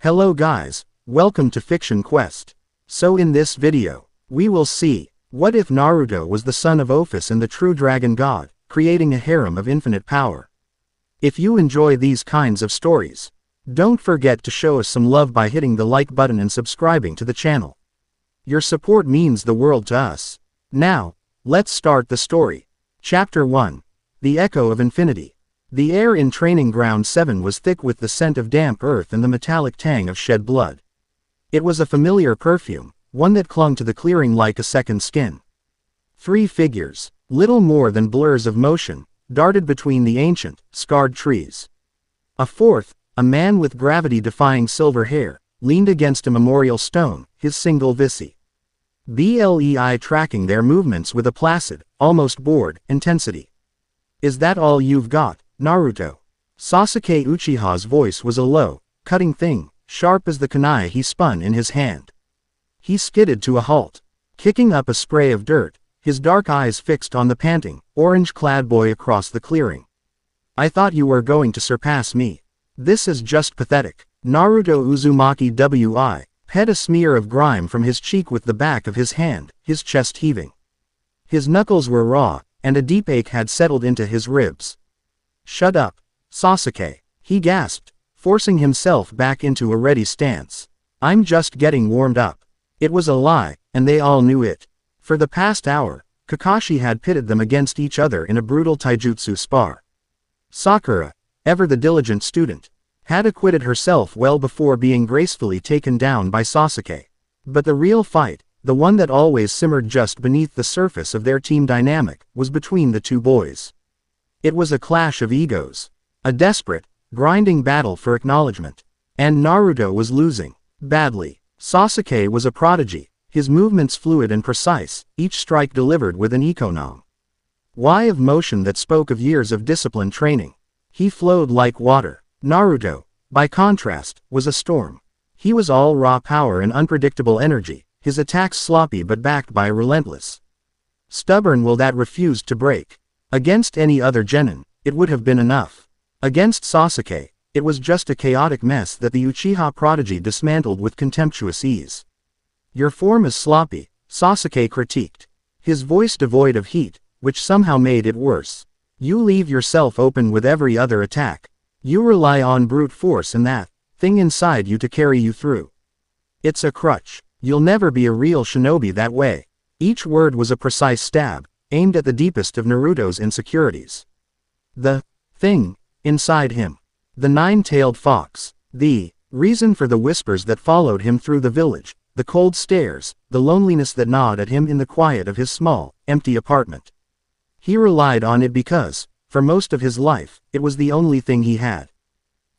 Hello guys, welcome to Fiction Quest. So in this video, we will see, what if Naruto was the son of Ophis and the true dragon god, creating a harem of infinite power? If you enjoy these kinds of stories, don't forget to show us some love by hitting the like button and subscribing to the channel. Your support means the world to us. Now, let's start the story. Chapter 1. The Echo of Infinity. The air in Training Ground 7 was thick with the scent of damp earth and the metallic tang of shed blood. It was a familiar perfume, one that clung to the clearing like a second skin. 3 figures, little more than blurs of motion, darted between the ancient, scarred trees. A fourth, a man with gravity-defying silver hair, leaned against a memorial stone, his single visi. BLEI tracking their movements with a placid, almost bored, intensity. "Is that all you've got, Naruto?" Sasuke Uchiha's voice was a low, cutting thing, sharp as the kunai he spun in his hand. He skidded to a halt, kicking up a spray of dirt, his dark eyes fixed on the panting, orange-clad boy across the clearing. "I thought you were going to surpass me. This is just pathetic." Naruto Uzumaki pet a smear of grime from his cheek with the back of his hand, his chest heaving. His knuckles were raw, and a deep ache had settled into his ribs. "Shut up, Sasuke," he gasped, forcing himself back into a ready stance. "I'm just getting warmed up." It was a lie, and they all knew it. For the past hour, Kakashi had pitted them against each other in a brutal taijutsu spar. Sakura, ever the diligent student, had acquitted herself well before being gracefully taken down by Sasuke. But the real fight, the one that always simmered just beneath the surface of their team dynamic, was between the two boys. It was a clash of egos. A desperate, grinding battle for acknowledgement. And Naruto was losing. Badly. Sasuke was a prodigy, his movements fluid and precise, each strike delivered with an econom. Y of motion that spoke of years of disciplined training. He flowed like water. Naruto, by contrast, was a storm. He was all raw power and unpredictable energy, his attacks sloppy but backed by a relentless, stubborn will that refused to break. Against any other genin, it would have been enough. Against Sasuke, it was just a chaotic mess that the Uchiha prodigy dismantled with contemptuous ease. "Your form is sloppy," Sasuke critiqued, his voice devoid of heat, which somehow made it worse. "You leave yourself open with every other attack. You rely on brute force and that thing inside you to carry you through. It's a crutch. You'll never be a real shinobi that way." Each word was a precise stab, aimed at the deepest of Naruto's insecurities. The thing inside him. The nine-tailed fox. The reason for the whispers that followed him through the village, the cold stares, the loneliness that gnawed at him in the quiet of his small, empty apartment. He relied on it because, for most of his life, it was the only thing he had.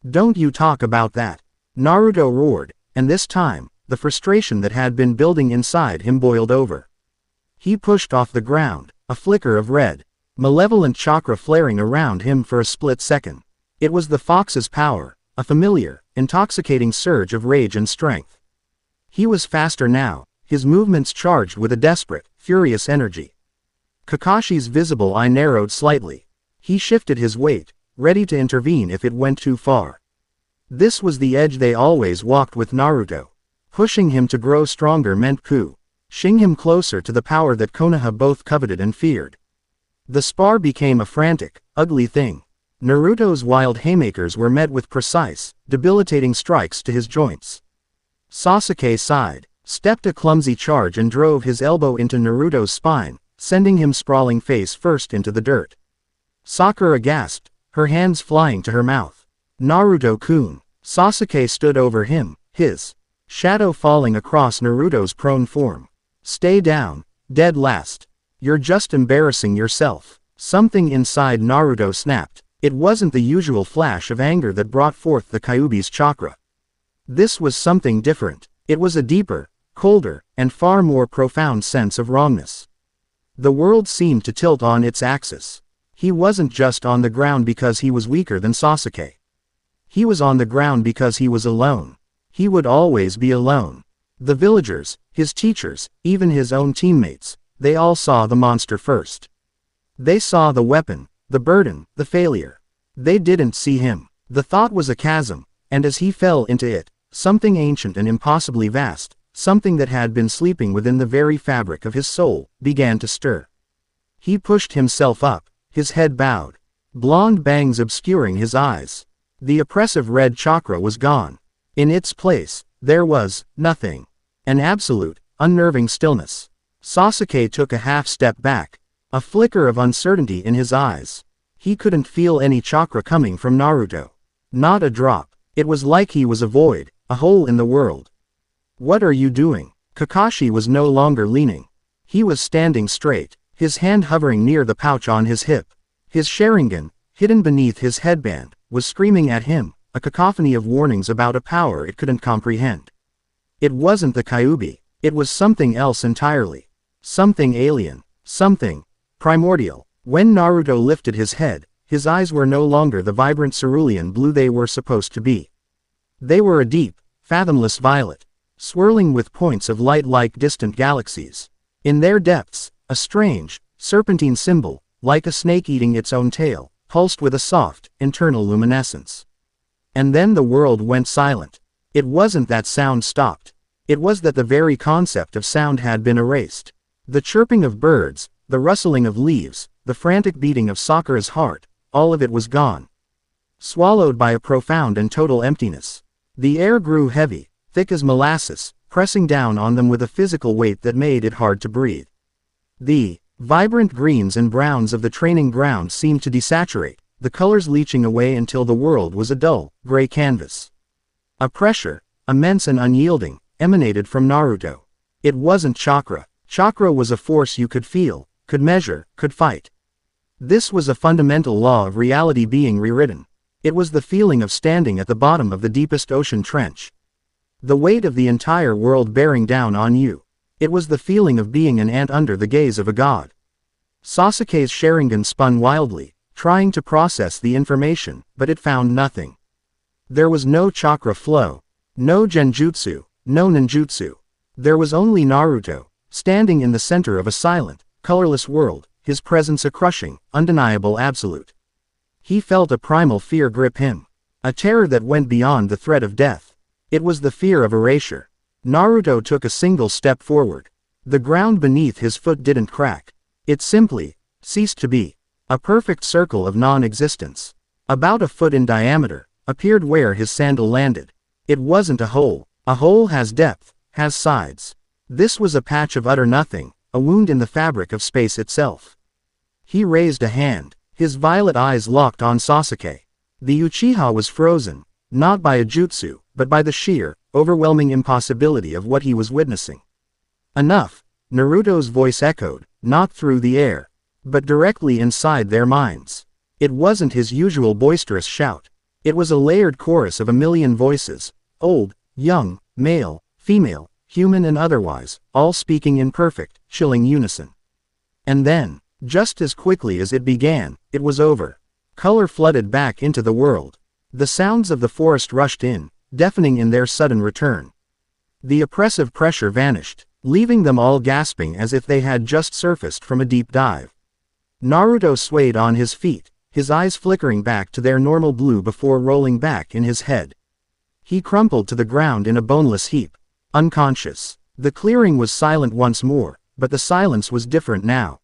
"Don't you talk about that," Naruto roared, and this time, the frustration that had been building inside him boiled over. He pushed off the ground, a flicker of red, malevolent chakra flaring around him for a split second. It was the fox's power, a familiar, intoxicating surge of rage and strength. He was faster now, his movements charged with a desperate, furious energy. Kakashi's visible eye narrowed slightly. He shifted his weight, ready to intervene if it went too far. This was the edge they always walked with Naruto. Pushing him to grow stronger meant pushing him closer to the power that Konoha both coveted and feared. The spar became a frantic, ugly thing. Naruto's wild haymakers were met with precise, debilitating strikes to his joints. Sasuke sighed, stepped a clumsy charge and drove his elbow into Naruto's spine, sending him sprawling face first into the dirt. Sakura gasped, her hands flying to her mouth. "Naruto-kun." Sasuke stood over him, his shadow falling across Naruto's prone form. "Stay down, dead last. You're just embarrassing yourself." Something inside Naruto snapped. It wasn't the usual flash of anger that brought forth the Kyuubi's chakra. This was something different. It was a deeper, colder, and far more profound sense of wrongness. The world seemed to tilt on its axis. He wasn't just on the ground because he was weaker than Sasuke. He was on the ground because he was alone. He would always be alone. The villagers, his teachers, even his own teammates, they all saw the monster first. They saw the weapon, the burden, the failure. They didn't see him. The thought was a chasm, and as he fell into it, something ancient and impossibly vast, something that had been sleeping within the very fabric of his soul, began to stir. He pushed himself up, his head bowed, blonde bangs obscuring his eyes. The oppressive red chakra was gone. In its place, there was nothing. An absolute, unnerving stillness. Sasuke took a half step back, a flicker of uncertainty in his eyes. He couldn't feel any chakra coming from Naruto. Not a drop. It was like he was a void, a hole in the world. What are you doing? Kakashi was no longer leaning. He was standing straight, his hand hovering near the pouch on his hip. His Sharingan, hidden beneath his headband, was screaming at him, a cacophony of warnings about a power it couldn't comprehend. It wasn't the Kyuubi, it was something else entirely. Something alien, something primordial. When Naruto lifted his head, his eyes were no longer the vibrant cerulean blue they were supposed to be. They were a deep, fathomless violet, swirling with points of light like distant galaxies. In their depths, a strange, serpentine symbol, like a snake eating its own tail, pulsed with a soft, internal luminescence. And then the world went silent. It wasn't that sound stopped. It was that the very concept of sound had been erased. The chirping of birds, the rustling of leaves, the frantic beating of Sakura's heart, all of it was gone. Swallowed by a profound and total emptiness. The air grew heavy, thick as molasses, pressing down on them with a physical weight that made it hard to breathe. The vibrant greens and browns of the training ground seemed to desaturate, the colors leaching away until the world was a dull, gray canvas. A pressure, immense and unyielding, emanated from Naruto. It wasn't chakra. Chakra was a force you could feel, could measure, could fight. This was a fundamental law of reality being rewritten. It was the feeling of standing at the bottom of the deepest ocean trench. The weight of the entire world bearing down on you. It was the feeling of being an ant under the gaze of a god. Sasuke's Sharingan spun wildly, trying to process the information, but it found nothing. There was no chakra flow, no genjutsu, no ninjutsu. There was only Naruto, standing in the center of a silent, colorless world, his presence a crushing, undeniable absolute. He felt a primal fear grip him. A terror that went beyond the threat of death. It was the fear of erasure. Naruto took a single step forward. The ground beneath his foot didn't crack. It simply ceased to be. A perfect circle of non-existence, about a foot in diameter, appeared where his sandal landed. It wasn't a hole. A hole has depth, has sides. This was a patch of utter nothing, a wound in the fabric of space itself. He raised a hand, his violet eyes locked on Sasuke. The Uchiha was frozen, not by a jutsu, but by the sheer, overwhelming impossibility of what he was witnessing. Enough, Naruto's voice echoed, not through the air, but directly inside their minds. It wasn't his usual boisterous shout. It was a layered chorus of a million voices, old, young, male, female, human and otherwise, all speaking in perfect, chilling unison. And then, just as quickly as it began, it was over. Color flooded back into the world. The sounds of the forest rushed in, deafening in their sudden return. The oppressive pressure vanished, leaving them all gasping as if they had just surfaced from a deep dive. Naruto swayed on his feet, his eyes flickering back to their normal blue before rolling back in his head. He crumpled to the ground in a boneless heap, unconscious. The clearing was silent once more, but the silence was different now.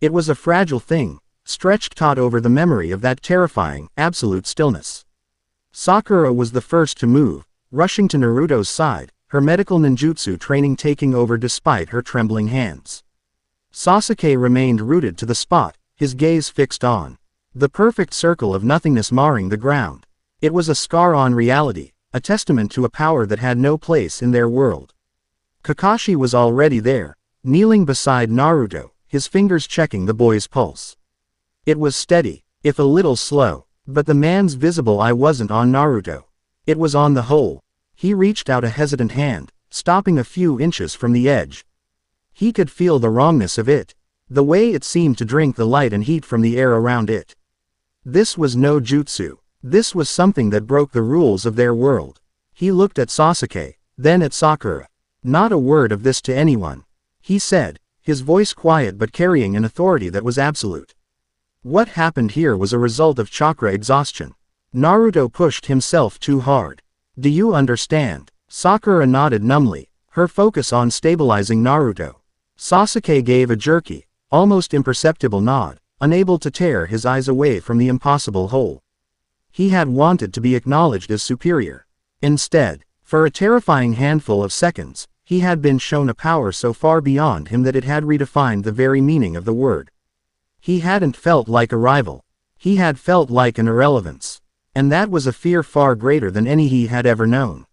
It was a fragile thing, stretched taut over the memory of that terrifying, absolute stillness. Sakura was the first to move, rushing to Naruto's side, her medical ninjutsu training taking over despite her trembling hands. Sasuke remained rooted to the spot, his gaze fixed on the perfect circle of nothingness marring the ground. It was a scar on reality, a testament to a power that had no place in their world. Kakashi was already there, kneeling beside Naruto, his fingers checking the boy's pulse. It was steady, if a little slow, but the man's visible eye wasn't on Naruto. It was on the hole. He reached out a hesitant hand, stopping a few inches from the edge. He could feel the wrongness of it, the way it seemed to drink the light and heat from the air around it. This was no jutsu. This was something that broke the rules of their world. He looked at Sasuke, then at Sakura. Not a word of this to anyone, he said, his voice quiet but carrying an authority that was absolute. What happened here was a result of chakra exhaustion. Naruto pushed himself too hard. Do you understand? Sakura nodded numbly, her focus on stabilizing Naruto. Sasuke gave a jerky, almost imperceptible nod, unable to tear his eyes away from the impossible hole. He had wanted to be acknowledged as superior. Instead, for a terrifying handful of seconds, he had been shown a power so far beyond him that it had redefined the very meaning of the word. He hadn't felt like a rival. He had felt like an irrelevance. And that was a fear far greater than any he had ever known.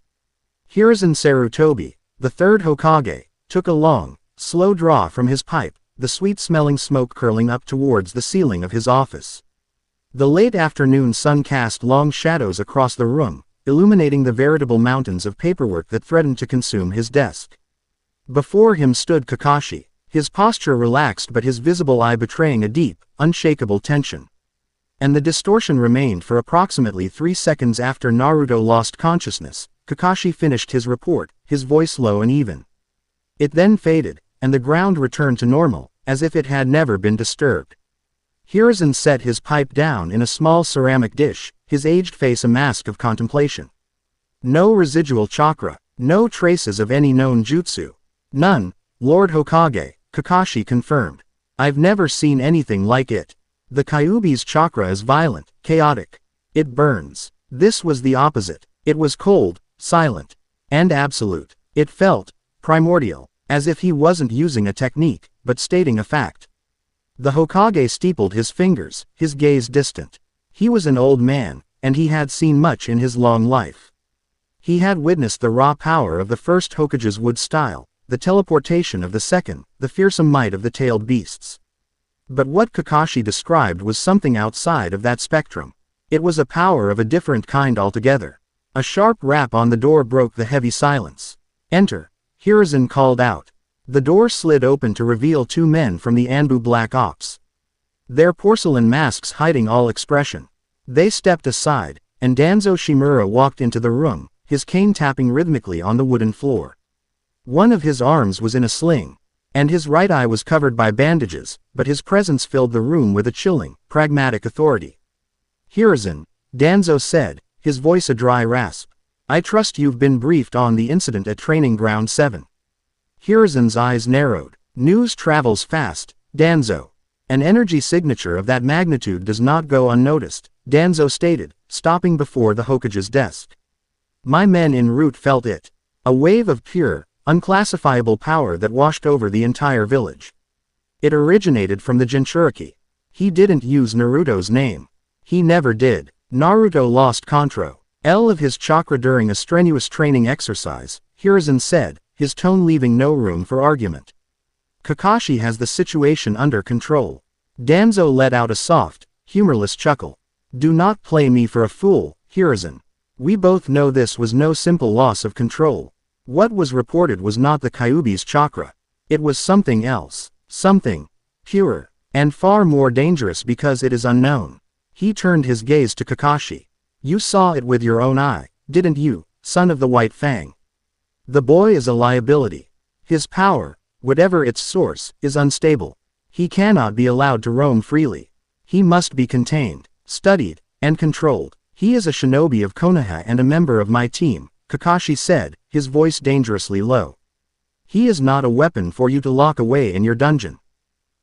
Hiruzen Sarutobi, the third Hokage, took a long, slow draw from his pipe, the sweet-smelling smoke curling up towards the ceiling of his office. The late afternoon sun cast long shadows across the room, illuminating the veritable mountains of paperwork that threatened to consume his desk. Before him stood Kakashi, his posture relaxed but his visible eye betraying a deep, unshakable tension. And the distortion remained for approximately 3 seconds after Naruto lost consciousness. Kakashi finished his report, his voice low and even. It then faded, and the ground returned to normal, as if it had never been disturbed. Hiruzen set his pipe down in a small ceramic dish, his aged face a mask of contemplation. No residual chakra, no traces of any known jutsu. None, Lord Hokage, Kakashi confirmed. I've never seen anything like it. The Kyuubi's chakra is violent, chaotic. It burns. This was the opposite. It was cold, silent, and absolute. It felt primordial, as if he wasn't using a technique, but stating a fact. The Hokage steepled his fingers, his gaze distant. He was an old man, and he had seen much in his long life. He had witnessed the raw power of the first Hokage's wood style, the teleportation of the second, the fearsome might of the tailed beasts. But what Kakashi described was something outside of that spectrum. It was a power of a different kind altogether. A sharp rap on the door broke the heavy silence. Enter, Hiruzen called out. The door slid open to reveal 2 men from the Anbu Black Ops. Their porcelain masks hiding all expression. They stepped aside, and Danzo Shimura walked into the room, his cane tapping rhythmically on the wooden floor. One of his arms was in a sling, and his right eye was covered by bandages, but his presence filled the room with a chilling, pragmatic authority. Hiruzen, Danzo said, his voice a dry rasp. I trust you've been briefed on the incident at Training Ground 7. Hiruzen's eyes narrowed. News travels fast, Danzo. An energy signature of that magnitude does not go unnoticed, Danzo stated, stopping before the Hokage's desk. My men en route felt it. A wave of pure, unclassifiable power that washed over the entire village. It originated from the Jinchuriki. He didn't use Naruto's name. He never did. Naruto lost control of his chakra during a strenuous training exercise, Hiruzen said, his tone leaving no room for argument. Kakashi has the situation under control. Danzo let out a soft, humorless chuckle. Do not play me for a fool, Hiruzen. We both know this was no simple loss of control. What was reported was not the Kyuubi's chakra. It was something else. Something purer, and far more dangerous because it is unknown. He turned his gaze to Kakashi. You saw it with your own eye, didn't you, son of the White Fang? The boy is a liability. His power, whatever its source, is unstable. He cannot be allowed to roam freely. He must be contained, studied, and controlled. He is a shinobi of Konoha and a member of my team, Kakashi said, his voice dangerously low. He is not a weapon for you to lock away in your dungeon.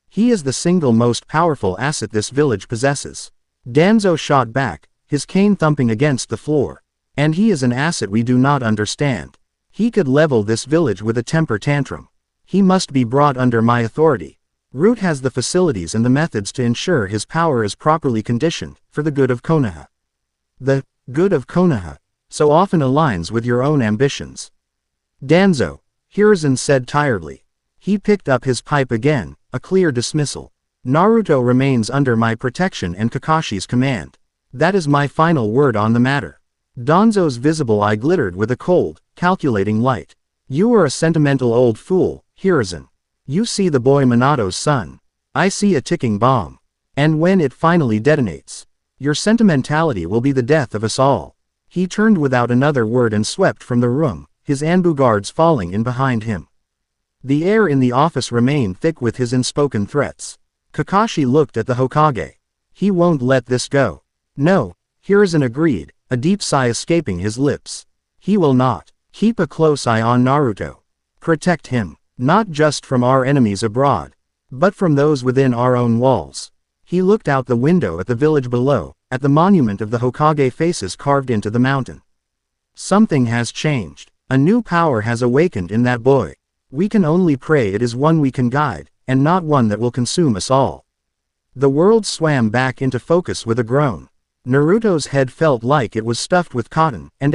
He is the single most powerful asset this village possesses. Danzo shot back, his cane thumping against the floor. And he is an asset we do not understand. He could level this village with a temper tantrum. He must be brought under my authority. Root has the facilities and the methods to ensure his power is properly conditioned, for the good of Konoha. The good of Konoha so often aligns with your own ambitions. Danzo, Hiruzen said tiredly. He picked up his pipe again, a clear dismissal. Naruto remains under my protection and Kakashi's command. That is my final word on the matter. Danzo's visible eye glittered with a cold, calculating light. You are a sentimental old fool, Hiruzen. You see the boy Minato's son. I see a ticking bomb. And when it finally detonates, your sentimentality will be the death of us all. He turned without another word and swept from the room, his Anbu guards falling in behind him. The air in the office remained thick with his unspoken threats. Kakashi looked at the Hokage. He won't let this go. No, Hiruzen agreed, a deep sigh escaping his lips. He will not. Keep a close eye on Naruto. Protect him, not just from our enemies abroad, but from those within our own walls. He looked out the window at the village below, at the monument of the Hokage faces carved into the mountain. Something has changed. A new power has awakened in that boy. We can only pray it is one we can guide, and not one that will consume us all. The world swam back into focus with a groan. Naruto's head felt like it was stuffed with cotton, and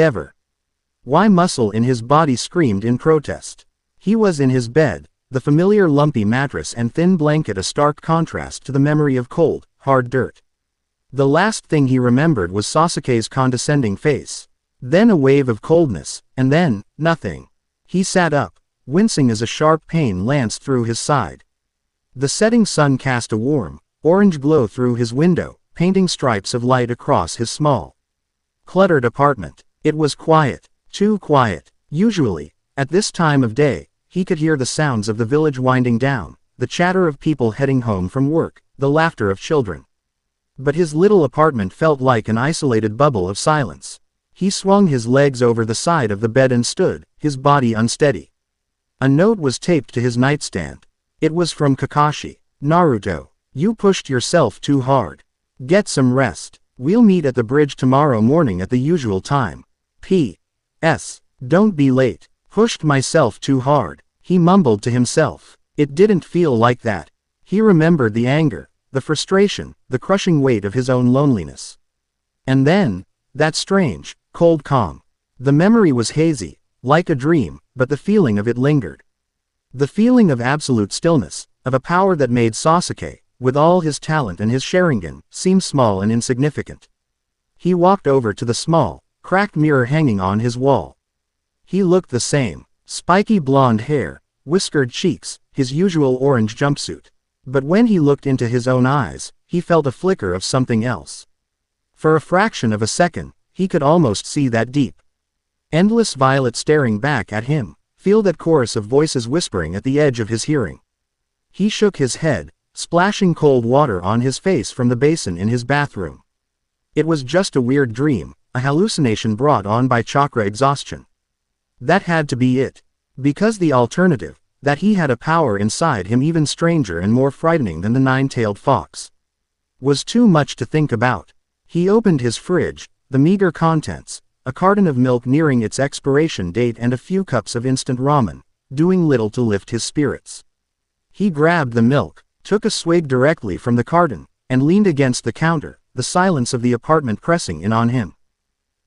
why muscle in his body screamed in protest. He was in his bed, the familiar lumpy mattress and thin blanket a stark contrast to the memory of cold, hard dirt. The last thing he remembered was Sasuke's condescending face. Then a wave of coldness, and then, nothing. He sat up, wincing as a sharp pain lanced through his side. The setting sun cast a warm, orange glow through his window, painting stripes of light across his small, cluttered apartment. It was quiet, too quiet. Usually, at this time of day, he could hear the sounds of the village winding down, the chatter of people heading home from work, the laughter of children. But his little apartment felt like an isolated bubble of silence. He swung his legs over the side of the bed and stood, his body unsteady. A note was taped to his nightstand. It was from Kakashi. Naruto, you pushed yourself too hard. Get some rest. We'll meet at the bridge tomorrow morning at the usual time. P.S. Don't be late. Pushed myself too hard, he mumbled to himself. It didn't feel like that. He remembered the anger, the frustration, the crushing weight of his own loneliness. And then, that strange, cold calm. The memory was hazy, like a dream, but the feeling of it lingered. The feeling of absolute stillness, of a power that made Sasuke, with all his talent and his Sharingan, seem small and insignificant. He walked over to the small, cracked mirror hanging on his wall. He looked the same. Spiky blonde hair, whiskered cheeks, his usual orange jumpsuit. But when he looked into his own eyes, he felt a flicker of something else. For a fraction of a second, he could almost see that deep, endless violet staring back at him, feel that chorus of voices whispering at the edge of his hearing. He shook his head, splashing cold water on his face from the basin in his bathroom. It was just a weird dream, a hallucination brought on by chakra exhaustion. That had to be it. Because the alternative, that he had a power inside him even stranger and more frightening than the nine-tailed fox, was too much to think about. He opened his fridge, the meager contents, a carton of milk nearing its expiration date and a few cups of instant ramen, doing little to lift his spirits. He grabbed the milk, took a swig directly from the carton, and leaned against the counter, the silence of the apartment pressing in on him.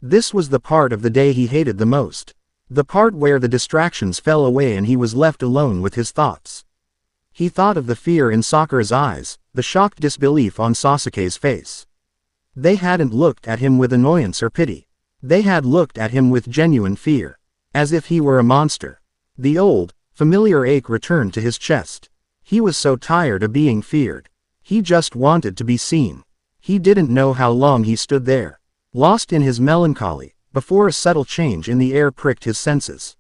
This was the part of the day he hated the most. The part where the distractions fell away and he was left alone with his thoughts. He thought of the fear in Sakura's eyes, the shocked disbelief on Sasuke's face. They hadn't looked at him with annoyance or pity. They had looked at him with genuine fear. As if he were a monster. The old, familiar ache returned to his chest. He was so tired of being feared. He just wanted to be seen. He didn't know how long he stood there, lost in his melancholy, before a subtle change in the air pricked his senses.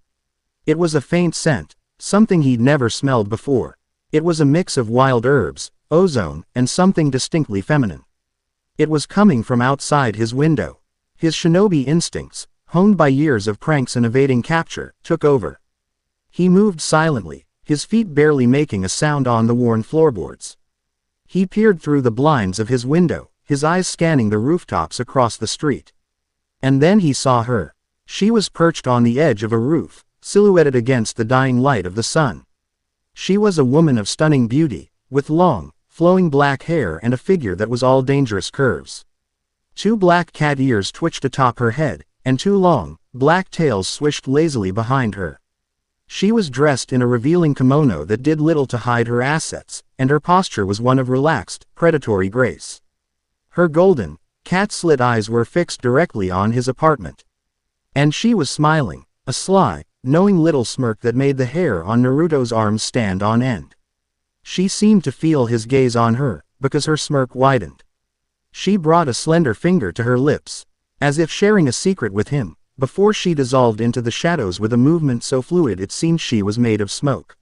It was a faint scent, something he'd never smelled before. It was a mix of wild herbs, ozone, and something distinctly feminine. It was coming from outside his window. His shinobi instincts, honed by years of pranks and evading capture, took over. He moved silently, his feet barely making a sound on the worn floorboards. He peered through the blinds of his window, his eyes scanning the rooftops across the street. And then he saw her. She was perched on the edge of a roof, silhouetted against the dying light of the sun. She was a woman of stunning beauty, with long, flowing black hair and a figure that was all dangerous curves. Two black cat ears twitched atop her head, and two long, black tails swished lazily behind her. She was dressed in a revealing kimono that did little to hide her assets, and her posture was one of relaxed, predatory grace. Her golden, cat-slit eyes were fixed directly on his apartment. And she was smiling, a sly, knowing little smirk that made the hair on Naruto's arms stand on end. She seemed to feel his gaze on her, because her smirk widened. She brought a slender finger to her lips, as if sharing a secret with him, before she dissolved into the shadows with a movement so fluid it seemed she was made of smoke.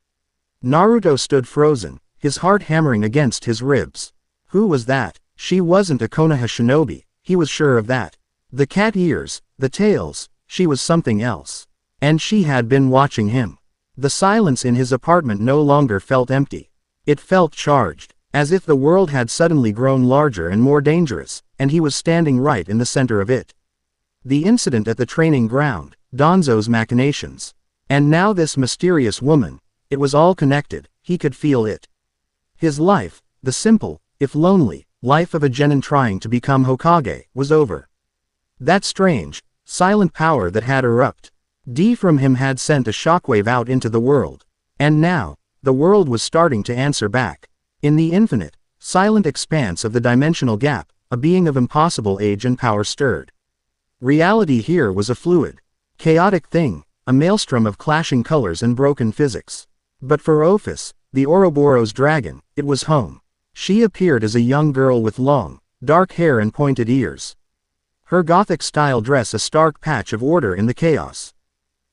Naruto stood frozen, his heart hammering against his ribs. Who was that? She wasn't a Konoha shinobi, he was sure of that. The cat ears, the tails, she was something else. And she had been watching him. The silence in his apartment no longer felt empty. It felt charged, as if the world had suddenly grown larger and more dangerous, and he was standing right in the center of it. The incident at the training ground, Donzo's machinations. And now this mysterious woman. It was all connected, he could feel it. His life, the simple, if lonely, life of a genin trying to become Hokage, was over. That strange, silent power that had erupted from him had sent a shockwave out into the world. And now, the world was starting to answer back. In the infinite, silent expanse of the dimensional gap, a being of impossible age and power stirred. Reality here was a fluid, chaotic thing, a maelstrom of clashing colors and broken physics. But for Ophis, the Ouroboros dragon, it was home. She appeared as a young girl with long, dark hair and pointed ears. Her Gothic-style dress a stark patch of order in the chaos.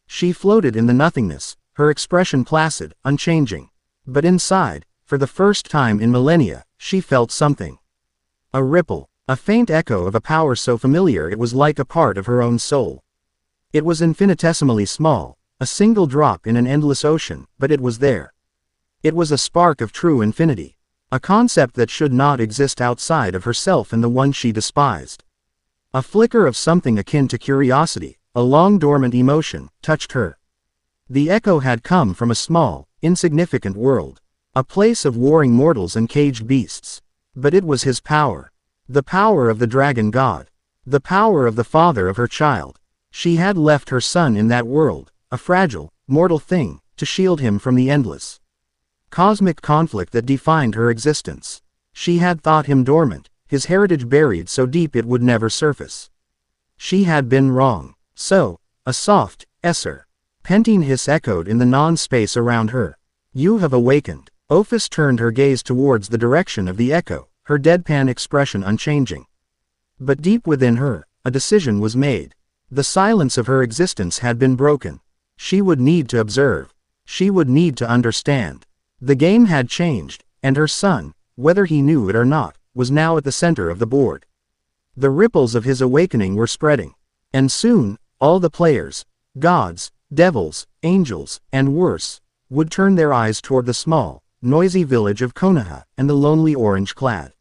She floated in the nothingness, her expression placid, unchanging. But inside, for the first time in millennia, she felt something. A ripple, a faint echo of a power so familiar it was like a part of her own soul. It was infinitesimally small, a single drop in an endless ocean, but it was there. It was a spark of true infinity. A concept that should not exist outside of herself and the one she despised. A flicker of something akin to curiosity, a long-dormant emotion, touched her. The echo had come from a small, insignificant world. A place of warring mortals and caged beasts. But it was his power. The power of the dragon god. The power of the father of her child. She had left her son in that world, a fragile, mortal thing, to shield him from the endless cosmic conflict that defined her existence. She had thought him dormant, his heritage buried so deep it would never surface. She had been wrong. So, a soft, Esser, panting hiss echoed in the non-space around her. You have awakened. Ophis turned her gaze towards the direction of the echo, her deadpan expression unchanging. But deep within her, a decision was made. The silence of her existence had been broken. She would need to observe. She would need to understand. The game had changed, and her son, whether he knew it or not, was now at the center of the board. The ripples of his awakening were spreading. And soon, all the players, gods, devils, angels, and worse, would turn their eyes toward the small, noisy village of Konoha and the lonely orange-clad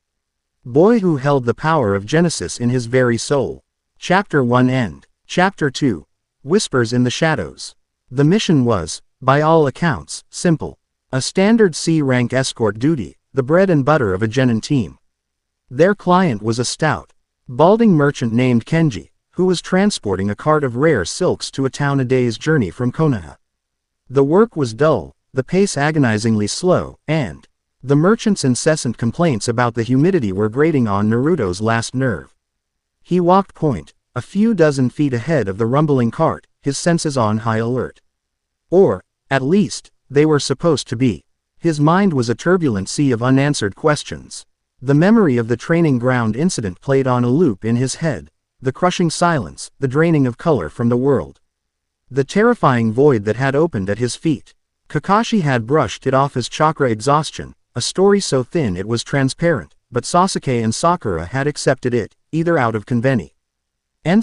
boy who held the power of Genesis in his very soul. Chapter 1 End. Chapter 2. Whispers in the Shadows. The mission was, by all accounts, simple. A standard C-rank escort duty, the bread and butter of a genin team. Their client was a stout, balding merchant named Kenji, who was transporting a cart of rare silks to a town a day's journey from Konoha. The work was dull, the pace agonizingly slow, and the merchant's incessant complaints about the humidity were grating on Naruto's last nerve. He walked a few dozen feet ahead of the rumbling cart, his senses on high alert. Or, at least, they were supposed to be. His mind was a turbulent sea of unanswered questions. The memory of the training ground incident played on a loop in his head. The crushing silence, the draining of color from the world. The terrifying void that had opened at his feet. Kakashi had brushed it off as chakra exhaustion, a story so thin it was transparent, but Sasuke and Sakura had accepted it, either out of convenience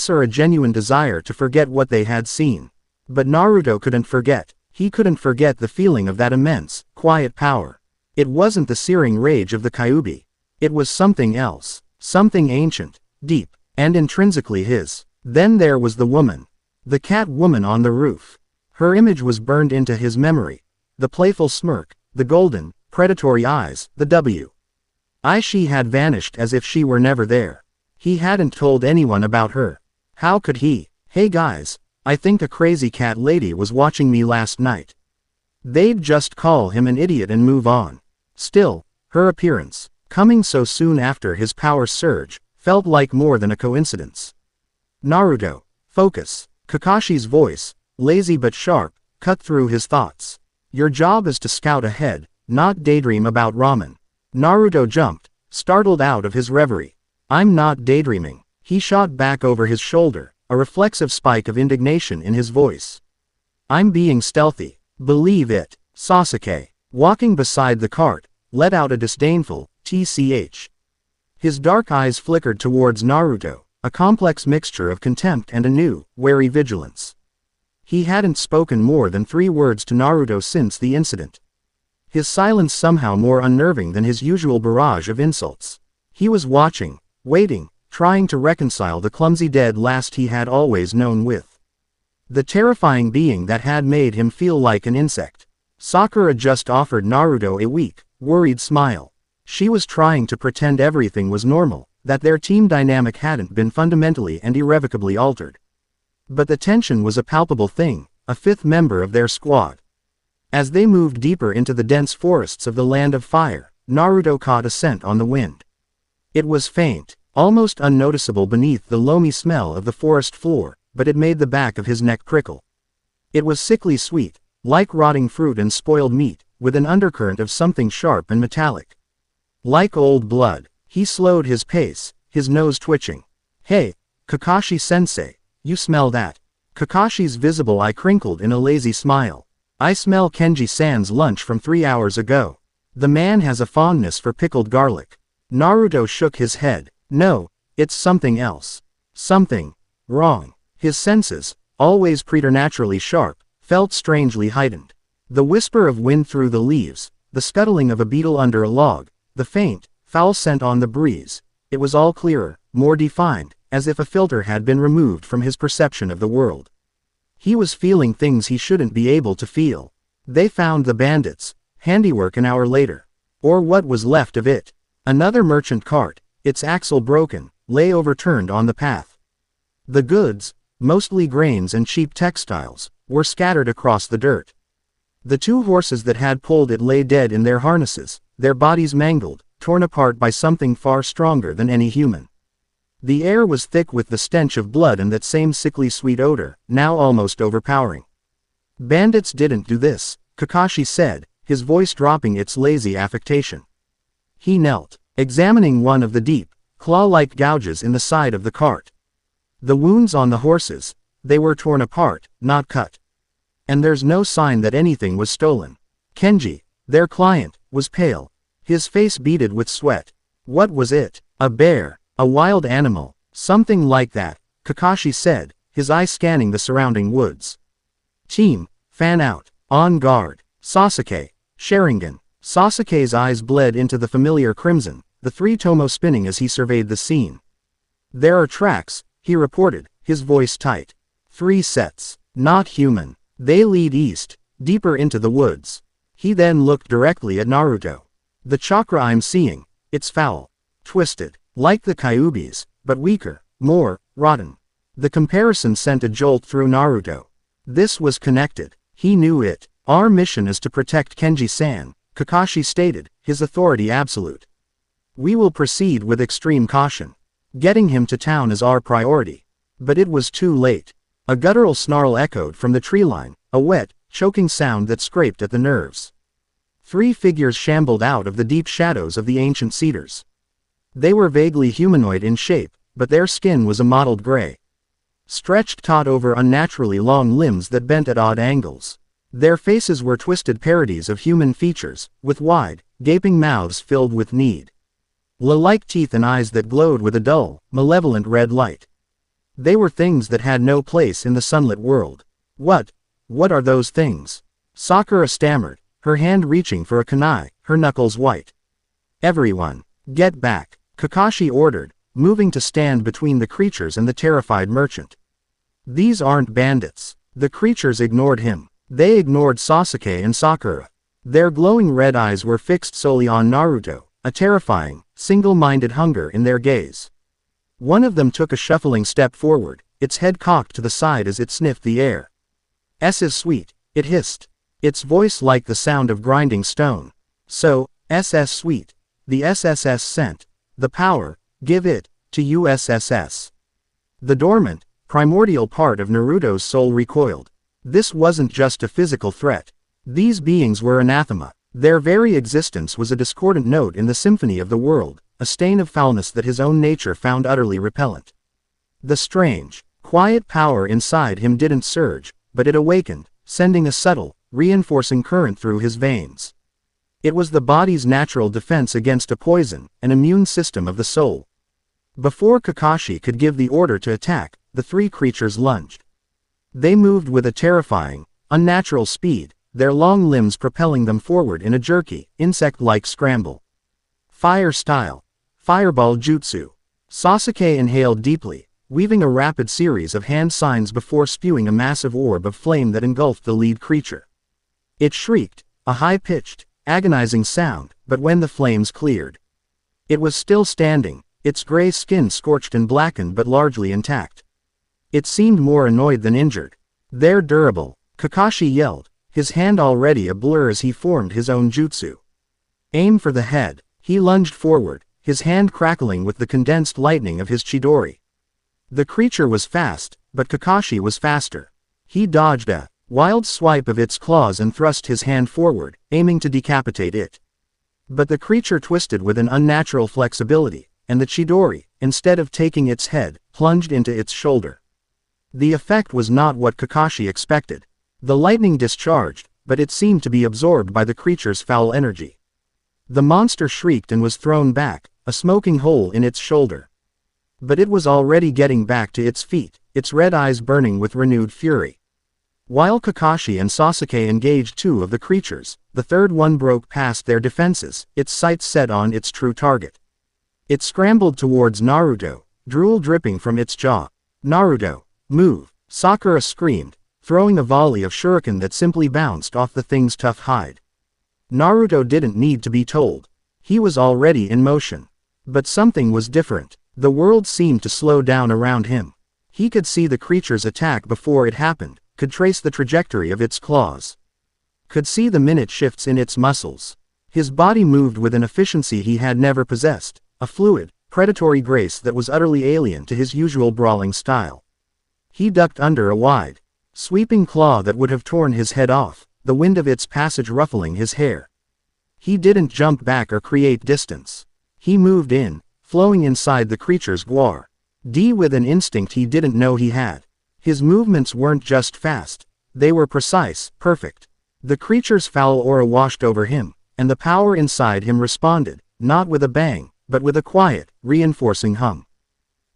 or a genuine desire to forget what they had seen. But Naruto couldn't forget. He couldn't forget the feeling of that immense, quiet power. It wasn't the searing rage of the Kyuubi. It was something else, something ancient, deep, and intrinsically his. Then there was the woman. The cat woman on the roof. Her image was burned into his memory. The playful smirk, the golden, predatory eyes, the she had vanished as if she were never there. He hadn't told anyone about her. How could he? Hey guys, I think a crazy cat lady was watching me last night. They'd just call him an idiot and move on. Still, her appearance, coming so soon after his power surge, felt like more than a coincidence. Naruto, focus. Kakashi's voice, lazy but sharp, cut through his thoughts. Your job is to scout ahead, not daydream about ramen. Naruto jumped, startled out of his reverie. I'm not daydreaming. He shot back over his shoulder, a reflexive spike of indignation in his voice. I'm being stealthy. Believe it. Sasuke, walking beside the cart, let out a disdainful, tch. His dark eyes flickered towards Naruto, a complex mixture of contempt and a new, wary vigilance. He hadn't spoken more than 3 words to Naruto since the incident. His silence somehow more unnerving than his usual barrage of insults. He was watching, waiting, trying to reconcile the clumsy dead last he had always known with the terrifying being that had made him feel like an insect. Sakura just offered Naruto a weak, worried smile. She was trying to pretend everything was normal, that their team dynamic hadn't been fundamentally and irrevocably altered. But the tension was a palpable thing, a 5th member of their squad. As they moved deeper into the dense forests of the Land of Fire, Naruto caught a scent on the wind. It was faint, almost unnoticeable beneath the loamy smell of the forest floor, but it made the back of his neck prickle. It was sickly sweet, like rotting fruit and spoiled meat, with an undercurrent of something sharp and metallic. Like old blood, he slowed his pace, his nose twitching. "Hey, Kakashi-sensei, you smell that?" Kakashi's visible eye crinkled in a lazy smile. "I smell Kenji-san's lunch from 3 hours ago. The man has a fondness for pickled garlic." Naruto shook his head. "No, it's something else. Something wrong." His senses, always preternaturally sharp, felt strangely heightened. The whisper of wind through the leaves, the scuttling of a beetle under a log, the faint, foul scent on the breeze, it was all clearer, more defined, as if a filter had been removed from his perception of the world. He was feeling things he shouldn't be able to feel. They found the bandits' handiwork an hour later. Or what was left of it. Another merchant cart, its axle broken, lay overturned on the path. The goods, mostly grains and cheap textiles, were scattered across the dirt. The 2 horses that had pulled it lay dead in their harnesses, their bodies mangled, torn apart by something far stronger than any human. The air was thick with the stench of blood and that same sickly sweet odor, now almost overpowering. "Bandits didn't do this," Kakashi said, his voice dropping its lazy affectation. He knelt, examining one of the deep, claw-like gouges in the side of the cart. The wounds on the horses, they were torn apart, not cut. And there's no sign that anything was stolen. Kenji, their client, was pale, his face beaded with sweat. What was it? A bear, a wild animal, something like that, Kakashi said, his eye scanning the surrounding woods. "Team, fan out, on guard, Sasuke, Sharingan." Sasuke's eyes bled into the familiar crimson, the 3 tomo spinning as he surveyed the scene. "There are tracks," he reported, his voice tight. 3 sets. Not human. They lead east, deeper into the woods. He then looked directly at Naruto. "The chakra I'm seeing, it's foul. Twisted. Like the Kyuubi's, but weaker, more rotten." The comparison sent a jolt through Naruto. This was connected. He knew it. "Our mission is to protect Kenji-san," Kakashi stated, his authority absolute. "We will proceed with extreme caution. Getting him to town is our priority." But it was too late. A guttural snarl echoed from the tree line, a wet, choking sound that scraped at the nerves. 3 figures shambled out of the deep shadows of the ancient cedars. They were vaguely humanoid in shape, but their skin was a mottled gray, stretched taut over unnaturally long limbs that bent at odd angles. Their faces were twisted parodies of human features, with wide, gaping mouths filled with need. Like teeth and eyes that glowed with a dull, malevolent red light. They were things that had no place in the sunlit world. What are those things?" Sakura stammered, her hand reaching for a kunai, her knuckles white. "Everyone, get back," Kakashi ordered, moving to stand between the creatures and the terrified merchant. "These aren't bandits." The creatures ignored him. They ignored Sasuke and Sakura. Their glowing red eyes were fixed solely on Naruto, a terrifying, single-minded hunger in their gaze. One of them took a shuffling step forward, its head cocked to the side as it sniffed the air. "S is sweet," it hissed, its voice like the sound of grinding stone. "So, SS sweet. The SSS scent. The power, give it, to USSS." The dormant, primordial part of Naruto's soul recoiled. This wasn't just a physical threat. These beings were anathema. Their very existence was a discordant note in the symphony of the world, a stain of foulness that his own nature found utterly repellent. The strange, quiet power inside him didn't surge, but it awakened, sending a subtle, reinforcing current through his veins. It was the body's natural defense against a poison, an immune system of the soul. Before Kakashi could give the order to attack, the three creatures lunged. They moved with a terrifying, unnatural speed, their long limbs propelling them forward in a jerky, insect-like scramble. Fire style. Fireball jutsu. Sasuke inhaled deeply, weaving a rapid series of hand signs before spewing a massive orb of flame that engulfed the lead creature. It shrieked, a high-pitched, agonizing sound, but when the flames cleared, it was still standing, its gray skin scorched and blackened but largely intact. It seemed more annoyed than injured. "They're durable," Kakashi yelled, his hand already a blur as he formed his own jutsu. Aim for the head. He lunged forward, his hand crackling with the condensed lightning of his Chidori. The creature was fast, but Kakashi was faster. He dodged a wild swipe of its claws and thrust his hand forward, aiming to decapitate it. But the creature twisted with an unnatural flexibility, and the Chidori, instead of taking its head, plunged into its shoulder. The effect was not what Kakashi expected. The lightning discharged, but it seemed to be absorbed by the creature's foul energy. The monster shrieked and was thrown back, a smoking hole in its shoulder. But it was already getting back to its feet, its red eyes burning with renewed fury. While Kakashi and Sasuke engaged two of the creatures, the third one broke past their defenses, its sights set on its true target. It scrambled towards Naruto, drool dripping from its jaw. "Naruto, move!" Sakura screamed, throwing a volley of shuriken that simply bounced off the thing's tough hide. Naruto didn't need to be told. He was already in motion. But something was different. The world seemed to slow down around him. He could see the creature's attack before it happened, could trace the trajectory of its claws, could see the minute shifts in its muscles. His body moved with an efficiency he had never possessed, a fluid, predatory grace that was utterly alien to his usual brawling style. He ducked under a wide, sweeping claw that would have torn his head off, the wind of its passage ruffling his hair. He didn't jump back or create distance. He moved in, flowing inside the creature's gore. With an instinct he didn't know he had. His movements weren't just fast, they were precise, perfect. The creature's foul aura washed over him, and the power inside him responded, not with a bang, but with a quiet, reinforcing hum.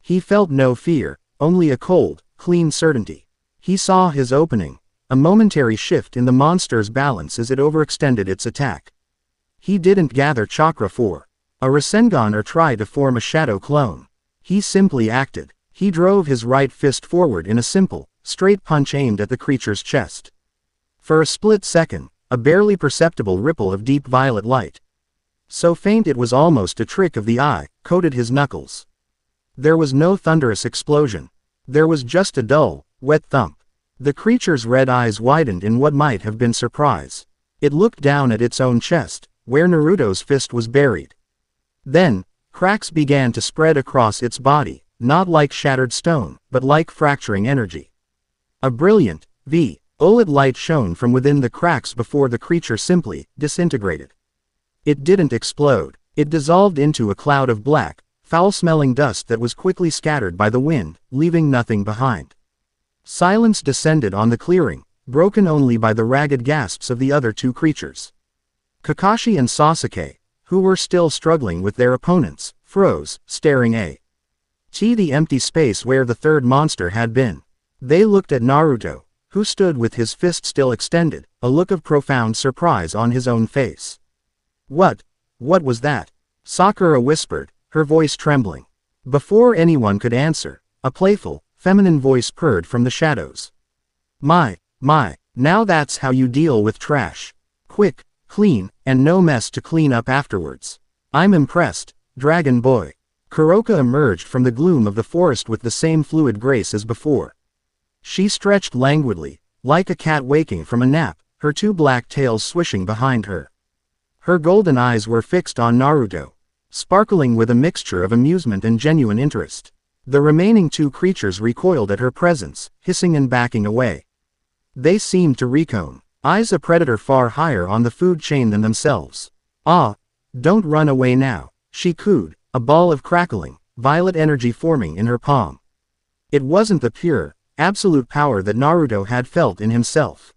He felt no fear, only a cold, clean certainty. He saw his opening, a momentary shift in the monster's balance as it overextended its attack. He didn't gather chakra for a Rasengan or try to form a shadow clone. He simply acted. He drove his right fist forward in a simple, straight punch aimed at the creature's chest. For a split second, a barely perceptible ripple of deep violet light, so faint it was almost a trick of the eye, coated his knuckles. There was no thunderous explosion. There was just a dull, wet thump. The creature's red eyes widened in what might have been surprise. It looked down at its own chest, where Naruto's fist was buried. Then, cracks began to spread across its body, not like shattered stone, but like fracturing energy. A brilliant, violet light shone from within the cracks before the creature simply disintegrated. It didn't explode. It dissolved into a cloud of black, foul-smelling dust that was quickly scattered by the wind, leaving nothing behind. Silence descended on the clearing, broken only by the ragged gasps of the other two creatures. Kakashi and Sasuke, who were still struggling with their opponents, froze, staring at the empty space where the third monster had been. They looked at Naruto, who stood with his fist still extended, a look of profound surprise on his own face. What was that?" Sakura whispered, her voice trembling. Before anyone could answer, a playful, feminine voice purred from the shadows. My, now that's how you deal with trash. Quick, clean, and no mess to clean up afterwards. I'm impressed, Dragon Boy." Kuroka emerged from the gloom of the forest with the same fluid grace as before. She stretched languidly, like a cat waking from a nap, her two black tails swishing behind her. Her golden eyes were fixed on Naruto, sparkling with a mixture of amusement and genuine interest. The remaining two creatures recoiled at her presence, hissing and backing away. They seemed to recon eyes a predator far higher on the food chain than themselves. "Ah, don't run away now," she cooed, a ball of crackling, violet energy forming in her palm. It wasn't the pure, absolute power that Naruto had felt in himself.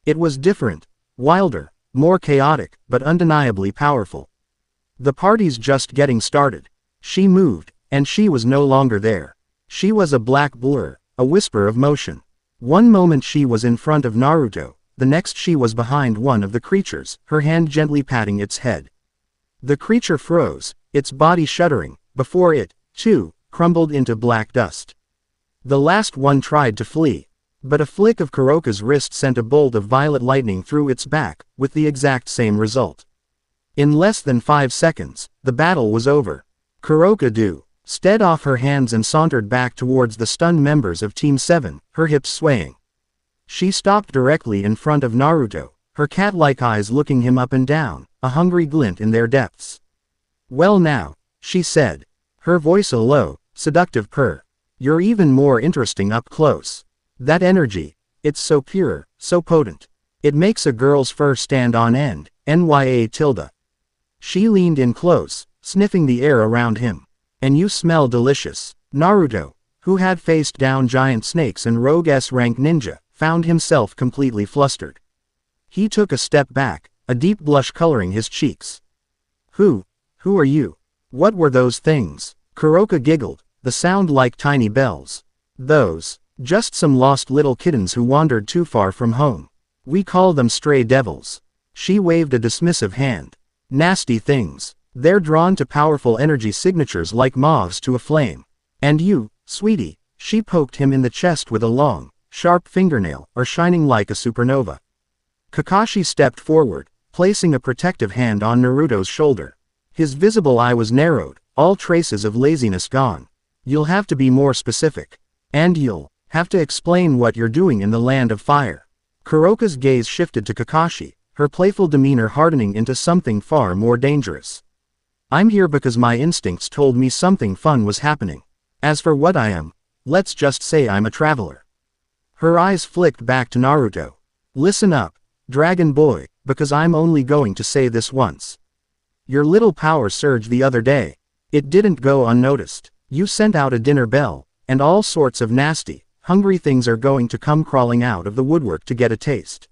It was different, wilder, more chaotic, but undeniably powerful. "The party's just getting started." She moved, and she was no longer there. She was a black blur, a whisper of motion. One moment she was in front of Naruto, the next she was behind one of the creatures, her hand gently patting its head. The creature froze, its body shuddering, before it, too, crumbled into black dust. The last one tried to flee, but a flick of Kuroka's wrist sent a bolt of violet lightning through its back, with the exact same result. In less than 5 seconds, the battle was over. Kuroka stead off her hands and sauntered back towards the stunned members of Team 7, her hips swaying. She stopped directly in front of Naruto, her cat-like eyes looking him up and down, a hungry glint in their depths. "Well now," she said, her voice a low, seductive purr. "You're even more interesting up close. That energy, it's so pure, so potent. It makes a girl's fur stand on end, nya. She leaned in close, sniffing the air around him. "And you smell delicious." Naruto, who had faced down giant snakes and rogue S-rank ninja, found himself completely flustered. He took a step back, a deep blush coloring his cheeks. Who are you? What were those things?" Kuroka giggled, the sound like tiny bells. "Those, just some lost little kittens who wandered too far from home. We call them stray devils." She waved a dismissive hand. "Nasty things. They're drawn to powerful energy signatures like moths to a flame. And you, sweetie," she poked him in the chest with a long, sharp fingernail, "are shining like a supernova." Kakashi stepped forward, placing a protective hand on Naruto's shoulder. His visible eye was narrowed, all traces of laziness gone. "You'll have to be more specific. And you'll have to explain what you're doing in the land of fire." Kuroka's gaze shifted to Kakashi, her playful demeanor hardening into something far more dangerous. "I'm here because my instincts told me something fun was happening. As for what I am, let's just say I'm a traveler." Her eyes flicked back to Naruto. "Listen up, Dragon Boy, because I'm only going to say this once. Your little power surge the other day. It didn't go unnoticed. You sent out a dinner bell, and all sorts of nasty, hungry things are going to come crawling out of the woodwork to get a taste.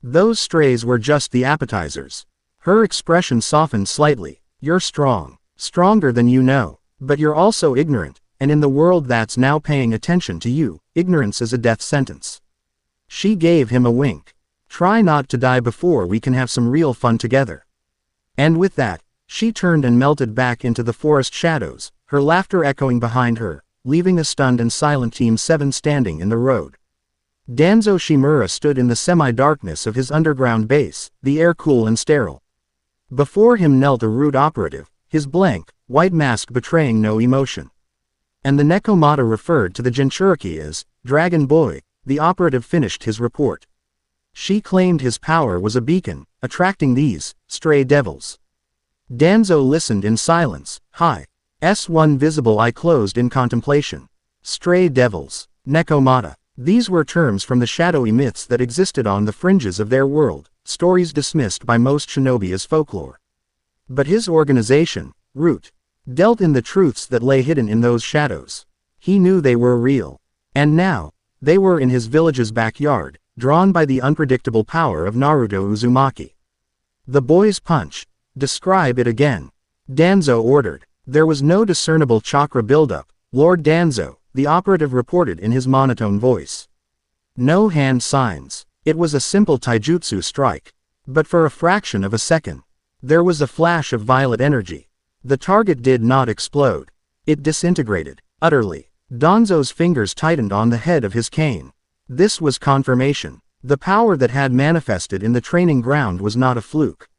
Those strays were just the appetizers." Her expression softened slightly. "You're strong, stronger than you know, but you're also ignorant, and in the world that's now paying attention to you, ignorance is a death sentence." She gave him a wink. "Try not to die before we can have some real fun together." And with that, she turned and melted back into the forest shadows, her laughter echoing behind her, leaving a stunned and silent Team 7 standing in the road. Danzo Shimura stood in the semi-darkness of his underground base, the air cool and sterile. Before him knelt a rude operative, his blank, white mask betraying no emotion. And the Nekomata referred to the Jinchuriki as Dragon Boy. The operative finished his report. She claimed his power was a beacon, attracting these stray devils. Danzo listened in silence, high. S1 visible eye closed in contemplation. Stray devils, Nekomata. These were terms from the shadowy myths that existed on the fringes of their world, stories dismissed by most shinobi as folklore. But his organization, Root, dealt in the truths that lay hidden in those shadows. He knew they were real. And now, they were in his village's backyard, drawn by the unpredictable power of Naruto Uzumaki. "The boy's punch. Describe it again," Danzo ordered. There was no discernible chakra buildup, Lord Danzo, the operative reported in his monotone voice. No hand signs. It was a simple taijutsu strike. But for a fraction of a second, there was a flash of violet energy. The target did not explode. It disintegrated, utterly. Danzo's fingers tightened on the head of his cane. This was confirmation. The power that had manifested in the training ground was not a fluke.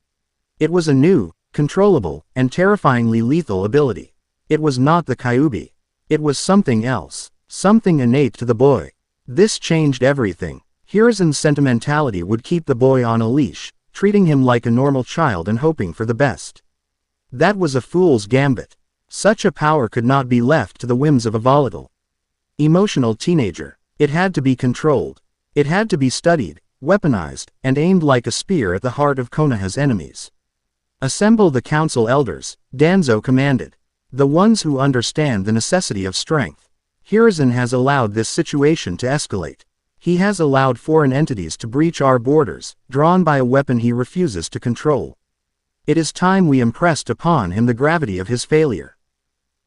It was a new, controllable, and terrifyingly lethal ability. It was not the Kyuubi. It was something else, something innate to the boy. This changed everything. Hiruzen's sentimentality would keep the boy on a leash, treating him like a normal child and hoping for the best. That was a fool's gambit. Such a power could not be left to the whims of a volatile, emotional teenager. It had to be controlled. It had to be studied, weaponized, and aimed like a spear at the heart of Konoha's enemies. "Assemble the council elders," Danzo commanded. "The ones who understand the necessity of strength. Hiruzen has allowed this situation to escalate. He has allowed foreign entities to breach our borders, drawn by a weapon he refuses to control. It is time we impressed upon him the gravity of his failure.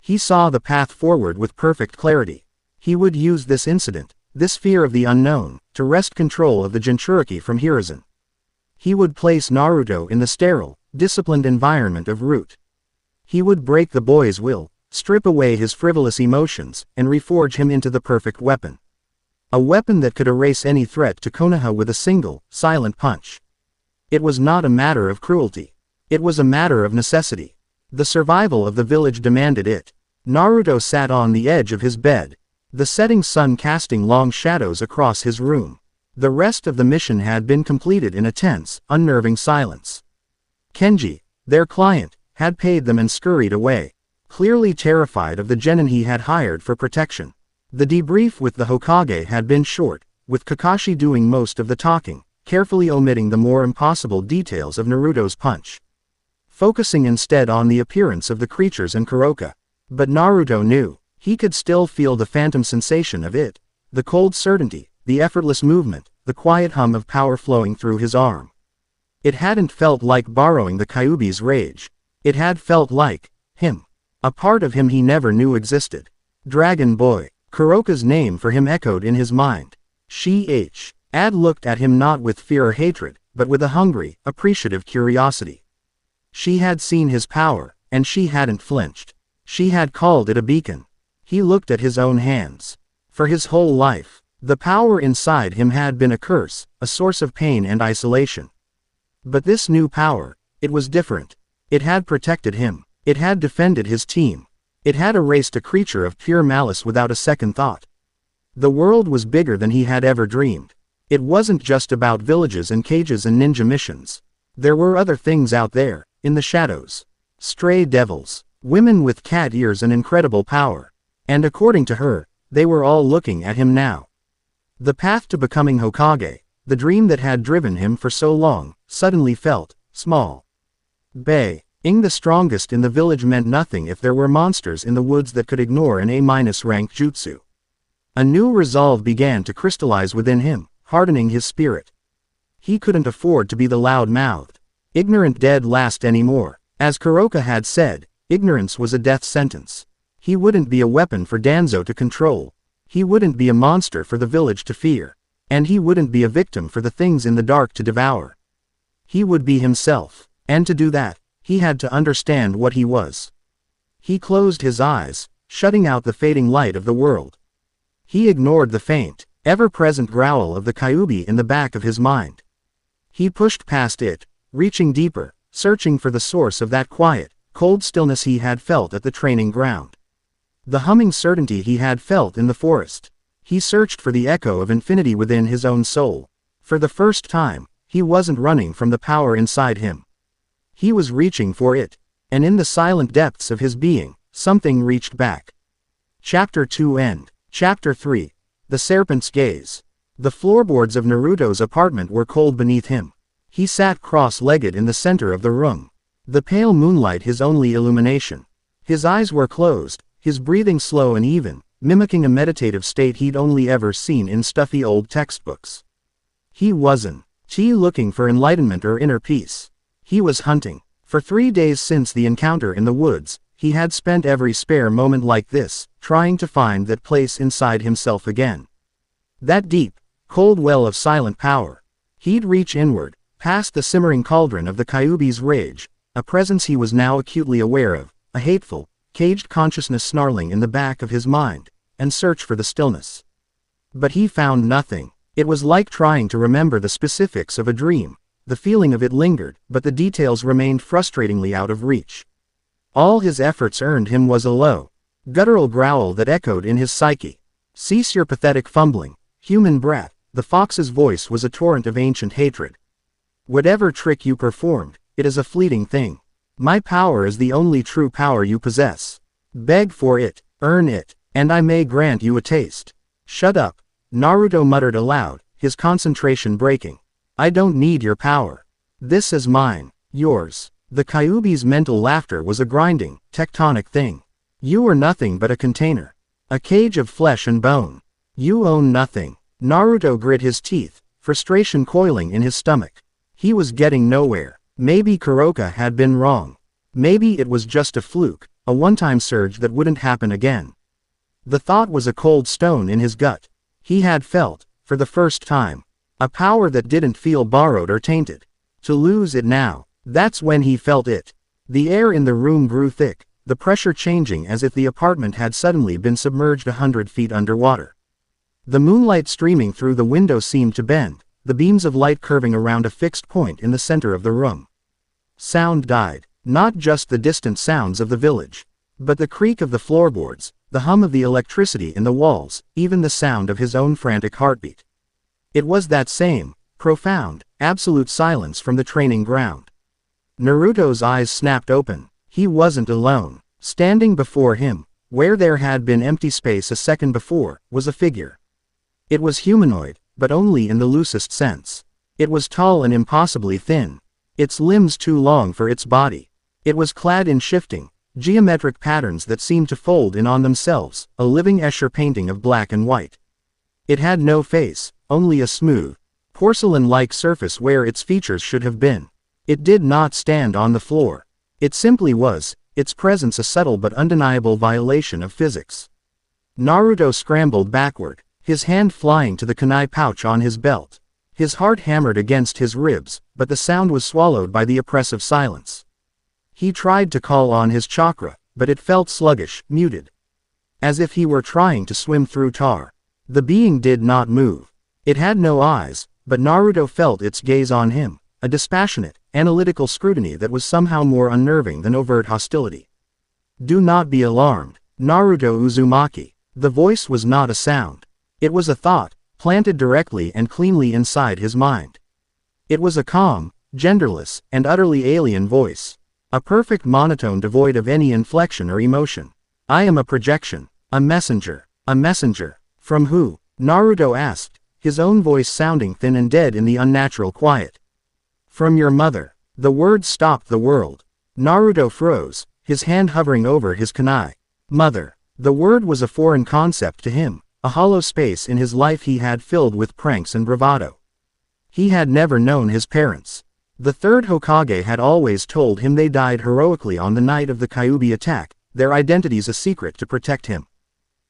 He saw the path forward with perfect clarity. He would use this incident, this fear of the unknown, to wrest control of the Jinchuriki from Hiruzen. He would place Naruto in the sterile, disciplined environment of Root. He would break the boy's will, strip away his frivolous emotions, and reforge him into the perfect weapon. A weapon that could erase any threat to Konoha with a single, silent punch. It was not a matter of cruelty. It was a matter of necessity. The survival of the village demanded it. Naruto sat on the edge of his bed, the setting sun casting long shadows across his room. The rest of the mission had been completed in a tense, unnerving silence. Kenji, their client, had paid them and scurried away, clearly terrified of the genin he had hired for protection. The debrief with the Hokage had been short, with Kakashi doing most of the talking, carefully omitting the more impossible details of Naruto's punch, focusing instead on the appearance of the creatures and Kuroka. But Naruto knew, he could still feel the phantom sensation of it, the cold certainty, the effortless movement, the quiet hum of power flowing through his arm. It hadn't felt like borrowing the Kyuubi's rage. It had felt like him. A part of him he never knew existed. Dragon Boy. Kuroka's name for him echoed in his mind. Ad looked at him not with fear or hatred, but with a hungry, appreciative curiosity. She had seen his power, and she hadn't flinched. She had called it a beacon. He looked at his own hands. For his whole life, the power inside him had been a curse, a source of pain and isolation. But this new power, it was different. It had protected him. It had defended his team. It had erased a creature of pure malice without a second thought. The world was bigger than he had ever dreamed. It wasn't just about villages and cages and ninja missions. There were other things out there, in the shadows. Stray devils, women with cat ears and incredible power. And according to her, they were all looking at him now. The path to becoming Hokage, the dream that had driven him for so long, suddenly felt small. Being the strongest in the village meant nothing if there were monsters in the woods that could ignore an A-rank jutsu. A new resolve began to crystallize within him, hardening his spirit. He couldn't afford to be the loud-mouthed, ignorant dead last anymore. As Kuroka had said, ignorance was a death sentence. He wouldn't be a weapon for Danzo to control. He wouldn't be a monster for the village to fear. And he wouldn't be a victim for the things in the dark to devour. He would be himself. And to do that, he had to understand what he was. He closed his eyes, shutting out the fading light of the world. He ignored the faint, ever-present growl of the Kyuubi in the back of his mind. He pushed past it, reaching deeper, searching for the source of that quiet, cold stillness he had felt at the training ground. The humming certainty he had felt in the forest. He searched for the echo of infinity within his own soul. For the first time, he wasn't running from the power inside him. He was reaching for it. And in the silent depths of his being, something reached back. Chapter 2 End. Chapter 3. The Serpent's Gaze. The floorboards of Naruto's apartment were cold beneath him. He sat cross-legged in the center of the room. The pale moonlight his only illumination. His eyes were closed, his breathing slow and even, mimicking a meditative state he'd only ever seen in stuffy old textbooks. He wasn't looking for enlightenment or inner peace. He was hunting. For 3 days since the encounter in the woods, he had spent every spare moment like this, trying to find that place inside himself again. That deep, cold well of silent power. He'd reach inward, past the simmering cauldron of the Kyuubi's rage, a presence he was now acutely aware of, a hateful, caged consciousness snarling in the back of his mind, and search for the stillness. But he found nothing. It was like trying to remember the specifics of a dream. The feeling of it lingered, but the details remained frustratingly out of reach. All his efforts earned him was a low, guttural growl that echoed in his psyche. "Cease your pathetic fumbling, human brat." The fox's voice was a torrent of ancient hatred. "Whatever trick you performed, it is a fleeting thing. My power is the only true power you possess. Beg for it, earn it, and I may grant you a taste." "Shut up," Naruto muttered aloud, his concentration breaking. "I don't need your power. This is mine, yours." The Kyuubi's mental laughter was a grinding, tectonic thing. "You are nothing but a container. A cage of flesh and bone. You own nothing." Naruto grit his teeth, frustration coiling in his stomach. He was getting nowhere. Maybe Kuroka had been wrong. Maybe it was just a fluke. a one-time surge that wouldn't happen again. The thought was a cold stone in his gut. He had felt, for the first time, a power that didn't feel borrowed or tainted. To lose it now, that's when he felt it. The air in the room grew thick, the pressure changing as if the apartment had suddenly been submerged 100 feet underwater. The moonlight streaming through the window seemed to bend, the beams of light curving around a fixed point in the center of the room. Sound died, not just the distant sounds of the village, but the creak of the floorboards, the hum of the electricity in the walls, even the sound of his own frantic heartbeat. It was that same, profound, absolute silence from the training ground. Naruto's eyes snapped open. He wasn't alone. Standing before him, where there had been empty space a second before, was a figure. It was humanoid, but only in the loosest sense. It was tall and impossibly thin, its limbs too long for its body. It was clad in shifting, geometric patterns that seemed to fold in on themselves, a living Escher painting of black and white. It had no face, only a smooth, porcelain-like surface where its features should have been. It did not stand on the floor. It simply was, its presence a subtle but undeniable violation of physics. Naruto scrambled backward, his hand flying to the kunai pouch on his belt. His heart hammered against his ribs, but the sound was swallowed by the oppressive silence. He tried to call on his chakra, but it felt sluggish, muted. As if he were trying to swim through tar. The being did not move. It had no eyes, but Naruto felt its gaze on him, a dispassionate, analytical scrutiny that was somehow more unnerving than overt hostility. Do not be alarmed, Naruto Uzumaki. The voice was not a sound. It was a thought, planted directly and cleanly inside his mind. It was a calm, genderless, and utterly alien voice. A perfect monotone devoid of any inflection or emotion. I am a projection, a messenger. A messenger. From who? Naruto asked, his own voice sounding thin and dead in the unnatural quiet. From your mother. The words stopped the world. Naruto froze, his hand hovering over his kunai. Mother. The word was a foreign concept to him, a hollow space in his life he had filled with pranks and bravado. He had never known his parents. The third Hokage had always told him they died heroically on the night of the Kyuubi attack, their identities a secret to protect him.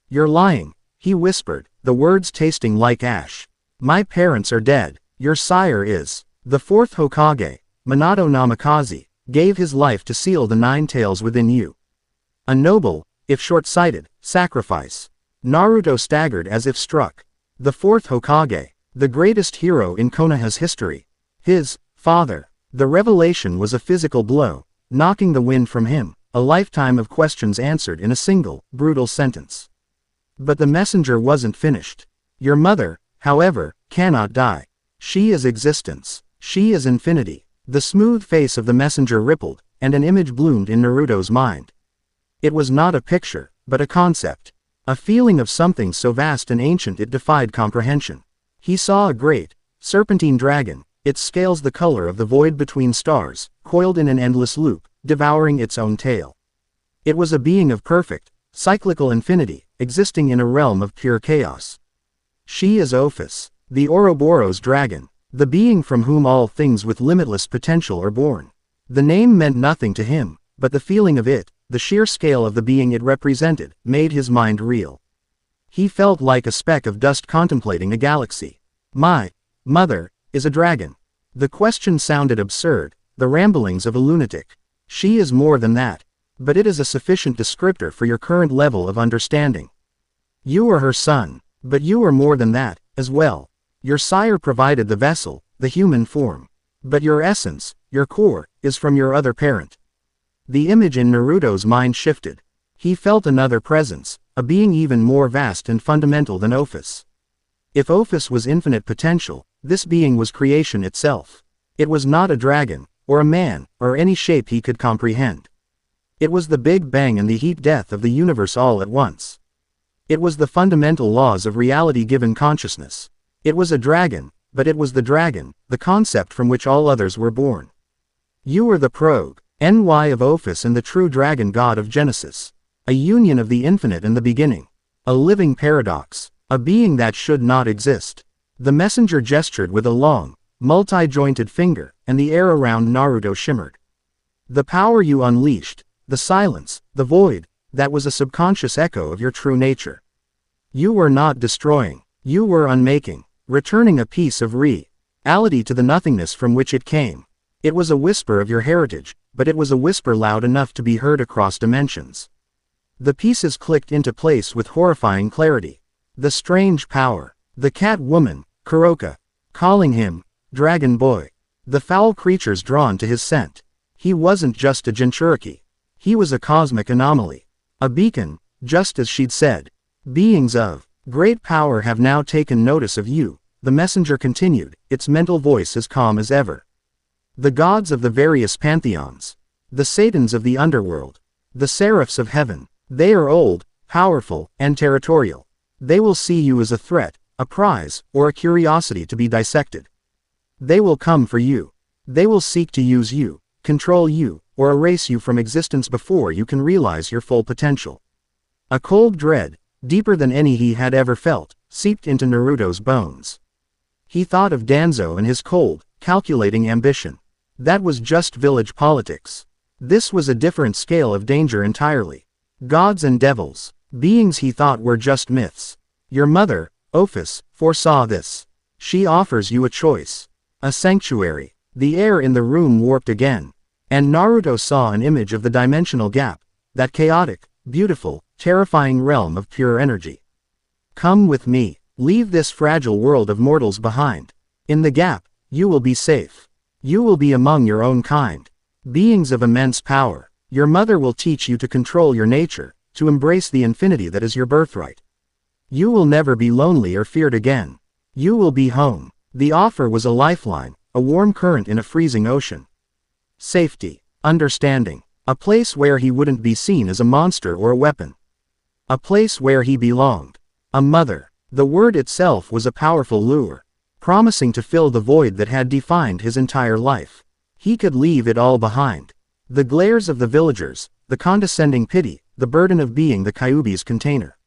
You're lying, he whispered, the words tasting like ash. My parents are dead. Your sire is. The fourth Hokage, Minato Namikaze, gave his life to seal the 9 tails within you. A noble, if short-sighted, sacrifice. Naruto staggered as if struck. The fourth Hokage, the greatest hero in Konoha's history. His father. The revelation was a physical blow, knocking the wind from him, a lifetime of questions answered in a single, brutal sentence. But the messenger wasn't finished. Your mother, however, cannot die. She is existence. She is infinity. The smooth face of the messenger rippled, and an image bloomed in Naruto's mind. It was not a picture, but a concept. A feeling of something so vast and ancient it defied comprehension. He saw a great, serpentine dragon, its scales the color of the void between stars, coiled in an endless loop, devouring its own tail. It was a being of perfect, cyclical infinity, existing in a realm of pure chaos. She is Ophis, the Ouroboros dragon, the being from whom all things with limitless potential are born. The name meant nothing to him, but the feeling of it, the sheer scale of the being it represented, made his mind reel. He felt like a speck of dust contemplating a galaxy. My mother is a dragon. The question sounded absurd, the ramblings of a lunatic. She is more than that. But it is a sufficient descriptor for your current level of understanding. You are her son, but you are more than that, as well. Your sire provided the vessel, the human form. But your essence, your core, is from your other parent. The image in Naruto's mind shifted. He felt another presence, a being even more vast and fundamental than Ophis. If Ophis was infinite potential, this being was creation itself. It was not a dragon, or a man, or any shape he could comprehend. It was the Big Bang and the heat death of the universe all at once. It was the fundamental laws of reality given consciousness. It was a dragon, but it was the dragon, the concept from which all others were born. You are the prog, NY of Ophis and the true dragon god of Genesis. A union of the infinite and the beginning. A living paradox. A being that should not exist. The messenger gestured with a long, multi-jointed finger, and the air around Naruto shimmered. The power you unleashed, The silence, the void, that was a subconscious echo of your true nature. You were not destroying, you were unmaking, returning a piece of reality to the nothingness from which it came. It was a whisper of your heritage, but it was a whisper loud enough to be heard across dimensions. The pieces clicked into place with horrifying clarity. The strange power. The cat woman, Kuroka. Calling him, Dragon Boy. The foul creatures drawn to his scent. He wasn't just a Jinchuriki. He was a cosmic anomaly. A beacon, just as she'd said. Beings of great power have now taken notice of you, the messenger continued, its mental voice as calm as ever. The gods of the various pantheons. The satans of the underworld. The seraphs of heaven. They are old, powerful, and territorial. They will see you as a threat, a prize, or a curiosity to be dissected. They will come for you. They will seek to use you, control you, or erase you from existence before you can realize your full potential. A cold dread, deeper than any he had ever felt, seeped into Naruto's bones. He thought of Danzo and his cold, calculating ambition. That was just village politics. This was a different scale of danger entirely. Gods and devils, beings he thought were just myths. Your mother, Ophis, foresaw this. She offers you a choice. A sanctuary. The air in the room warped again. And Naruto saw an image of the dimensional gap, that chaotic, beautiful, terrifying realm of pure energy. Come with me. Leave this fragile world of mortals behind. In the gap, you will be safe. You will be among your own kind. Beings of immense power. Your mother will teach you to control your nature, to embrace the infinity that is your birthright. You will never be lonely or feared again. You will be home. The offer was a lifeline, a warm current in a freezing ocean. Safety. Understanding. A place where he wouldn't be seen as a monster or a weapon. A place where he belonged. A mother. The word itself was a powerful lure, promising to fill the void that had defined his entire life. He could leave it all behind. The glares of the villagers, the condescending pity, the burden of being the Kyuubi's container.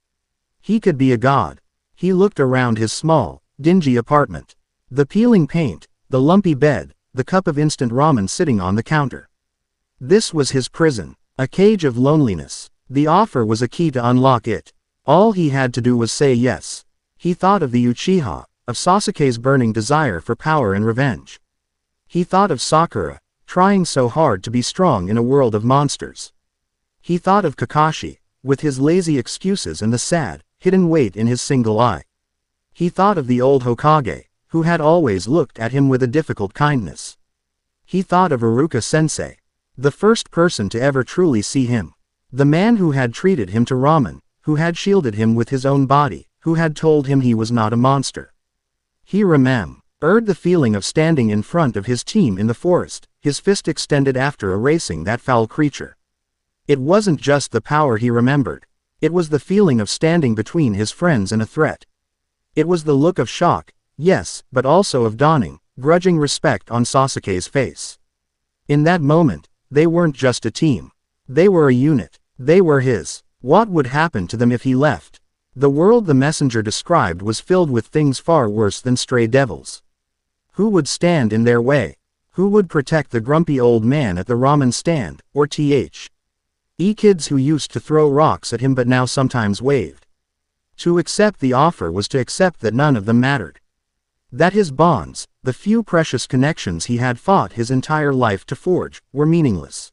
He could be a god. He looked around his small, dingy apartment. The peeling paint, the lumpy bed, the cup of instant ramen sitting on the counter. This was his prison, a cage of loneliness. The offer was a key to unlock it. All he had to do was say yes. He thought of the Uchiha, of Sasuke's burning desire for power and revenge. He thought of Sakura, trying so hard to be strong in a world of monsters. He thought of Kakashi, with his lazy excuses and the sad, hidden weight in his single eye. He thought of the old Hokage, who had always looked at him with a difficult kindness. He thought of Iruka-sensei, the first person to ever truly see him. The man who had treated him to ramen, who had shielded him with his own body, who had told him he was not a monster. He remembered the feeling of standing in front of his team in the forest, his fist extended after erasing that foul creature. It wasn't just the power he remembered. It was the feeling of standing between his friends and a threat. It was the look of shock, yes, but also of dawning, grudging respect on Sasuke's face. In that moment, they weren't just a team. They were a unit. They were his. What would happen to them if he left? The world the messenger described was filled with things far worse than stray devils. Who would stand in their way? Who would protect the grumpy old man at the ramen stand, or kids who used to throw rocks at him but now sometimes waved? To accept the offer was to accept that none of them mattered. That his bonds, the few precious connections he had fought his entire life to forge, were meaningless.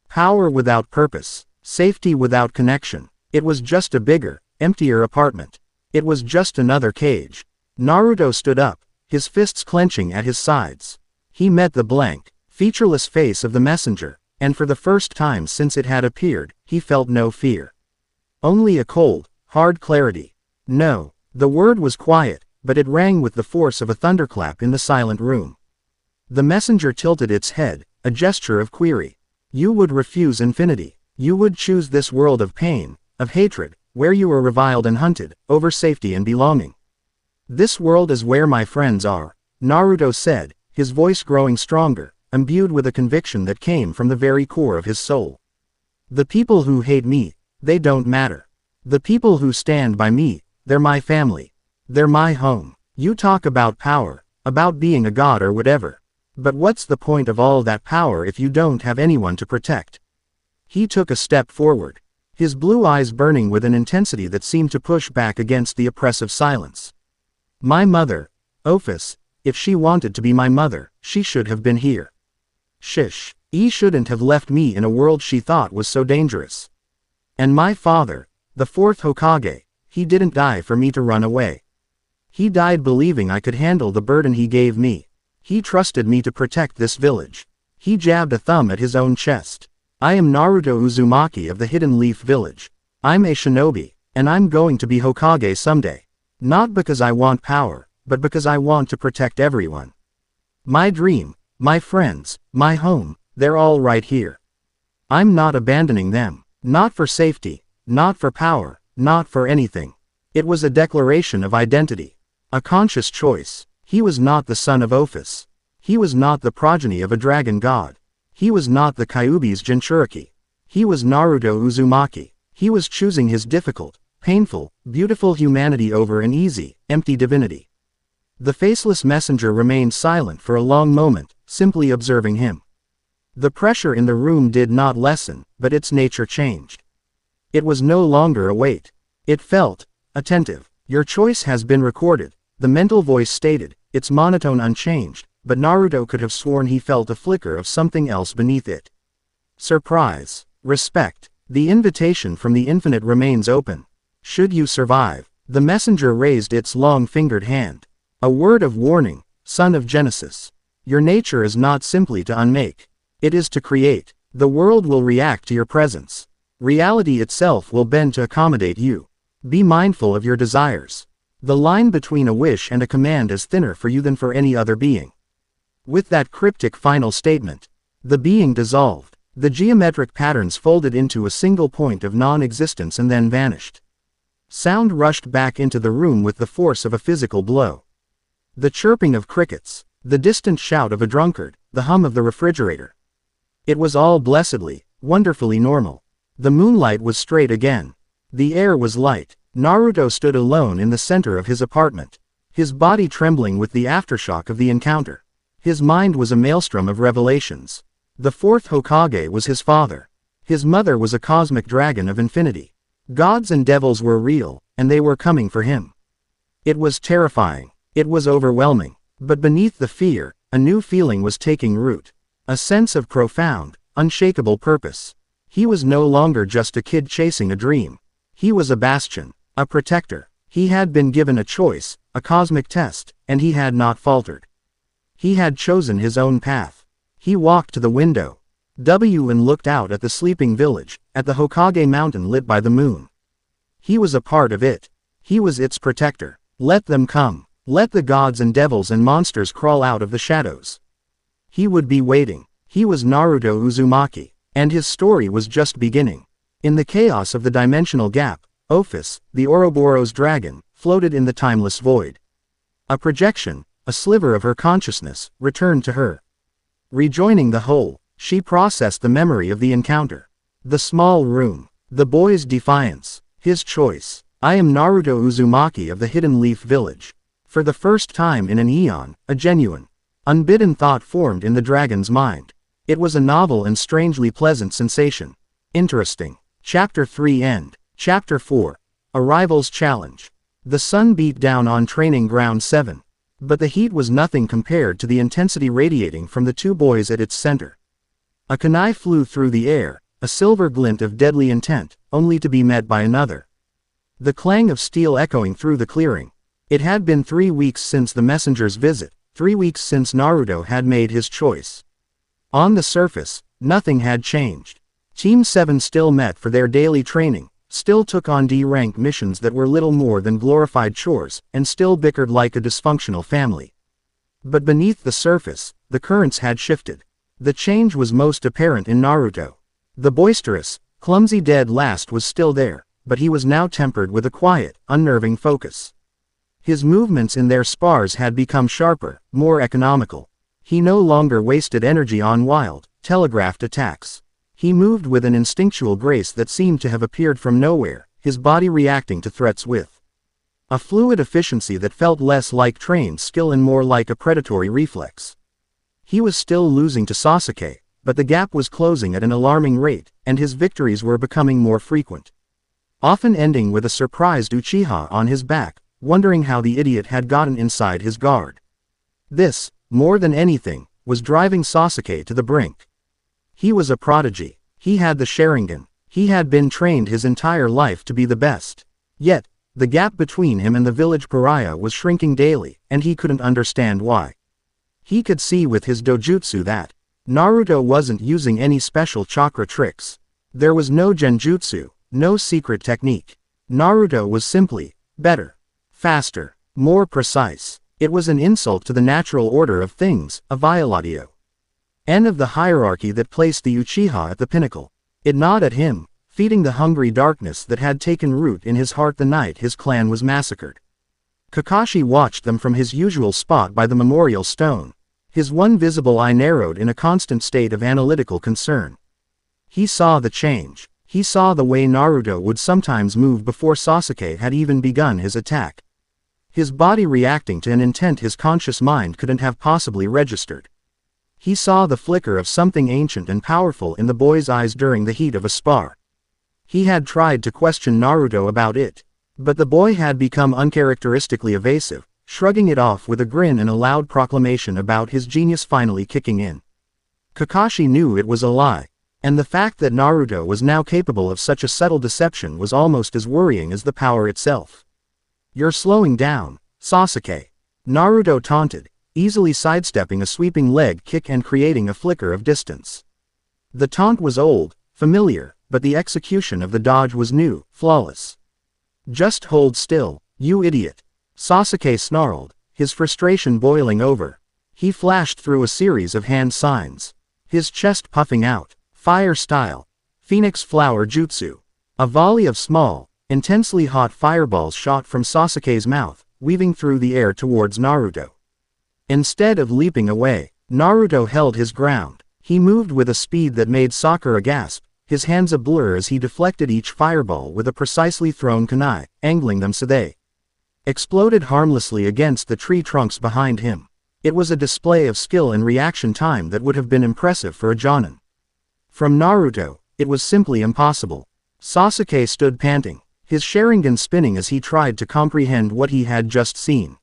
Power without purpose, safety without connection. It was just a bigger, emptier apartment. It was just another cage. Naruto stood up, his fists clenching at his sides. He met the blank, featureless face of the messenger, and for the first time since it had appeared, he felt no fear. Only a cold, hard clarity. No, the word was quiet, but it rang with the force of a thunderclap in the silent room. The messenger tilted its head, a gesture of query. You would refuse infinity. You would choose this world of pain, of hatred, where you were reviled and hunted, over safety and belonging. This world is where my friends are, Naruto said, his voice growing stronger, imbued with a conviction that came from the very core of his soul. The people who hate me, they don't matter. The people who stand by me, they're my family. They're my home. You talk about power, about being a god or whatever. But what's the point of all that power if you don't have anyone to protect? He took a step forward, his blue eyes burning with an intensity that seemed to push back against the oppressive silence. My mother, Ophis, if she wanted to be my mother, she should have been here. Shish, he shouldn't have left me in a world she thought was so dangerous. And my father, the fourth Hokage, he didn't die for me to run away. He died believing I could handle the burden he gave me. He trusted me to protect this village. He jabbed a thumb at his own chest. I am Naruto Uzumaki of the Hidden Leaf Village. I'm a shinobi, and I'm going to be Hokage someday. Not because I want power, but because I want to protect everyone. My dream, my friends, my home, they're all right here. I'm not abandoning them. Not for safety, not for power, not for anything. It was a declaration of identity. A conscious choice. He was not the son of Ophis. He was not the progeny of a dragon god. He was not the Kyuubi's Jinchuriki. He was Naruto Uzumaki. He was choosing his difficult, painful, beautiful humanity over an easy, empty divinity. The faceless messenger remained silent for a long moment, simply observing him. The pressure in the room did not lessen, but its nature changed. It was no longer a weight. It felt attentive. Your choice has been recorded, the mental voice stated, its monotone unchanged, but Naruto could have sworn he felt a flicker of something else beneath it. Surprise. Respect. The invitation from the infinite remains open. Should you survive, the messenger raised its long-fingered hand. A word of warning, son of Genesis. Your nature is not simply to unmake. It is to create. The world will react to your presence. Reality itself will bend to accommodate you. Be mindful of your desires. The line between a wish and a command is thinner for you than for any other being. With that cryptic final statement, the being dissolved. The geometric patterns folded into a single point of non-existence and then vanished. Sound rushed back into the room with the force of a physical blow. The chirping of crickets, the distant shout of a drunkard, the hum of the refrigerator. It was all blessedly, wonderfully normal. The moonlight was straight again. The air was light. Naruto stood alone in the center of his apartment, his body trembling with the aftershock of the encounter. His mind was a maelstrom of revelations. The fourth Hokage was his father. His mother was a cosmic dragon of infinity. Gods and devils were real, and they were coming for him. It was terrifying. It was overwhelming. But beneath the fear, a new feeling was taking root. A sense of profound, unshakable purpose. He was no longer just a kid chasing a dream. He was a bastion, a protector. He had been given a choice, a cosmic test, and he had not faltered. He had chosen his own path. He walked to the window and looked out at the sleeping village, at the Hokage mountain lit by the moon. He was a part of it. He was its protector. Let them come. Let the gods and devils and monsters crawl out of the shadows. He would be waiting. He was Naruto Uzumaki, and his story was just beginning. In the chaos of the dimensional gap, Ophis, the Ouroboros dragon, floated in the timeless void. A projection, a sliver of her consciousness, returned to her. Rejoining the whole, she processed the memory of the encounter. The small room, the boy's defiance, his choice. I am Naruto Uzumaki of the Hidden Leaf Village. For the first time in an eon, a genuine, unbidden thought formed in the dragon's mind. It was a novel and strangely pleasant sensation. Interesting. Chapter 3 End. Chapter 4. Arrival's Challenge. The sun beat down on Training Ground 7. But the heat was nothing compared to the intensity radiating from the two boys at its center. A kunai flew through the air, a silver glint of deadly intent, only to be met by another. The clang of steel echoing through the clearing. It had been 3 weeks since the messenger's visit, 3 weeks since Naruto had made his choice. On the surface, nothing had changed. Team 7 still met for their daily training, still took on D-rank missions that were little more than glorified chores, and still bickered like a dysfunctional family. But beneath the surface, the currents had shifted. The change was most apparent in Naruto. The boisterous, clumsy dead last was still there, but he was now tempered with a quiet, unnerving focus. His movements in their spars had become sharper, more economical. He no longer wasted energy on wild, telegraphed attacks. He moved with an instinctual grace that seemed to have appeared from nowhere, his body reacting to threats with a fluid efficiency that felt less like trained skill and more like a predatory reflex. He was still losing to Sasuke, but the gap was closing at an alarming rate, and his victories were becoming more frequent. Often ending with a surprised Uchiha on his back, wondering how the idiot had gotten inside his guard. This, more than anything, was driving Sasuke to the brink. He was a prodigy. He had the Sharingan. He had been trained his entire life to be the best. Yet, the gap between him and the village pariah was shrinking daily, and he couldn't understand why. He could see with his dojutsu that Naruto wasn't using any special chakra tricks. There was no genjutsu, no secret technique. Naruto was simply better, faster, more precise. It was an insult to the natural order of things, a violatio. End of the hierarchy that placed the Uchiha at the pinnacle. It gnawed at him, feeding the hungry darkness that had taken root in his heart the night his clan was massacred. Kakashi watched them from his usual spot by the memorial stone. His one visible eye narrowed in a constant state of analytical concern. He saw the change. He saw the way Naruto would sometimes move before Sasuke had even begun his attack. His body reacting to an intent his conscious mind couldn't have possibly registered. He saw the flicker of something ancient and powerful in the boy's eyes during the heat of a spar. He had tried to question Naruto about it, but the boy had become uncharacteristically evasive, shrugging it off with a grin and a loud proclamation about his genius finally kicking in. Kakashi knew it was a lie, and the fact that Naruto was now capable of such a subtle deception was almost as worrying as the power itself. "You're slowing down, Sasuke," Naruto taunted, easily sidestepping a sweeping leg kick and creating a flicker of distance. The taunt was old, familiar, but the execution of the dodge was new, flawless. "Just hold still, you idiot," Sasuke snarled, his frustration boiling over. He flashed through a series of hand signs, his chest puffing out. Fire style. Phoenix flower jutsu. A volley of small, intensely hot fireballs shot from Sasuke's mouth, weaving through the air towards Naruto. Instead of leaping away, Naruto held his ground. He moved with a speed that made Sakura gasp, his hands a blur as he deflected each fireball with a precisely thrown kunai, angling them so they exploded harmlessly against the tree trunks behind him. It was a display of skill and reaction time that would have been impressive for a Jonin. From Naruto, it was simply impossible. Sasuke stood panting, his Sharingan spinning as he tried to comprehend what he had just seen.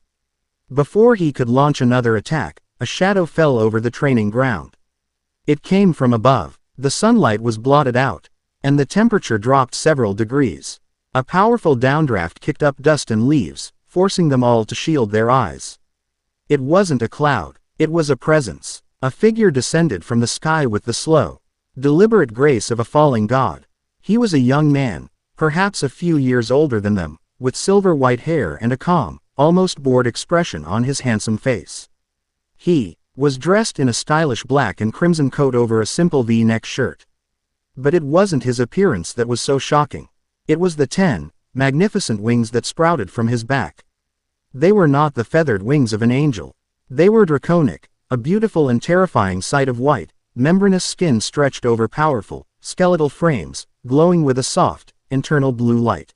Before he could launch another attack, a shadow fell over the training ground. It came from above. The sunlight was blotted out, and the temperature dropped several degrees. A powerful downdraft kicked up dust and leaves, forcing them all to shield their eyes. It wasn't a cloud, it was a presence. A figure descended from the sky with the slow, deliberate grace of a falling god. He was a young man, perhaps a few years older than them, with silver white hair and a calm, almost bored expression on his handsome face. He was dressed in a stylish black and crimson coat over a simple V-neck shirt. But it wasn't his appearance that was so shocking. It was the 10 magnificent wings that sprouted from his back. They were not the feathered wings of an angel. They were draconic, a beautiful and terrifying sight of white, membranous skin stretched over powerful, skeletal frames, glowing with a soft, internal blue light.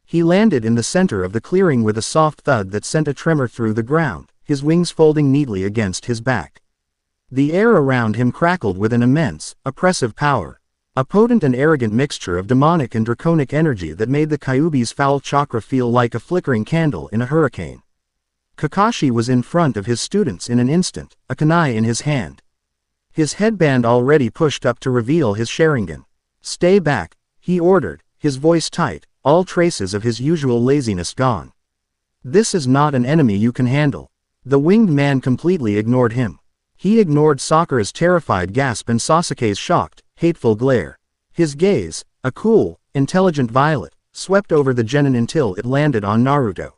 He landed in the center of the clearing with a soft thud that sent a tremor through the ground, his wings folding neatly against his back. The air around him crackled with an immense, oppressive power. A potent and arrogant mixture of demonic and draconic energy that made the Kyuubi's foul chakra feel like a flickering candle in a hurricane. Kakashi was in front of his students in an instant, a kunai in his hand. His headband already pushed up to reveal his Sharingan. "Stay back," he ordered, his voice tight, all traces of his usual laziness gone. "This is not an enemy you can handle." The winged man completely ignored him. He ignored Sakura's terrified gasp and Sasuke's shocked, hateful glare. His gaze, a cool, intelligent violet, swept over the genin until it landed on Naruto.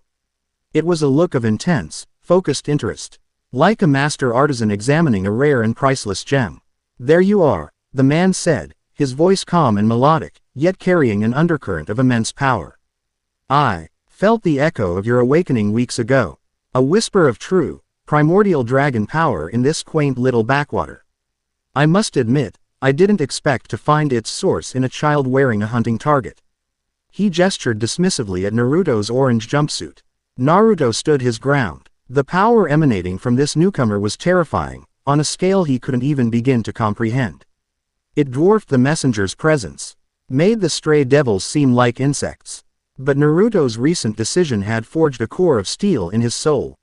It was a look of intense, focused interest. Like a master artisan examining a rare and priceless gem. "There you are," the man said, his voice calm and melodic, yet carrying an undercurrent of immense power. "I felt the echo of your awakening weeks ago. A whisper of true, primordial dragon power in this quaint little backwater. I must admit, I didn't expect to find its source in a child wearing a hunting target." He gestured dismissively at Naruto's orange jumpsuit. Naruto stood his ground. The power emanating from this newcomer was terrifying, on a scale he couldn't even begin to comprehend. It dwarfed the messenger's presence, made the stray devils seem like insects. But Naruto's recent decision had forged a core of steel in his soul.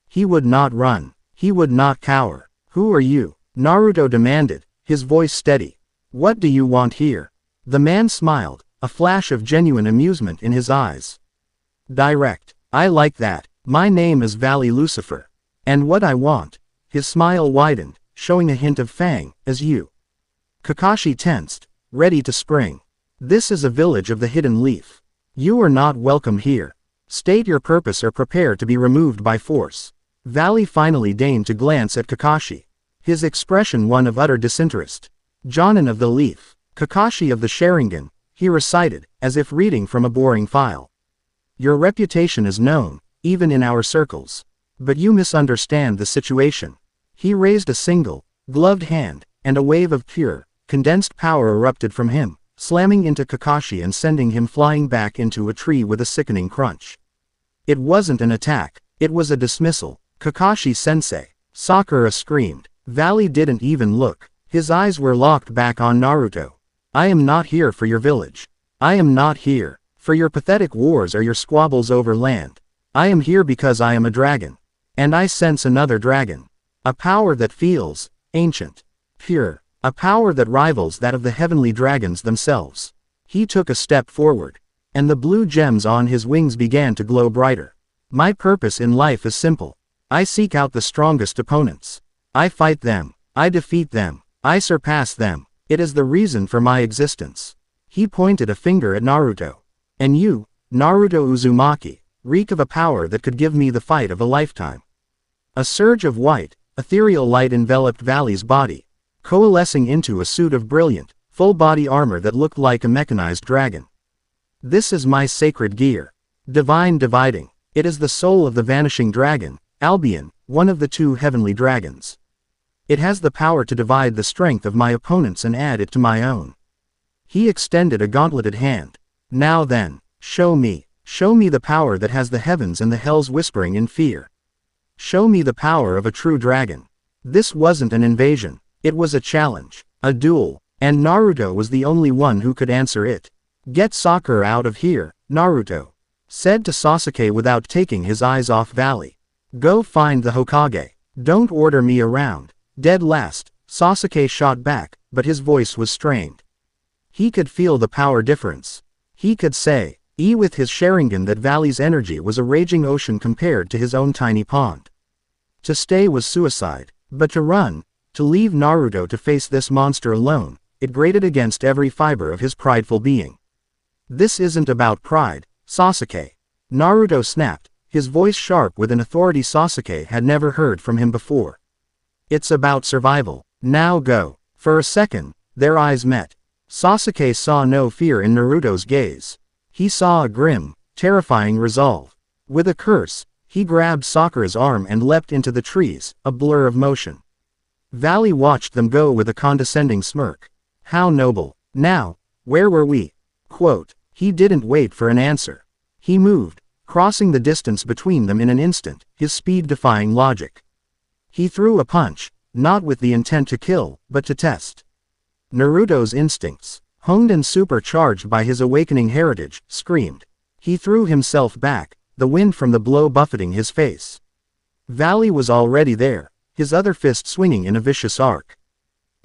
He would not run. He would not cower. "Who are you?" Naruto demanded, his voice steady. "What do you want here?" The man smiled, a flash of genuine amusement in his eyes. "Direct. I like that. My name is Valley Lucifer. And what I want." His smile widened, showing a hint of fang, "as you." Kakashi tensed, ready to spring. "This is a village of the Hidden Leaf. You are not welcome here. State your purpose or prepare to be removed by force." Valley finally deigned to glance at Kakashi, his expression one of utter disinterest. "Jonin of the Leaf, Kakashi of the Sharingan," he recited, as if reading from a boring file. "Your reputation is known, even in our circles. But you misunderstand the situation." He raised a single, gloved hand, and a wave of pure, condensed power erupted from him, slamming into Kakashi and sending him flying back into a tree with a sickening crunch. It wasn't an attack, it was a dismissal. "Kakashi-sensei!" Sakura screamed. Valley didn't even look. His eyes were locked back on Naruto. "I am not here for your village. I am not here for your pathetic wars or your squabbles over land. I am here because I am a dragon. And I sense another dragon. A power that feels ancient, pure. A power that rivals that of the heavenly dragons themselves." He took a step forward, and the blue gems on his wings began to glow brighter. "My purpose in life is simple. I seek out the strongest opponents. I fight them. I defeat them. I surpass them. It is the reason for my existence." He pointed a finger at Naruto. "And you, Naruto Uzumaki, reek of a power that could give me the fight of a lifetime." A surge of white, ethereal light enveloped Valley's body, coalescing into a suit of brilliant, full-body armor that looked like a mechanized dragon. "This is my sacred gear. Divine Dividing. It is the soul of the vanishing dragon, Albion, one of the two heavenly dragons. It has the power to divide the strength of my opponents and add it to my own." He extended a gauntleted hand. "Now then, show me the power that has the heavens and the hells whispering in fear. Show me the power of a true dragon." This wasn't an invasion. It was a challenge, a duel, and Naruto was the only one who could answer it. "Get Sakura out of here," Naruto said to Sasuke without taking his eyes off Valley. "Go find the Hokage. Don't order me around." "Dead last," Sasuke shot back, but his voice was strained. He could feel the power difference. He could say, with his Sharingan, that Valley's energy was a raging ocean compared to his own tiny pond. To stay was suicide, but to run, to leave Naruto to face this monster alone, it grated against every fiber of his prideful being. "This isn't about pride, Sasuke," Naruto snapped, his voice sharp with an authority Sasuke had never heard from him before. "It's about survival. Now go." For a second, their eyes met. Sasuke saw no fear in Naruto's gaze. He saw a grim, terrifying resolve. With a curse, he grabbed Sakura's arm and leapt into the trees, a blur of motion. Valley watched them go with a condescending smirk. "How noble. Now, where were we?" He didn't wait for an answer. He moved, crossing the distance between them in an instant, his speed defying logic. He threw a punch, not with the intent to kill, but to test. Naruto's instincts, honed and supercharged by his awakening heritage, screamed. He threw himself back, the wind from the blow buffeting his face. Valley was already there, his other fist swinging in a vicious arc.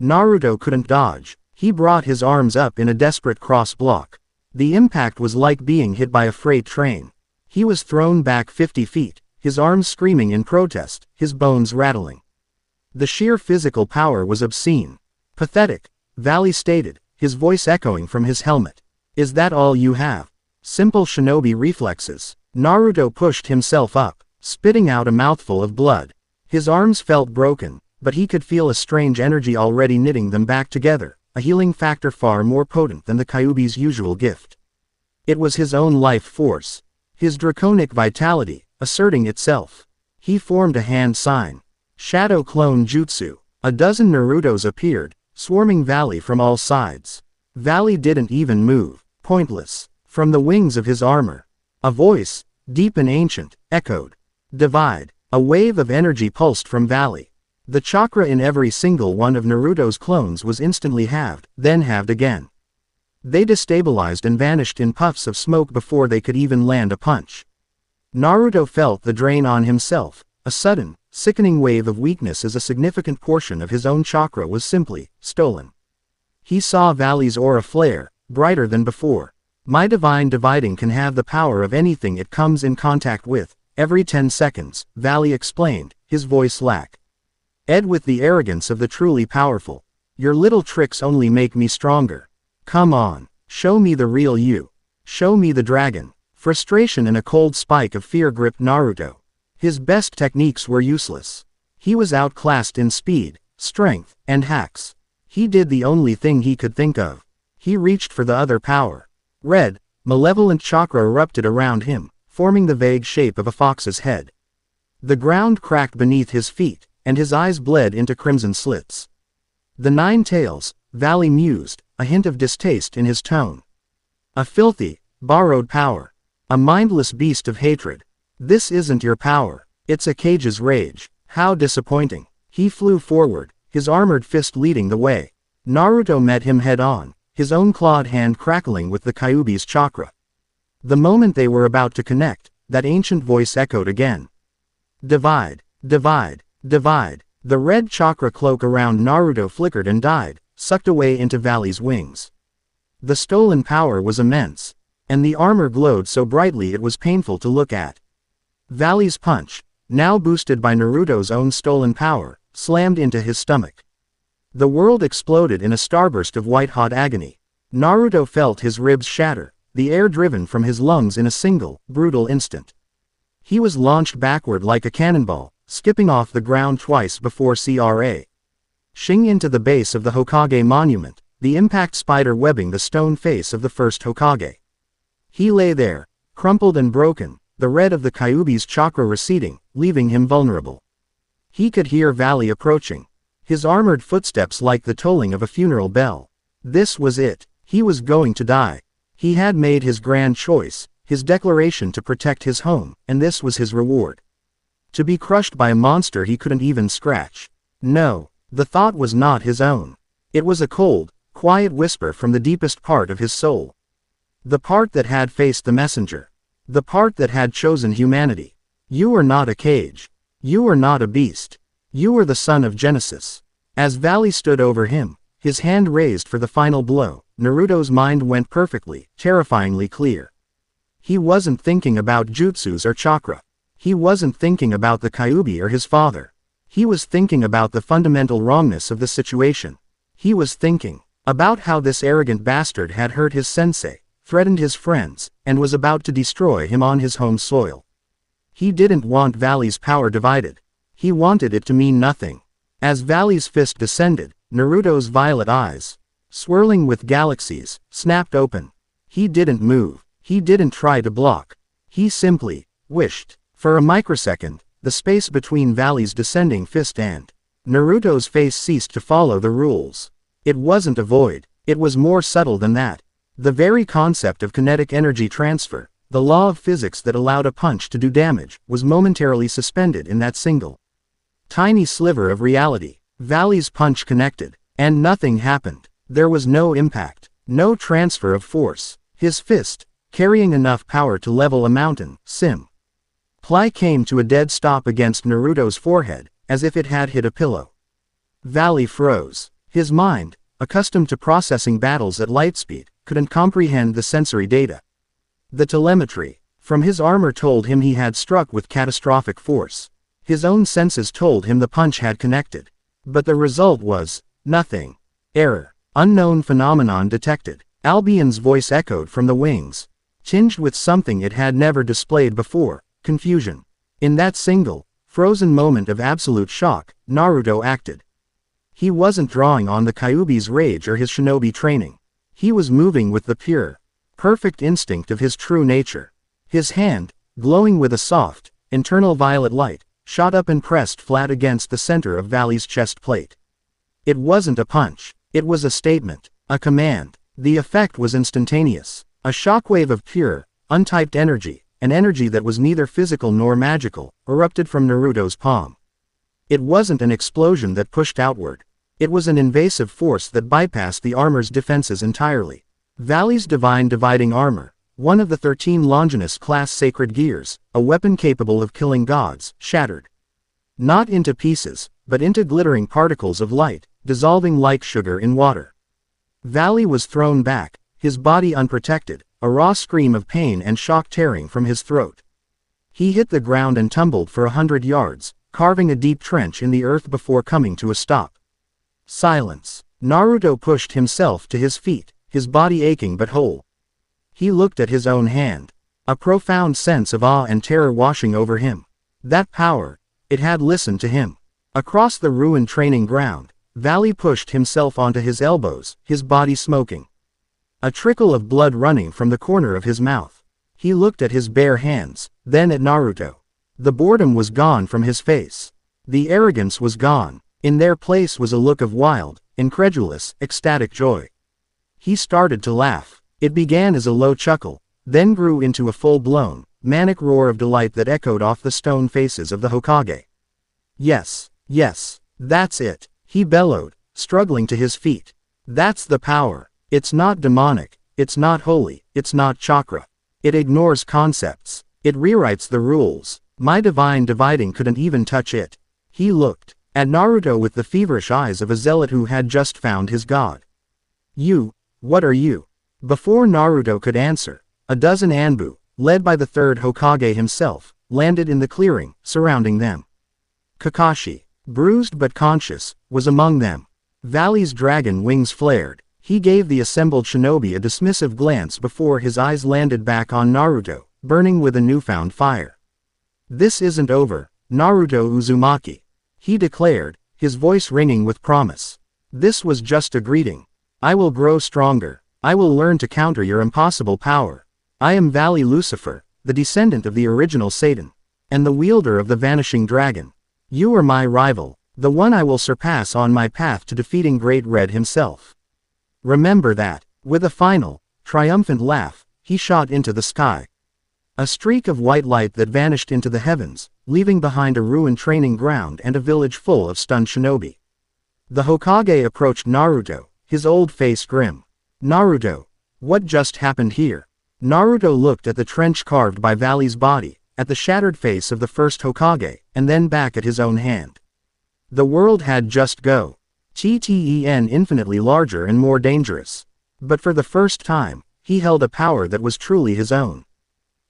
Naruto couldn't dodge. He brought his arms up in a desperate cross block. The impact was like being hit by a freight train. He was thrown back 50 feet, his arms screaming in protest, his bones rattling. The sheer physical power was obscene. "Pathetic," Valley stated, his voice echoing from his helmet. "Is that all you have? Simple shinobi reflexes." Naruto pushed himself up, spitting out a mouthful of blood. His arms felt broken, but he could feel a strange energy already knitting them back together, a healing factor far more potent than the Kyuubi's usual gift. It was his own life force, his draconic vitality, asserting itself. He formed a hand sign. Shadow Clone Jutsu. A dozen Narutos appeared, swarming Valley from all sides. Valley didn't even move, pointless. From the wings of his armor, a voice, deep and ancient, echoed. "Divide." A wave of energy pulsed from Valley. The chakra in every single one of Naruto's clones was instantly halved, then halved again. They destabilized and vanished in puffs of smoke before they could even land a punch. Naruto felt the drain on himself, a sudden, sickening wave of weakness as a significant portion of his own chakra was simply stolen. He saw Valley's aura flare, brighter than before. My divine dividing can have the power of anything it comes in contact with, every 10 seconds, Valley explained, his voice lack. Ed with the arrogance of the truly powerful. Your little tricks only make me stronger. Come on, show me the real you. Show me the dragon. Frustration and a cold spike of fear gripped Naruto. His best techniques were useless. He was outclassed in speed, strength, and hacks. He did the only thing he could think of. He reached for the other power. Red, malevolent chakra erupted around him, forming the vague shape of a fox's head. The ground cracked beneath his feet, and his eyes bled into crimson slits. The 9 tails, Valley mused, a hint of distaste in his tone. A filthy, borrowed power. A mindless beast of hatred. This isn't your power. It's a cage's rage. How disappointing. He flew forward, his armored fist leading the way. Naruto met him head-on, his own clawed hand crackling with the Kyuubi's chakra. The moment they were about to connect, that ancient voice echoed again. Divide, divide, divide. The red chakra cloak around Naruto flickered and died, sucked away into Valley's wings. The stolen power was immense, and the armor glowed so brightly it was painful to look at. Valley's punch, now boosted by Naruto's own stolen power, slammed into his stomach. The world exploded in a starburst of white-hot agony. Naruto felt his ribs shatter, the air driven from his lungs in a single, brutal instant. He was launched backward like a cannonball, skipping off the ground twice before shing into the base of the Hokage monument, the impact spider webbing the stone face of the first Hokage. He lay there, crumpled and broken, the red of the Kyuubi's chakra receding, leaving him vulnerable. He could hear Valley approaching, his armored footsteps like the tolling of a funeral bell. This was it. He was going to die. He had made his grand choice, his declaration to protect his home, and this was his reward. To be crushed by a monster he couldn't even scratch. No, the thought was not his own. It was a cold, quiet whisper from the deepest part of his soul. The part that had faced the messenger. The part that had chosen humanity. You are not a cage. You are not a beast. You are the son of Genesis. As Valley stood over him, his hand raised for the final blow, Naruto's mind went perfectly, terrifyingly clear. He wasn't thinking about jutsus or chakra. He wasn't thinking about the Kyuubi or his father. He was thinking about the fundamental wrongness of the situation. He was thinking about how this arrogant bastard had hurt his sensei, threatened his friends, and was about to destroy him on his home soil. He didn't want Valley's power divided. He wanted it to mean nothing. As Valley's fist descended, Naruto's violet eyes, swirling with galaxies, snapped open. He didn't move. He didn't try to block. He simply wished. For a microsecond, the space between Valley's descending fist and Naruto's face ceased to follow the rules. It wasn't a void. It was more subtle than that. The very concept of kinetic energy transfer, the law of physics that allowed a punch to do damage, was momentarily suspended in that single tiny sliver of reality. Valley's punch connected, and nothing happened. There was no impact, no transfer of force. His fist, carrying enough power to level a mountain, Ply came to a dead stop against Naruto's forehead, as if it had hit a pillow. Valley froze. His mind, accustomed to processing battles at lightspeed, couldn't comprehend the sensory data. The telemetry from his armor told him he had struck with catastrophic force. His own senses told him the punch had connected. But the result was nothing. Error. Unknown phenomenon detected. Albion's voice echoed from the wings, tinged with something it had never displayed before, confusion. In that single, frozen moment of absolute shock, Naruto acted. He wasn't drawing on the Kyuubi's rage or his shinobi training. He was moving with the pure, perfect instinct of his true nature. His hand, glowing with a soft, internal violet light, shot up and pressed flat against the center of Valley's chest plate. It wasn't a punch. It was a statement, a command. The effect was instantaneous. A shockwave of pure, untyped energy, an energy that was neither physical nor magical, erupted from Naruto's palm. It wasn't an explosion that pushed outward. It was an invasive force that bypassed the armor's defenses entirely. Valley's divine dividing armor, one of the 13 Longinus-class sacred gears, a weapon capable of killing gods, shattered. Not into pieces, but into glittering particles of light, dissolving like sugar in water. Valley was thrown back, his body unprotected, a raw scream of pain and shock tearing from his throat. He hit the ground and tumbled for 100 yards, carving a deep trench in the earth before coming to a stop. Silence. Naruto pushed himself to his feet, his body aching but whole. He looked at his own hand. A profound sense of awe and terror washing over him. That power, it had listened to him. Across the ruined training ground, Valley pushed himself onto his elbows, his body smoking. A trickle of blood running from the corner of his mouth. He looked at his bare hands, then at Naruto. The boredom was gone from his face. The arrogance was gone. In their place was a look of wild, incredulous, ecstatic joy. He started to laugh. It began as a low chuckle, then grew into a full-blown, manic roar of delight that echoed off the stone faces of the Hokage. Yes, yes, that's it, he bellowed, struggling to his feet. That's the power. It's not demonic, it's not holy, it's not chakra. It ignores concepts. It rewrites the rules. My divine dividing couldn't even touch it. He looked at Naruto with the feverish eyes of a zealot who had just found his god. You, what are you? Before Naruto could answer, a dozen Anbu, led by the third Hokage himself, landed in the clearing, surrounding them. Kakashi, bruised but conscious, was among them. Valley's dragon wings flared. He gave the assembled shinobi a dismissive glance before his eyes landed back on Naruto, burning with a newfound fire. This isn't over, Naruto Uzumaki, he declared, his voice ringing with promise. This was just a greeting. I will grow stronger. I will learn to counter your impossible power. I am Valley Lucifer, the descendant of the original Satan, and the wielder of the vanishing dragon. You are my rival, the one I will surpass on my path to defeating Great Red himself. Remember that. With a final, triumphant laugh, he shot into the sky. A streak of white light that vanished into the heavens, leaving behind a ruined training ground and a village full of stunned shinobi. The Hokage approached Naruto, his old face grim. Naruto, what just happened here? Naruto looked at the trench carved by Valley's body, at the shattered face of the first Hokage, and then back at his own hand. The world had just gotten infinitely larger and more dangerous. But for the first time, he held a power that was truly his own.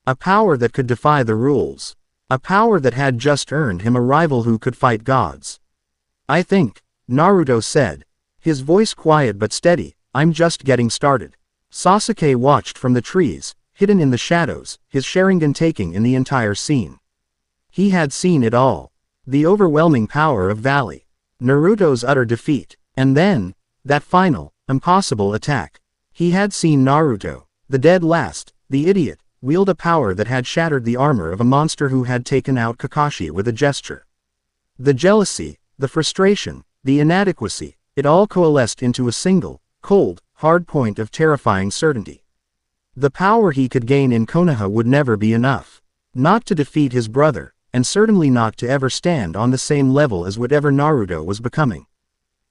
A power that could defy the rules. A power that had just earned him a rival who could fight gods. I think, Naruto said, his voice quiet but steady, I'm just getting started. Sasuke watched from the trees, hidden in the shadows, his Sharingan taking in the entire scene. He had seen it all. The overwhelming power of Valley. Naruto's utter defeat. And then, that final, impossible attack. He had seen Naruto, the dead last, the idiot, wield a power that had shattered the armor of a monster who had taken out Kakashi with a gesture. The jealousy, the frustration, the inadequacy, it all coalesced into a single, cold, hard point of terrifying certainty. The power he could gain in Konoha would never be enough. Not to defeat his brother, and certainly not to ever stand on the same level as whatever Naruto was becoming.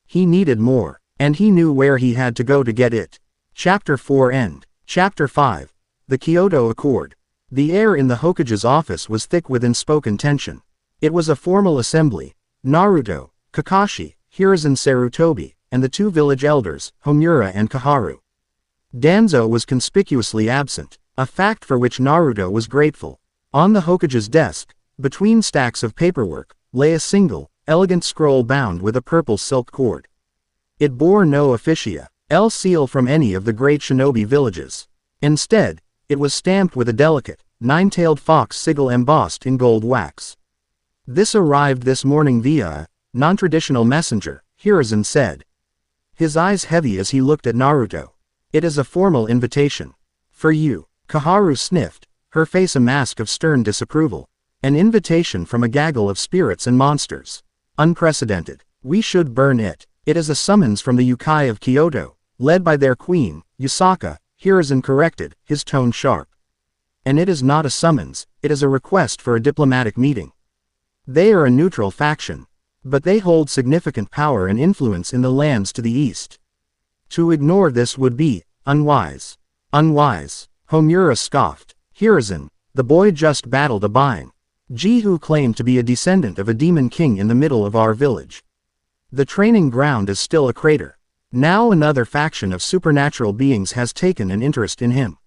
He needed more, and he knew where he had to go to get it. Chapter 4 End. Chapter 5. The Kyoto Accord. The air in the Hokage's office was thick with unspoken tension. It was a formal assembly. Naruto, Kakashi, Hiruzen Sarutobi, and the two village elders, Homura and Koharu. Danzo was conspicuously absent, a fact for which Naruto was grateful. On the Hokage's desk, between stacks of paperwork, lay a single, elegant scroll bound with a purple silk cord. It bore no officia, seal from any of the great shinobi villages. Instead, it was stamped with a delicate, nine-tailed fox sigil embossed in gold wax. This arrived this morning via a non-traditional messenger, Hiruzen said. His eyes heavy as he looked at Naruto. It is a formal invitation. For you, Koharu sniffed, her face a mask of stern disapproval. An invitation from a gaggle of spirits and monsters. Unprecedented. We should burn it. It is a summons from the Yokai of Kyoto, led by their queen, Yusaka, Hiruzen corrected, his tone sharp. And it is not a summons, it is a request for a diplomatic meeting. They are a neutral faction. But they hold significant power and influence in the lands to the east. To ignore this would be unwise. Unwise, Homura scoffed. Hiruzen, the boy just battled a Bind. Jihu claimed to be a descendant of a demon king in the middle of our village. The training ground is still a crater. Now another faction of supernatural beings has taken an interest in him.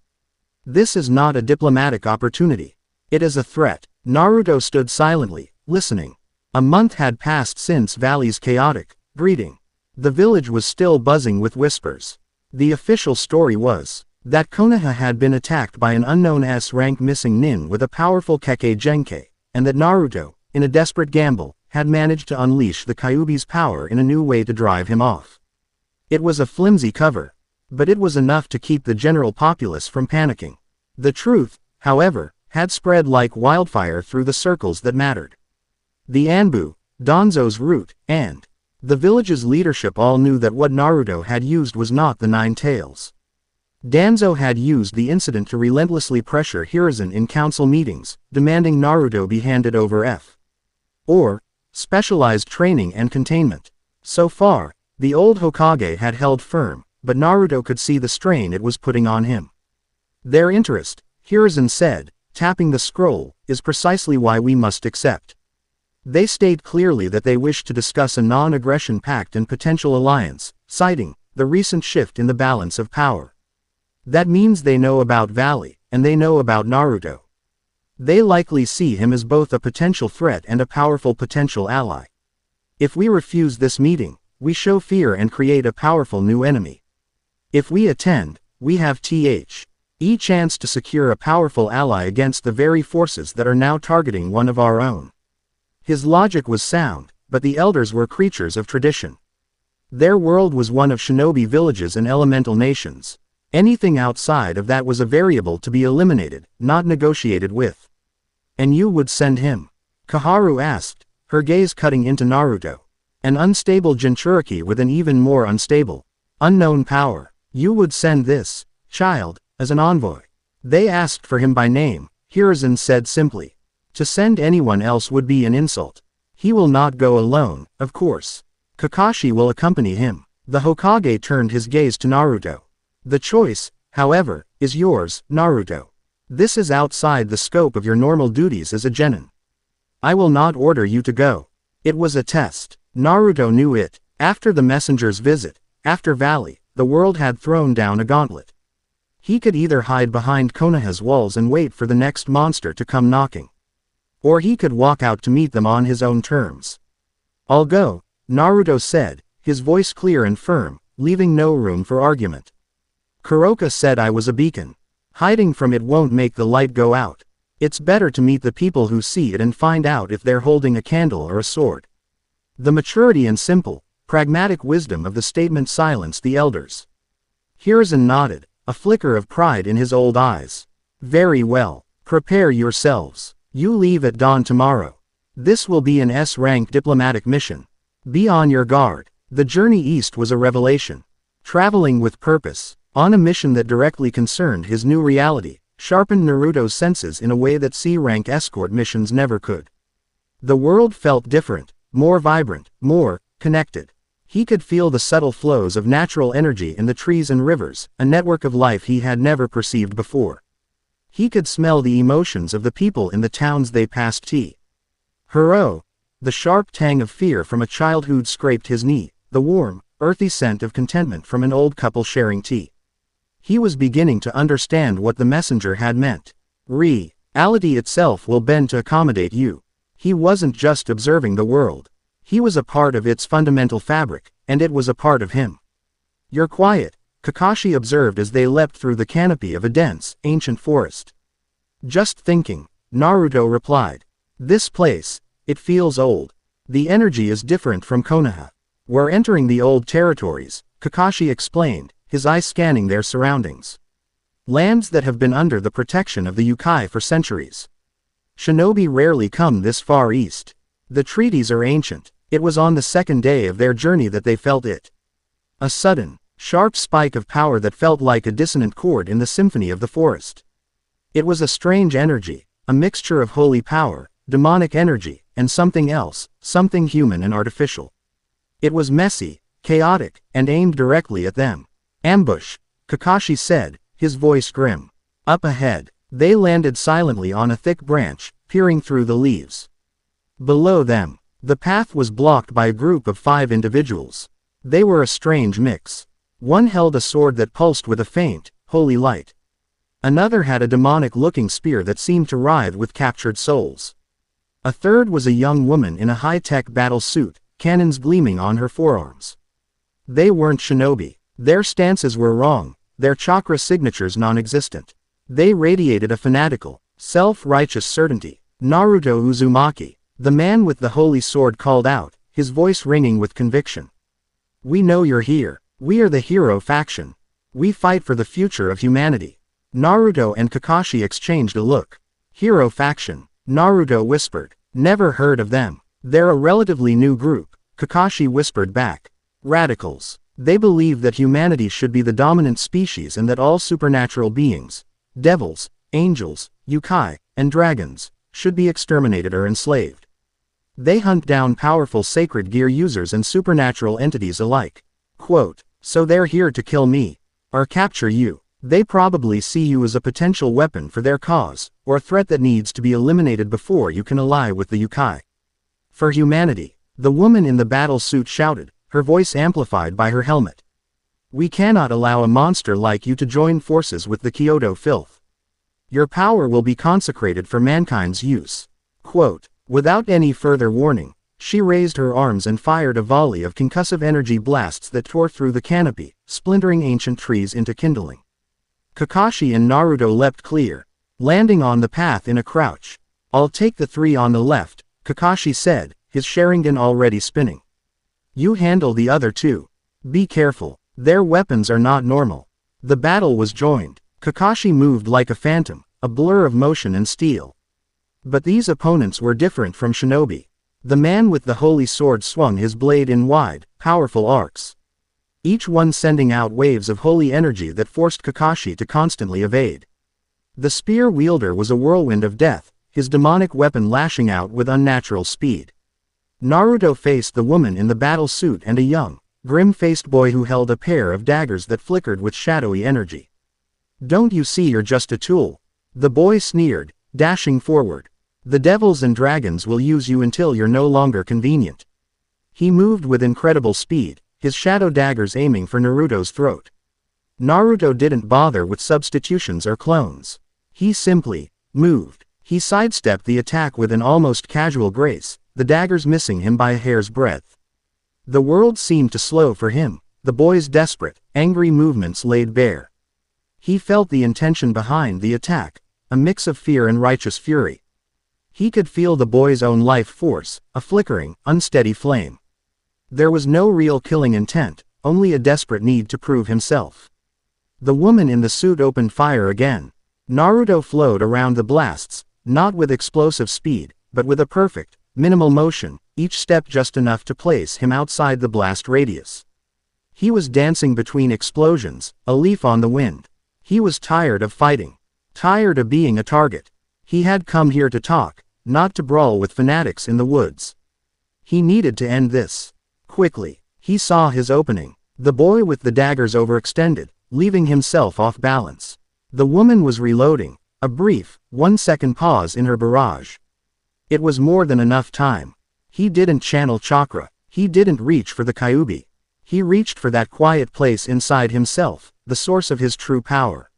This is not a diplomatic opportunity. It is a threat. Naruto stood silently, listening. A month had passed since Valley's chaotic greeting. The village was still buzzing with whispers. The official story was that Konoha had been attacked by an unknown S-rank missing nin with a powerful Kekkei Genkai, and that Naruto, in a desperate gamble, had managed to unleash the Kyuubi's power in a new way to drive him off. It was a flimsy cover, but it was enough to keep the general populace from panicking. The truth, however, had spread like wildfire through the circles that mattered. The Anbu, Danzo's root, and the village's leadership all knew that what Naruto had used was not the Nine Tails. Danzo had used the incident to relentlessly pressure Hiruzen in council meetings, demanding Naruto be handed over or specialized training and containment. So far, the old Hokage had held firm, but Naruto could see the strain it was putting on him. Their interest, Hiruzen said, tapping the scroll, is precisely why we must accept. They state clearly that they wish to discuss a non-aggression pact and potential alliance, citing the recent shift in the balance of power. That means they know about Valley, and they know about Naruto. They likely see him as both a potential threat and a powerful potential ally. If we refuse this meeting, we show fear and create a powerful new enemy. If we attend, we have a chance to secure a powerful ally against the very forces that are now targeting one of our own. His logic was sound, but the elders were creatures of tradition. Their world was one of shinobi villages and elemental nations. Anything outside of that was a variable to be eliminated, not negotiated with. And you would send him? Kaharu asked, her gaze cutting into Naruto. An unstable Jinchuriki with an even more unstable, unknown power. You would send this child as an envoy. They asked for him by name, Hiruzen said simply. To send anyone else would be an insult. He will not go alone, of course. Kakashi will accompany him. The Hokage turned his gaze to Naruto. The choice, however, is yours, Naruto. This is outside the scope of your normal duties as a genin. I will not order you to go. It was a test. Naruto knew it. After the messenger's visit, after Valley, the world had thrown down a gauntlet. He could either hide behind Konoha's walls and wait for the next monster to come knocking. Or he could walk out to meet them on his own terms. I'll go, Naruto said, his voice clear and firm, leaving no room for argument. Kuroka said I was a beacon. Hiding from it won't make the light go out. It's better to meet the people who see it and find out if they're holding a candle or a sword. The maturity and simple, pragmatic wisdom of the statement silenced the elders. Hiruzen nodded, a flicker of pride in his old eyes. Very well. Prepare yourselves. You leave at dawn tomorrow. This will be an S-rank diplomatic mission. Be on your guard. The journey east was a revelation. Traveling with purpose, on a mission that directly concerned his new reality, sharpened Naruto's senses in a way that C-rank escort missions never could. The world felt different, more vibrant, more connected. He could feel the subtle flows of natural energy in the trees and rivers, a network of life he had never perceived before. He could smell the emotions of the people in the towns they passed. Hero! The sharp tang of fear from a childhood scraped his knee, the warm, earthy scent of contentment from an old couple sharing tea. He was beginning to understand what the messenger had meant. Reality itself will bend to accommodate you. He wasn't just observing the world. He was a part of its fundamental fabric, and it was a part of him. You're quiet, Kakashi observed as they leapt through the canopy of a dense, ancient forest. Just thinking, Naruto replied. This place, it feels old. The energy is different from Konoha. We're entering the old territories, Kakashi explained, his eyes scanning their surroundings. Lands that have been under the protection of the Yukai for centuries. Shinobi rarely come this far east. The treaties are ancient. It was on the second day of their journey that they felt it. A sudden, sharp spike of power that felt like a dissonant chord in the symphony of the forest. It was a strange energy, a mixture of holy power, demonic energy, and something else, something human and artificial. It was messy, chaotic, and aimed directly at them. Ambush, Kakashi said, his voice grim. Up ahead, they landed silently on a thick branch, peering through the leaves. Below them, the path was blocked by a group of 5 individuals. They were a strange mix. One held a sword that pulsed with a faint, holy light. Another had a demonic-looking spear that seemed to writhe with captured souls. A third was a young woman in a high-tech battle suit, cannons gleaming on her forearms. They weren't shinobi. Their stances were wrong, their chakra signatures non-existent. They radiated a fanatical, self-righteous certainty. Naruto Uzumaki, the man with the holy sword, called out, his voice ringing with conviction. We know you're here. We are the hero faction. We fight for the future of humanity. Naruto and Kakashi exchanged a look. Hero faction, Naruto whispered. Never heard of them. They're a relatively new group, Kakashi whispered back. Radicals. They believe that humanity should be the dominant species and that all supernatural beings, devils, angels, yokai, and dragons, should be exterminated or enslaved. They hunt down powerful sacred gear users and supernatural entities alike. Quote, so they're here to kill me, or capture you. They probably see you as a potential weapon for their cause, or a threat that needs to be eliminated before you can ally with the yokai. For humanity, the woman in the battle suit shouted, her voice amplified by her helmet. We cannot allow a monster like you to join forces with the Kyoto filth. Your power will be consecrated for mankind's use. Quote, without any further warning, she raised her arms and fired a volley of concussive energy blasts that tore through the canopy, splintering ancient trees into kindling. Kakashi and Naruto leapt clear, landing on the path in a crouch. I'll take the 3 on the left, Kakashi said, his Sharingan already spinning. You handle the other 2. Be careful, their weapons are not normal. The battle was joined. Kakashi moved like a phantom, a blur of motion and steel. But these opponents were different from shinobi. The man with the holy sword swung his blade in wide, powerful arcs. Each one sending out waves of holy energy that forced Kakashi to constantly evade. The spear wielder was a whirlwind of death, his demonic weapon lashing out with unnatural speed. Naruto faced the woman in the battle suit and a young, grim-faced boy who held a pair of daggers that flickered with shadowy energy. Don't you see you're just a tool? The boy sneered, dashing forward. The devils and dragons will use you until you're no longer convenient. He moved with incredible speed, his shadow daggers aiming for Naruto's throat. Naruto didn't bother with substitutions or clones. He simply moved. He sidestepped the attack with an almost casual grace, the daggers missing him by a hair's breadth. The world seemed to slow for him, the boy's desperate, angry movements laid bare. He felt the intention behind the attack, a mix of fear and righteous fury. He could feel the boy's own life force, a flickering, unsteady flame. There was no real killing intent, only a desperate need to prove himself. The woman in the suit opened fire again. Naruto flowed around the blasts, not with explosive speed, but with a perfect, minimal motion, each step just enough to place him outside the blast radius. He was dancing between explosions, a leaf on the wind. He was tired of fighting. Tired of being a target. He had come here to talk, not to brawl with fanatics in the woods. He needed to end this. Quickly, he saw his opening. The boy with the daggers overextended, leaving himself off balance. The woman was reloading, a brief, 1-second pause in her barrage. It was more than enough time. He didn't channel chakra. He didn't reach for the Kyuubi. He reached for that quiet place inside himself, the source of his true power.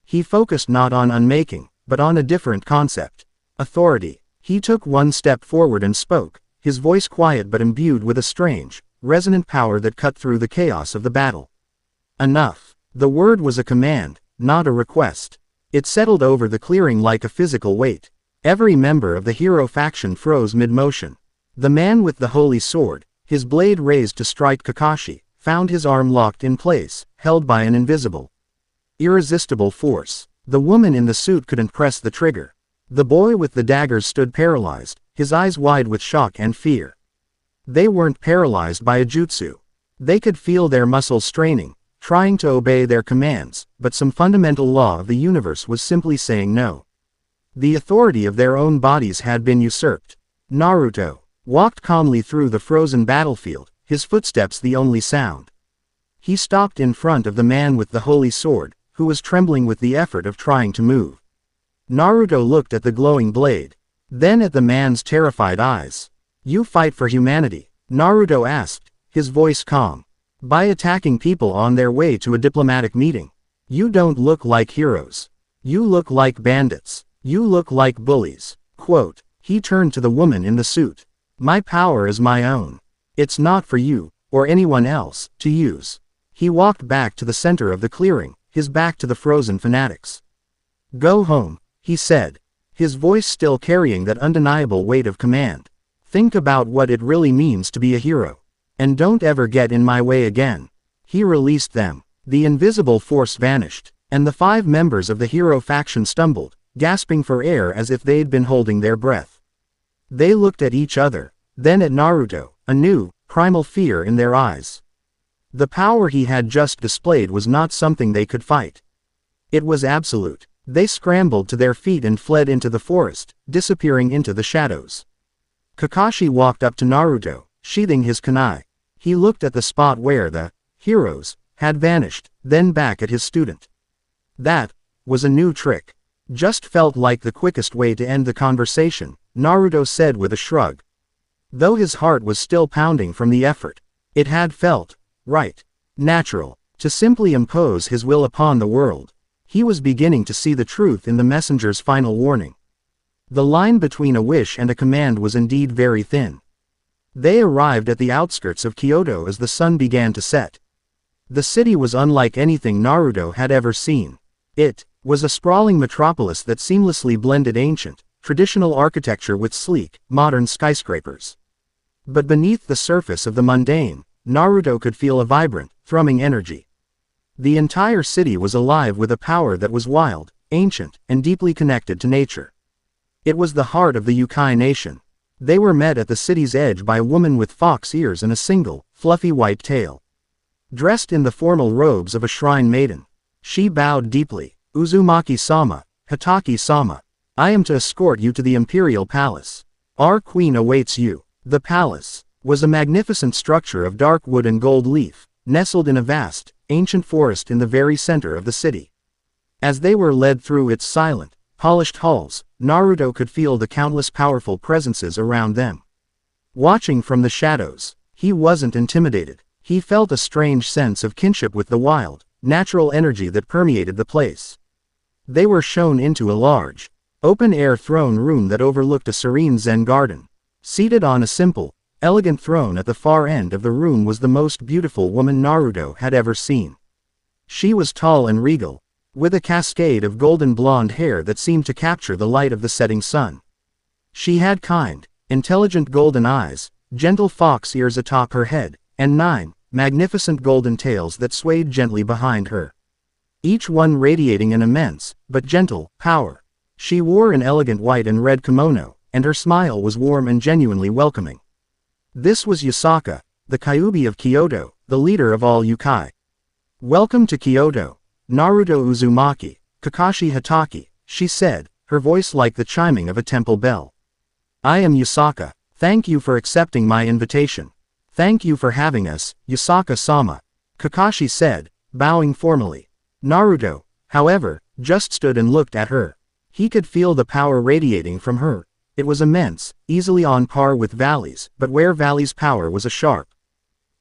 He focused not on unmaking, but on a different concept. Authority. He took one step forward and spoke, his voice quiet but imbued with a strange, resonant power that cut through the chaos of the battle. Enough. The word was a command, not a request. It settled over the clearing like a physical weight. Every member of the hero faction froze mid-motion. The man with the holy sword, his blade raised to strike Kakashi, found his arm locked in place, held by an invisible, irresistible force. The woman in the suit couldn't press the trigger. The boy with the daggers stood paralyzed, his eyes wide with shock and fear. They weren't paralyzed by a jutsu. They could feel their muscles straining, trying to obey their commands, but some fundamental law of the universe was simply saying no. The authority of their own bodies had been usurped. Naruto walked calmly through the frozen battlefield, his footsteps the only sound. He stopped in front of the man with the holy sword, who was trembling with the effort of trying to move. Naruto looked at the glowing blade, then at the man's terrified eyes. "You fight for humanity?" Naruto asked, his voice calm. "By attacking people on their way to a diplomatic meeting. You don't look like heroes. You look like bandits. You look like bullies." Quote. He turned to the woman in the suit. "My power is my own. It's not for you, or anyone else, to use." He walked back to the center of the clearing, his back to the frozen fanatics. "Go home," he said, his voice still carrying that undeniable weight of command. "Think about what it really means to be a hero. And don't ever get in my way again." He released them. The invisible force vanished, and the 5 members of the hero faction stumbled, gasping for air as if they'd been holding their breath. They looked at each other, then at Naruto, a new, primal fear in their eyes. The power he had just displayed was not something they could fight. It was absolute. They scrambled to their feet and fled into the forest, disappearing into the shadows. Kakashi walked up to Naruto, sheathing his kunai. He looked at the spot where the heroes had vanished, then back at his student. "That was a new trick. Just felt like the quickest way to end the conversation," Naruto said with a shrug. Though his heart was still pounding from the effort, it had felt right, natural, to simply impose his will upon the world. He was beginning to see the truth in the messenger's final warning. The line between a wish and a command was indeed very thin. They arrived at the outskirts of Kyoto as the sun began to set. The city was unlike anything Naruto had ever seen. It was a sprawling metropolis that seamlessly blended ancient, traditional architecture with sleek, modern skyscrapers. But beneath the surface of the mundane, Naruto could feel a vibrant, thrumming energy. The entire city was alive with a power that was wild, ancient, and deeply connected to nature. It was the heart of the Yukai nation. They were met at the city's edge by a woman with fox ears and a single, fluffy white tail. Dressed in the formal robes of a shrine maiden, she bowed deeply. "Uzumaki-sama, Hataki-sama, I am to escort you to the imperial palace. Our queen awaits you." The palace was a magnificent structure of dark wood and gold leaf, nestled in a vast, ancient forest in the very center of the city. As they were led through its silent, polished halls, Naruto could feel the countless powerful presences around them. Watching from the shadows, he wasn't intimidated. He felt a strange sense of kinship with the wild, natural energy that permeated the place. They were shown into a large, open-air throne room that overlooked a serene Zen garden. Seated on a simple, elegant throne at the far end of the room was the most beautiful woman Naruto had ever seen. She was tall and regal, with a cascade of golden blonde hair that seemed to capture the light of the setting sun. She had kind, intelligent golden eyes, gentle fox ears atop her head, and 9 magnificent golden tails that swayed gently behind her. Each one radiating an immense, but gentle, power. She wore an elegant white and red kimono, and her smile was warm and genuinely welcoming. This was Yusaka, the Kyuubi of Kyoto, the leader of all Yukai. "Welcome to Kyoto, Naruto Uzumaki, Kakashi Hataki," she said, her voice like the chiming of a temple bell. "I am Yusaka. Thank you for accepting my invitation. Thank you for having us, Yusaka-sama," Kakashi said, bowing formally. Naruto, however, just stood and looked at her. He could feel the power radiating from her. It was immense, easily on par with Valley's, but where Valley's power was a sharp,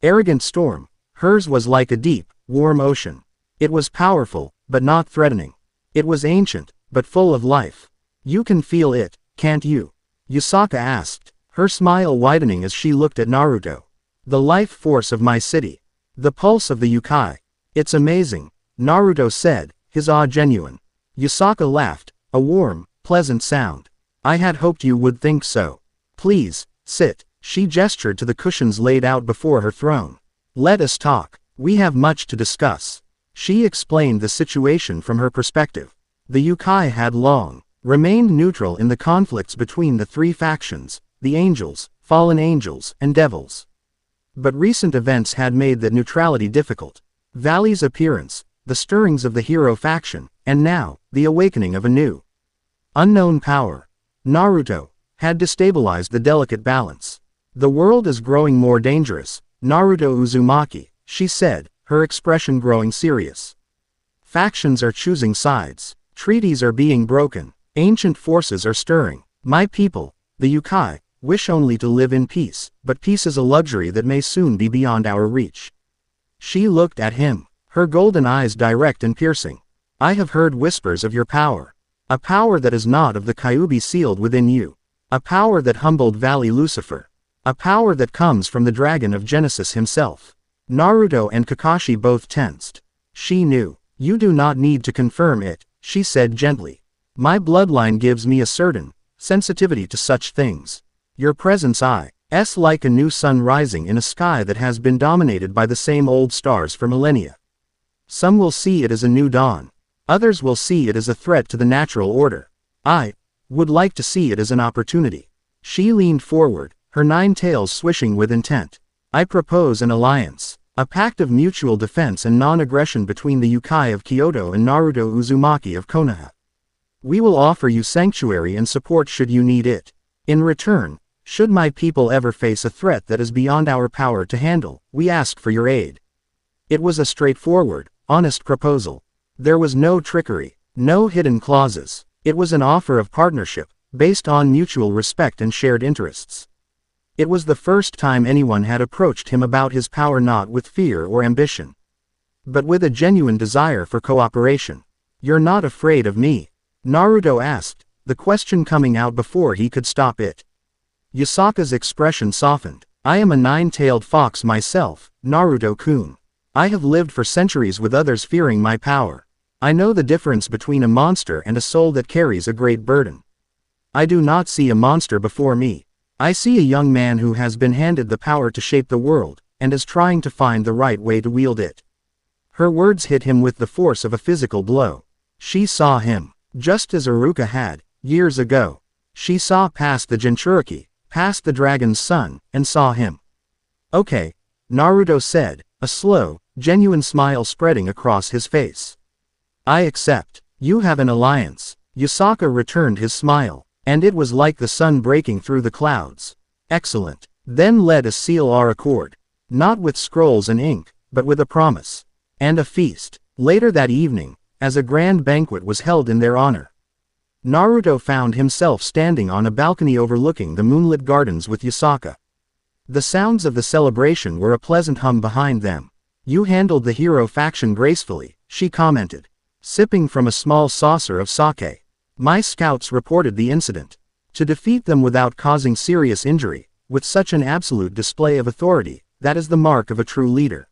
arrogant storm, hers was like a deep, warm ocean. It was powerful, but not threatening. It was ancient, but full of life. "You can feel it, can't you?" Yusaka asked, her smile widening as she looked at Naruto. "The life force of my city. The pulse of the Yukai. It's amazing," Naruto said, his awe genuine. Yusaka laughed, a warm, pleasant sound. "I had hoped you would think so. Please, sit." She gestured to the cushions laid out before her throne. "Let us talk. We have much to discuss." She explained the situation from her perspective. The Yukai had long remained neutral in the conflicts between the 3 factions, the angels, fallen angels, and devils. But recent events had made that neutrality difficult. Valley's appearance, the stirrings of the hero faction, and now, the awakening of a new, unknown power. Naruto, had destabilized the delicate balance. The world is growing more dangerous, Naruto Uzumaki, she said, her expression growing serious. Factions are choosing sides. Treaties are being broken. Ancient forces are stirring. My people, the Yukai, wish only to live in peace, but peace is a luxury that may soon be beyond our reach. She looked at him, her golden eyes direct and piercing. I have heard whispers of your power. A power that is not of the Kyuubi sealed within you. A power that humbled Valley Lucifer. A power that comes from the dragon of Genesis himself. Naruto and Kakashi both tensed. She knew. You do not need to confirm it, she said gently. My bloodline gives me a certain sensitivity to such things. Your presence is like a new sun rising in a sky that has been dominated by the same old stars for millennia. Some will see it as a new dawn. Others will see it as a threat to the natural order. I would like to see it as an opportunity. She leaned forward, her 9 tails swishing with intent. I propose an alliance. A pact of mutual defense and non-aggression between the Yukai of Kyoto and Naruto Uzumaki of Konoha. We will offer you sanctuary and support should you need it. In return, should my people ever face a threat that is beyond our power to handle, we ask for your aid. It was a straightforward, honest proposal. There was no trickery, no hidden clauses. It was an offer of partnership, based on mutual respect and shared interests. It was the first time anyone had approached him about his power, not with fear or ambition, but with a genuine desire for cooperation. You're not afraid of me? Naruto asked, the question coming out before he could stop it. Yasaka's expression softened. I am a 9-tailed fox myself, Naruto-kun. I have lived for centuries with others fearing my power. I know the difference between a monster and a soul that carries a great burden. I do not see a monster before me. I see a young man who has been handed the power to shape the world, and is trying to find the right way to wield it. Her words hit him with the force of a physical blow. She saw him, just as Iruka had, years ago. She saw past the Jinchuriki, past the dragon's son, and saw him. Okay, Naruto said, a slow, genuine smile spreading across his face. I accept. You have an alliance. Yasaka returned his smile. And it was like the sun breaking through the clouds. Excellent. Then let us seal our accord. Not with scrolls and ink, but with a promise. And a feast. Later that evening, as a grand banquet was held in their honor, Naruto found himself standing on a balcony overlooking the moonlit gardens with Yasaka. The sounds of the celebration were a pleasant hum behind them. You handled the hero faction gracefully, she commented, sipping from a small saucer of sake. My scouts reported the incident. To defeat them without causing serious injury, with such an absolute display of authority, that is the mark of a true leader.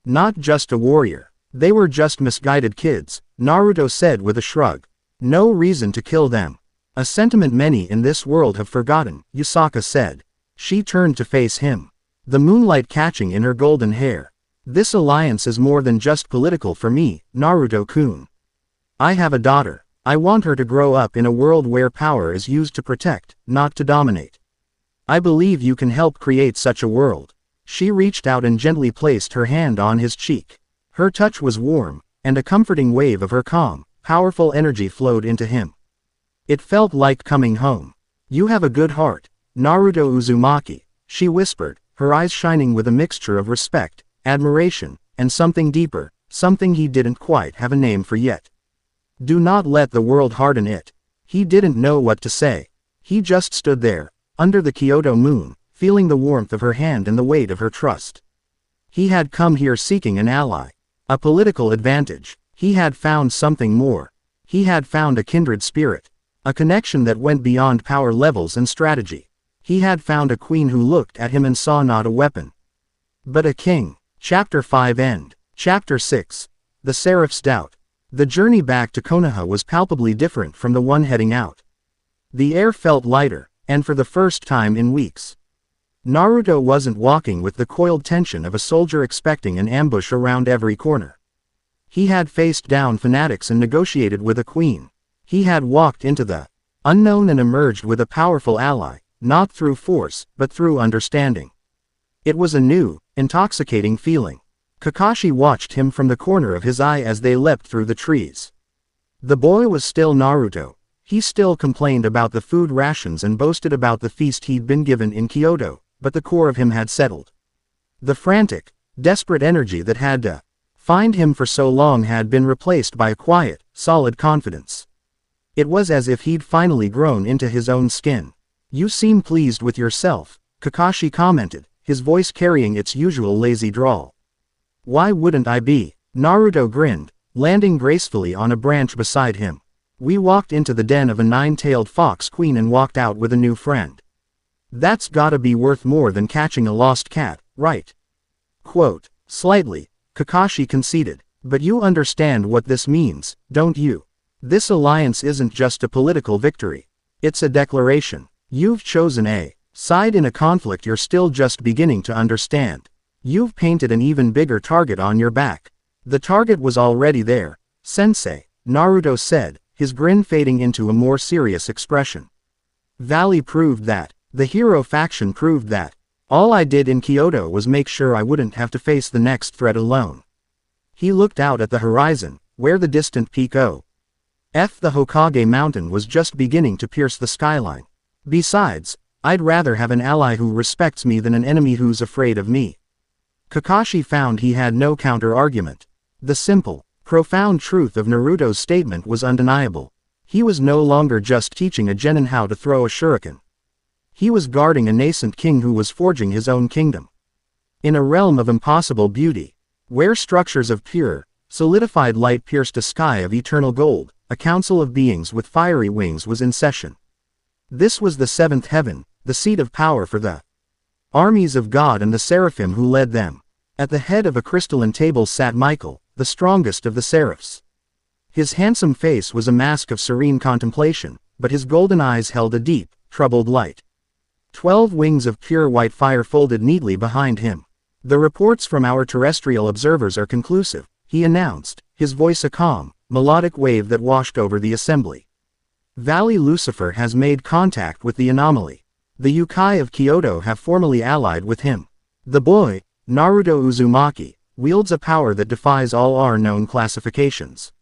Not just a warrior. They were just misguided kids, Naruto said with a shrug. No reason to kill them. A sentiment many in this world have forgotten, Yasaka said. She turned to face him, the moonlight catching in her golden hair. This alliance is more than just political for me, Naruto-kun. I have a daughter. I want her to grow up in a world where power is used to protect, not to dominate. I believe you can help create such a world. She reached out and gently placed her hand on his cheek. Her touch was warm, and a comforting wave of her calm, powerful energy flowed into him. It felt like coming home. You have a good heart, Naruto Uzumaki, she whispered, her eyes shining with a mixture of respect, admiration, and something deeper, something he didn't quite have a name for yet. Do not let the world harden it. He didn't know what to say. He just stood there, under the Kyoto moon, feeling the warmth of her hand and the weight of her trust. He had come here seeking an ally. A political advantage. He had found something more. He had found a kindred spirit. A connection that went beyond power levels and strategy. He had found a queen who looked at him and saw not a weapon, but a king. Chapter 5 End. Chapter 6. The Seraph's Doubt. The journey back to Konoha was palpably different from the one heading out. The air felt lighter, and for the first time in weeks, Naruto wasn't walking with the coiled tension of a soldier expecting an ambush around every corner. He had faced down fanatics and negotiated with a queen. He had walked into the unknown and emerged with a powerful ally, not through force, but through understanding. It was a new, intoxicating feeling. Kakashi watched him from the corner of his eye as they leapt through the trees. The boy was still Naruto, He still complained about the food rations and boasted about the feast he'd been given in Kyoto, but the core of him had settled. The frantic, desperate energy that had defined him for so long had been replaced by a quiet, solid confidence. It was as if he'd finally grown into his own skin. "You seem pleased with yourself," Kakashi commented, his voice carrying its usual lazy drawl. "Why wouldn't I be?" Naruto grinned, landing gracefully on a branch beside him. "We walked into the den of a nine-tailed fox queen and walked out with a new friend. That's gotta be worth more than catching a lost cat, right?" Quote, "Slightly," Kakashi conceded, "but you understand what this means, don't you? This alliance isn't just a political victory. It's a declaration. You've chosen a side in a conflict you're still just beginning to understand. You've painted an even bigger target on your back." "The target was already there, Sensei," Naruto said, his grin fading into a more serious expression. "Valley proved that. The hero faction proved that. All I did in Kyoto was make sure I wouldn't have to face the next threat alone." He looked out at the horizon, where the distant peak O. F the Hokage mountain was just beginning to pierce the skyline. "Besides, I'd rather have an ally who respects me than an enemy who's afraid of me." Kakashi found he had no counter-argument. The simple, profound truth of Naruto's statement was undeniable. He was no longer just teaching a genin how to throw a shuriken. He was guarding a nascent king who was forging his own kingdom. In a realm of impossible beauty, where structures of pure, solidified light pierced a sky of eternal gold, a council of beings with fiery wings was in session. This was the seventh heaven, the seat of power for the armies of God and the seraphim who led them. At the head of a crystalline table sat Michael, the strongest of the seraphs. His handsome face was a mask of serene contemplation, but his golden eyes held a deep, troubled light. 12 wings of pure white fire folded neatly behind him. "The reports from our terrestrial observers are conclusive," he announced, his voice a calm, melodic wave that washed over the assembly. "Valley Lucifer has made contact with the anomaly. The Yokai of Kyoto have formally allied with him. The boy, Naruto Uzumaki, wields a power that defies all our known classifications.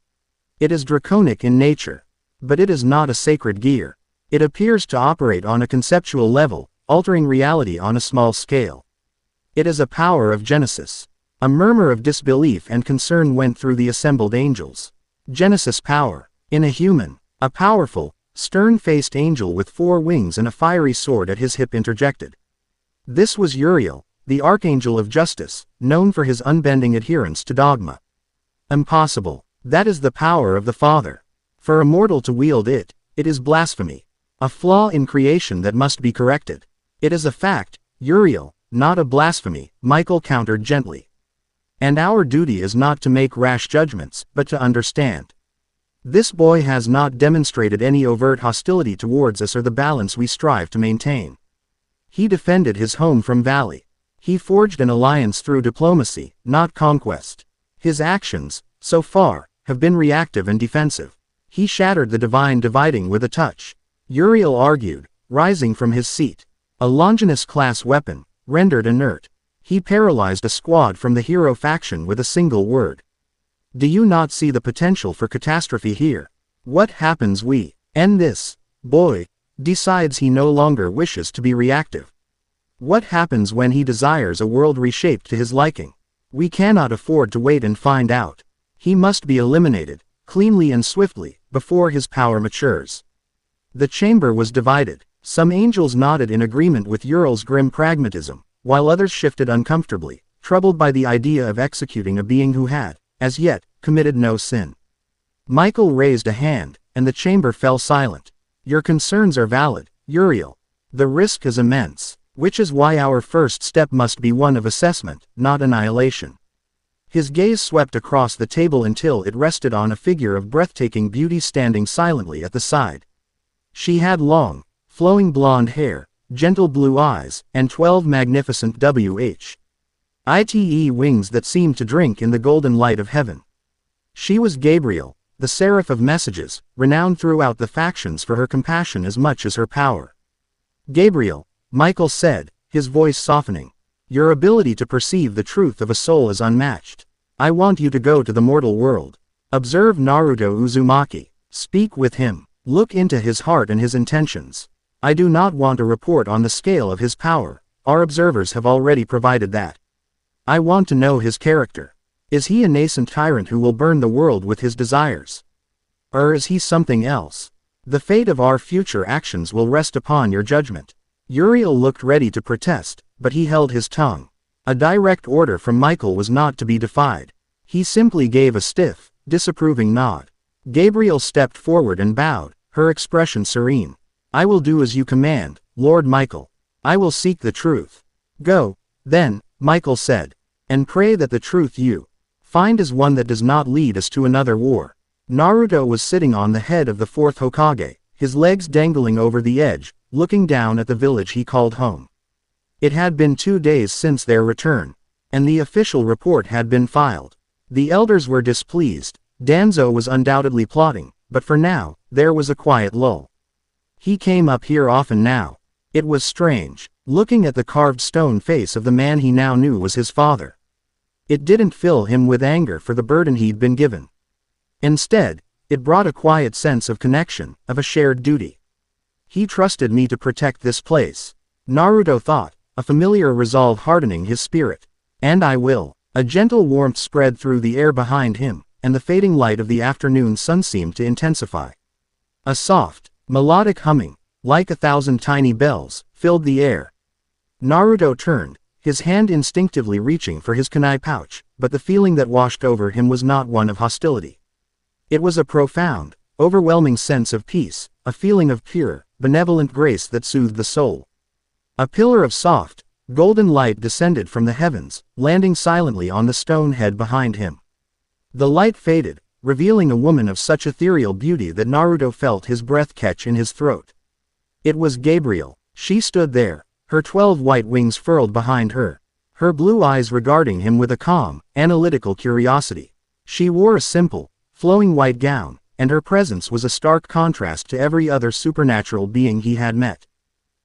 It is draconic in nature. But it is not a sacred gear. It appears to operate on a conceptual level, altering reality on a small scale. It is a power of Genesis." A murmur of disbelief and concern went through the assembled angels. Genesis power. In a human. A powerful, stern-faced angel with 4 wings and a fiery sword at his hip interjected. This was Uriel, the Archangel of Justice, known for his unbending adherence to dogma. "Impossible. That is the power of the Father. For a mortal to wield it, it is blasphemy. A flaw in creation that must be corrected. It is a fact, Uriel, not a blasphemy," Michael countered gently. "And our duty is not to make rash judgments, but to understand. This boy has not demonstrated any overt hostility towards us or the balance we strive to maintain. He defended his home from Valley. He forged an alliance through diplomacy, not conquest. His actions, so far, have been reactive and defensive. He shattered the divine dividing with a touch," Uriel argued, rising from his seat. "A Longinus-class weapon, rendered inert. He paralyzed a squad from the hero faction with a single word. Do you not see the potential for catastrophe here? What happens we end this boy decides he no longer wishes to be reactive? What happens when he desires a world reshaped to his liking? We cannot afford to wait and find out. He must be eliminated, cleanly and swiftly, before his power matures." The chamber was divided. Some angels nodded in agreement with Uriel's grim pragmatism, while others shifted uncomfortably, troubled by the idea of executing a being who had, as yet, committed no sin. Michael raised a hand, and the chamber fell silent. "Your concerns are valid, Uriel. The risk is immense, which is why our first step must be one of assessment, not annihilation." His gaze swept across the table until it rested on a figure of breathtaking beauty standing silently at the side. She had long, flowing blonde hair, gentle blue eyes, and 12 magnificent white wings that seemed to drink in the golden light of heaven. She was Gabriel, the seraph of messages, renowned throughout the factions for her compassion as much as her power. "Gabriel," Michael said, his voice softening, "your ability to perceive the truth of a soul is unmatched. I want you to go to the mortal world. Observe Naruto Uzumaki. Speak with him. Look into his heart and his intentions. I do not want a report on the scale of his power. Our observers have already provided that. I want to know his character. Is he a nascent tyrant who will burn the world with his desires? Or is he something else? The fate of our future actions will rest upon your judgment. Uriel looked ready to protest, but he held his tongue. A direct order from Michael was not to be defied. He simply gave a stiff, disapproving nod. Gabriel stepped forward and bowed, her expression serene. I will do as you command, Lord Michael. I will seek the truth. Go, then, Michael said, and pray that the truth you find is one that does not lead us to another war. Naruto was sitting on the head of the fourth Hokage, his legs dangling over the edge, looking down at the village he called home. It had been 2 days since their return, and the official report had been filed. The elders were displeased. Danzo was undoubtedly plotting, but for now, there was a quiet lull. He came up here often now. It was strange, looking at the carved stone face of the man he now knew was his father. It didn't fill him with anger for the burden he'd been given. Instead, it brought a quiet sense of connection, of a shared duty. He trusted me to protect this place, Naruto thought, a familiar resolve hardening his spirit. And I will. A gentle warmth spread through the air behind him, and the fading light of the afternoon sun seemed to intensify. A soft, melodic humming, like 1,000 tiny bells, filled the air. Naruto turned, his hand instinctively reaching for his kunai pouch, but the feeling that washed over him was not one of hostility. It was a profound, overwhelming sense of peace, a feeling of pure, benevolent grace that soothed the soul. A pillar of soft, golden light descended from the heavens, landing silently on the stone head behind him. The light faded, revealing a woman of such ethereal beauty that Naruto felt his breath catch in his throat. It was Gabriel. She stood there, her 12 white wings furled behind her, her blue eyes regarding him with a calm, analytical curiosity. She wore a simple, flowing white gown, and her presence was a stark contrast to every other supernatural being he had met.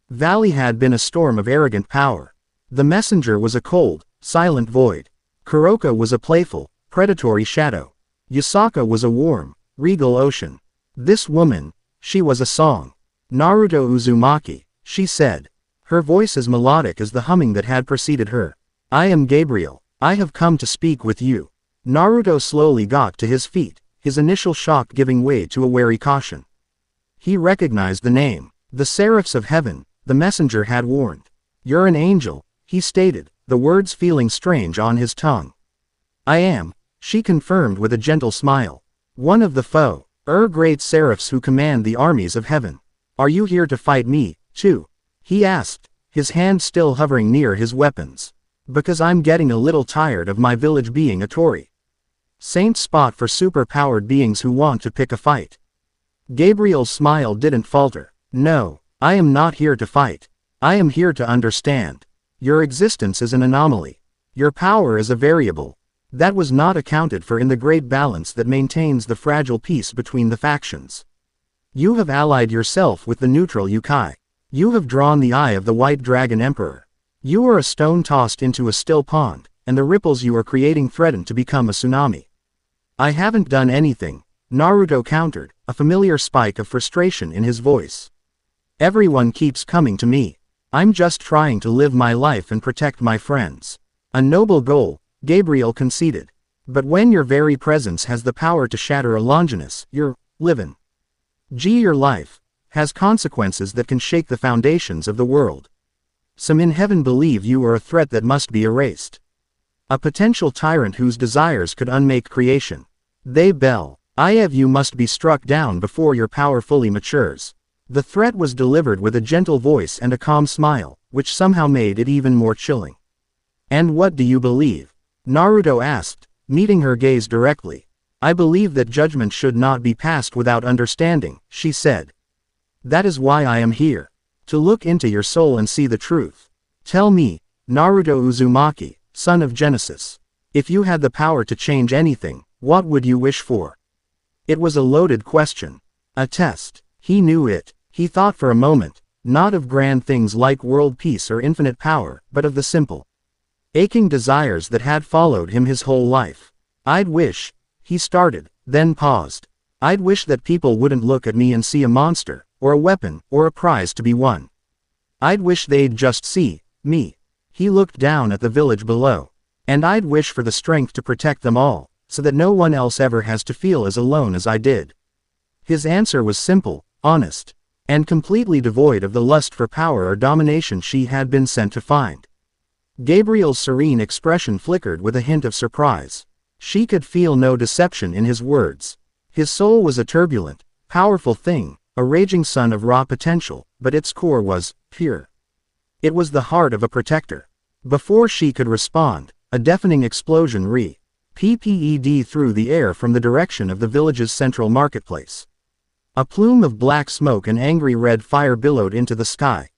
Valley had been a storm of arrogant power. The messenger was a cold, silent void. Kuroka was a playful, predatory shadow. Yasaka was a warm, regal ocean. This woman, she was a song. Naruto Uzumaki, she said, her voice as melodic as the humming that had preceded her. I am Gabriel. I have come to speak with you. Naruto slowly got to his feet, his initial shock giving way to a wary caution. He recognized the name. The seraphs of heaven, the messenger had warned. You're an angel, he stated, the words feeling strange on his tongue. I am, she confirmed with a gentle smile. One of the great seraphs who command the armies of heaven. Are you here to fight me, too? He asked, his hand still hovering near his weapons. Because I'm getting a little tired of my village being a Tory saint spot for super-powered beings who want to pick a fight. Gabriel's smile didn't falter. No, I am not here to fight. I am here to understand. Your existence is an anomaly. Your power is a variable that was not accounted for in the great balance that maintains the fragile peace between the factions. You have allied yourself with the neutral Yukai. You have drawn the eye of the White Dragon Emperor. You are a stone tossed into a still pond, and the ripples you are creating threaten to become a tsunami. I haven't done anything, Naruto countered, a familiar spike of frustration in his voice. Everyone keeps coming to me. I'm just trying to live my life and protect my friends. A noble goal, Gabriel conceded. But when your very presence has the power to shatter a Longinus, your your life has consequences that can shake the foundations of the world. Some in heaven believe you are a threat that must be erased. A potential tyrant whose desires could unmake creation. They bell. You must be struck down before your power fully matures. The threat was delivered with a gentle voice and a calm smile, which somehow made it even more chilling. And what do you believe? Naruto asked, meeting her gaze directly. I believe that judgment should not be passed without understanding, she said. That is why I am here. To look into your soul and see the truth. Tell me, Naruto Uzumaki, son of Genesis. If you had the power to change anything, what would you wish for? It was a loaded question. A test. He knew it. He thought for a moment, not of grand things like world peace or infinite power, but of the simple, aching desires that had followed him his whole life. I'd wish, he started, then paused. I'd wish that people wouldn't look at me and see a monster, or a weapon, or a prize to be won. I'd wish they'd just see me. He looked down at the village below. And I'd wish for the strength to protect them all, so that no one else ever has to feel as alone as I did. His answer was simple, honest, and completely devoid of the lust for power or domination she had been sent to find. Gabriel's serene expression flickered with a hint of surprise. She could feel no deception in his words. His soul was a turbulent, powerful thing, a raging sun of raw potential, but its core was pure. It was the heart of a protector. Before she could respond, a deafening explosion re-pped through the air from the direction of the village's central marketplace. A plume of black smoke and angry red fire billowed into the sky.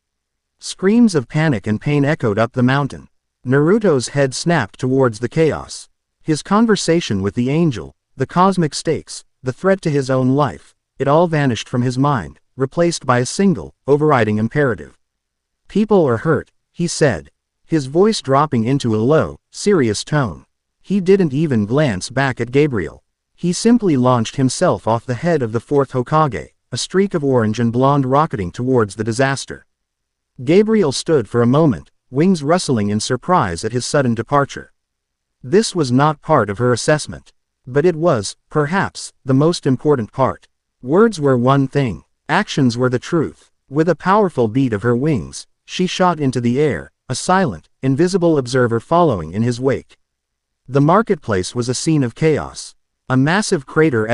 Screams of panic and pain echoed up the mountain. Naruto's head snapped towards the chaos. His conversation with the angel, the cosmic stakes, the threat to his own life, it all vanished from his mind, replaced by a single, overriding imperative. People are hurt, he said, his voice dropping into a low, serious tone. He didn't even glance back at Gabriel. He simply launched himself off the head of the fourth Hokage, a streak of orange and blonde rocketing towards the disaster. Gabriel stood for a moment, wings rustling in surprise at his sudden departure. This was not part of her assessment. But it was, perhaps, the most important part. Words were one thing, actions were the truth. With a powerful beat of her wings, she shot into the air, a silent, invisible observer following in his wake. The marketplace was a scene of chaos. A massive crater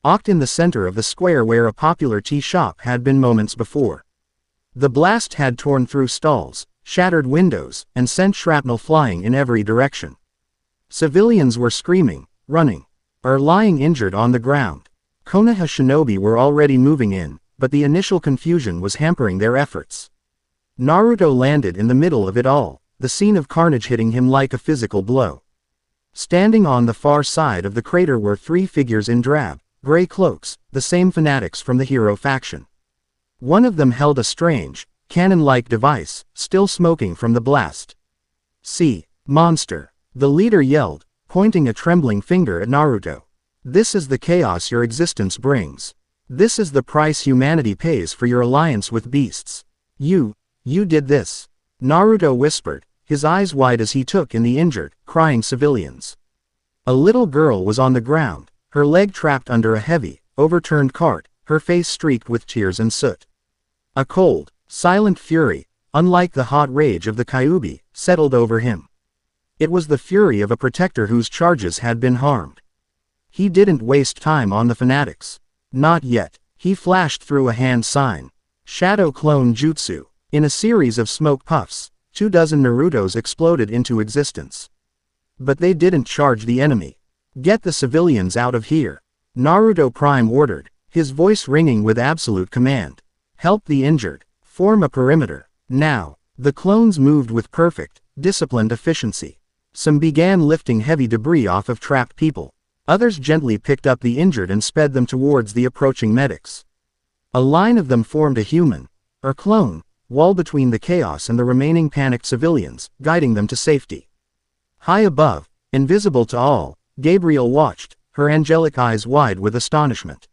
ocked in the center of the square where a popular tea shop had been moments before. The blast had torn through stalls, shattered windows, and sent shrapnel flying in every direction. Civilians were screaming, running, or lying injured on the ground. Konoha shinobi were already moving in, but the initial confusion was hampering their efforts. Naruto landed in the middle of it all, the scene of carnage hitting him like a physical blow. Standing on the far side of the crater were three figures in drab, gray cloaks, the same fanatics from the hero faction. One of them held a strange, cannon-like device, still smoking from the blast. "See, monster," the leader yelled, pointing a trembling finger at Naruto. "This is the chaos your existence brings. This is the price humanity pays for your alliance with beasts. You did this," Naruto whispered, his eyes wide as he took in the injured, crying civilians. A little girl was on the ground, her leg trapped under a heavy, overturned cart, her face streaked with tears and soot. A cold, silent fury, unlike the hot rage of the Kyuubi, settled over him. It was the fury of a protector whose charges had been harmed. He didn't waste time on the fanatics. Not yet. He flashed through a hand sign. Shadow Clone Jutsu. In a series of smoke puffs, 24 Narutos exploded into existence. But they didn't charge the enemy. "Get the civilians out of here," Naruto Prime ordered, his voice ringing with absolute command. "Help the injured. Form a perimeter. Now." The clones moved with perfect, disciplined efficiency. Some began lifting heavy debris off of trapped people. Others gently picked up the injured and sped them towards the approaching medics. A line of them formed a human, or clone, wall between the chaos and the remaining panicked civilians, guiding them to safety. High above, invisible to all, Gabriel watched, her angelic eyes wide with astonishment.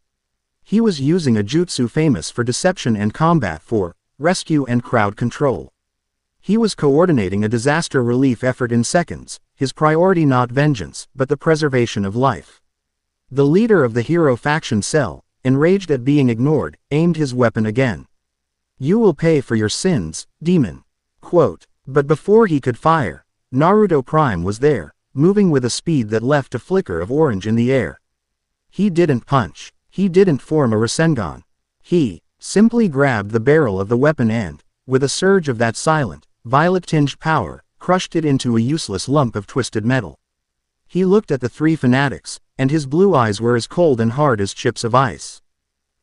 He was using a jutsu famous for deception and combat for rescue and crowd control. He was coordinating a disaster relief effort in seconds, his priority not vengeance, but the preservation of life. The leader of the hero faction cell, enraged at being ignored, aimed his weapon again. "You will pay for your sins, demon." Quote. But before he could fire, Naruto Prime was there, moving with a speed that left a flicker of orange in the air. He didn't punch. He didn't form a Rasengan. He simply grabbed the barrel of the weapon and, with a surge of that silent, violet-tinged power, crushed it into a useless lump of twisted metal. He looked at the three fanatics, and his blue eyes were as cold and hard as chips of ice.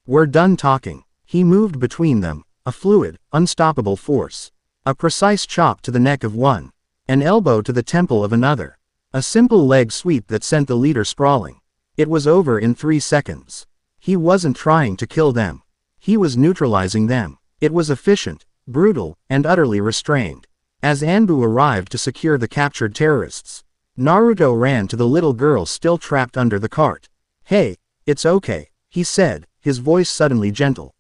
"We're done talking." He moved between them, a fluid, unstoppable force. A precise chop to the neck of one. An elbow to the temple of another. A simple leg sweep that sent the leader sprawling. It was over in 3 seconds. He wasn't trying to kill them. He was neutralizing them. It was efficient, brutal, and utterly restrained. As Anbu arrived to secure the captured terrorists, Naruto ran to the little girl still trapped under the cart. "Hey, "It's okay," he said, his voice suddenly gentle.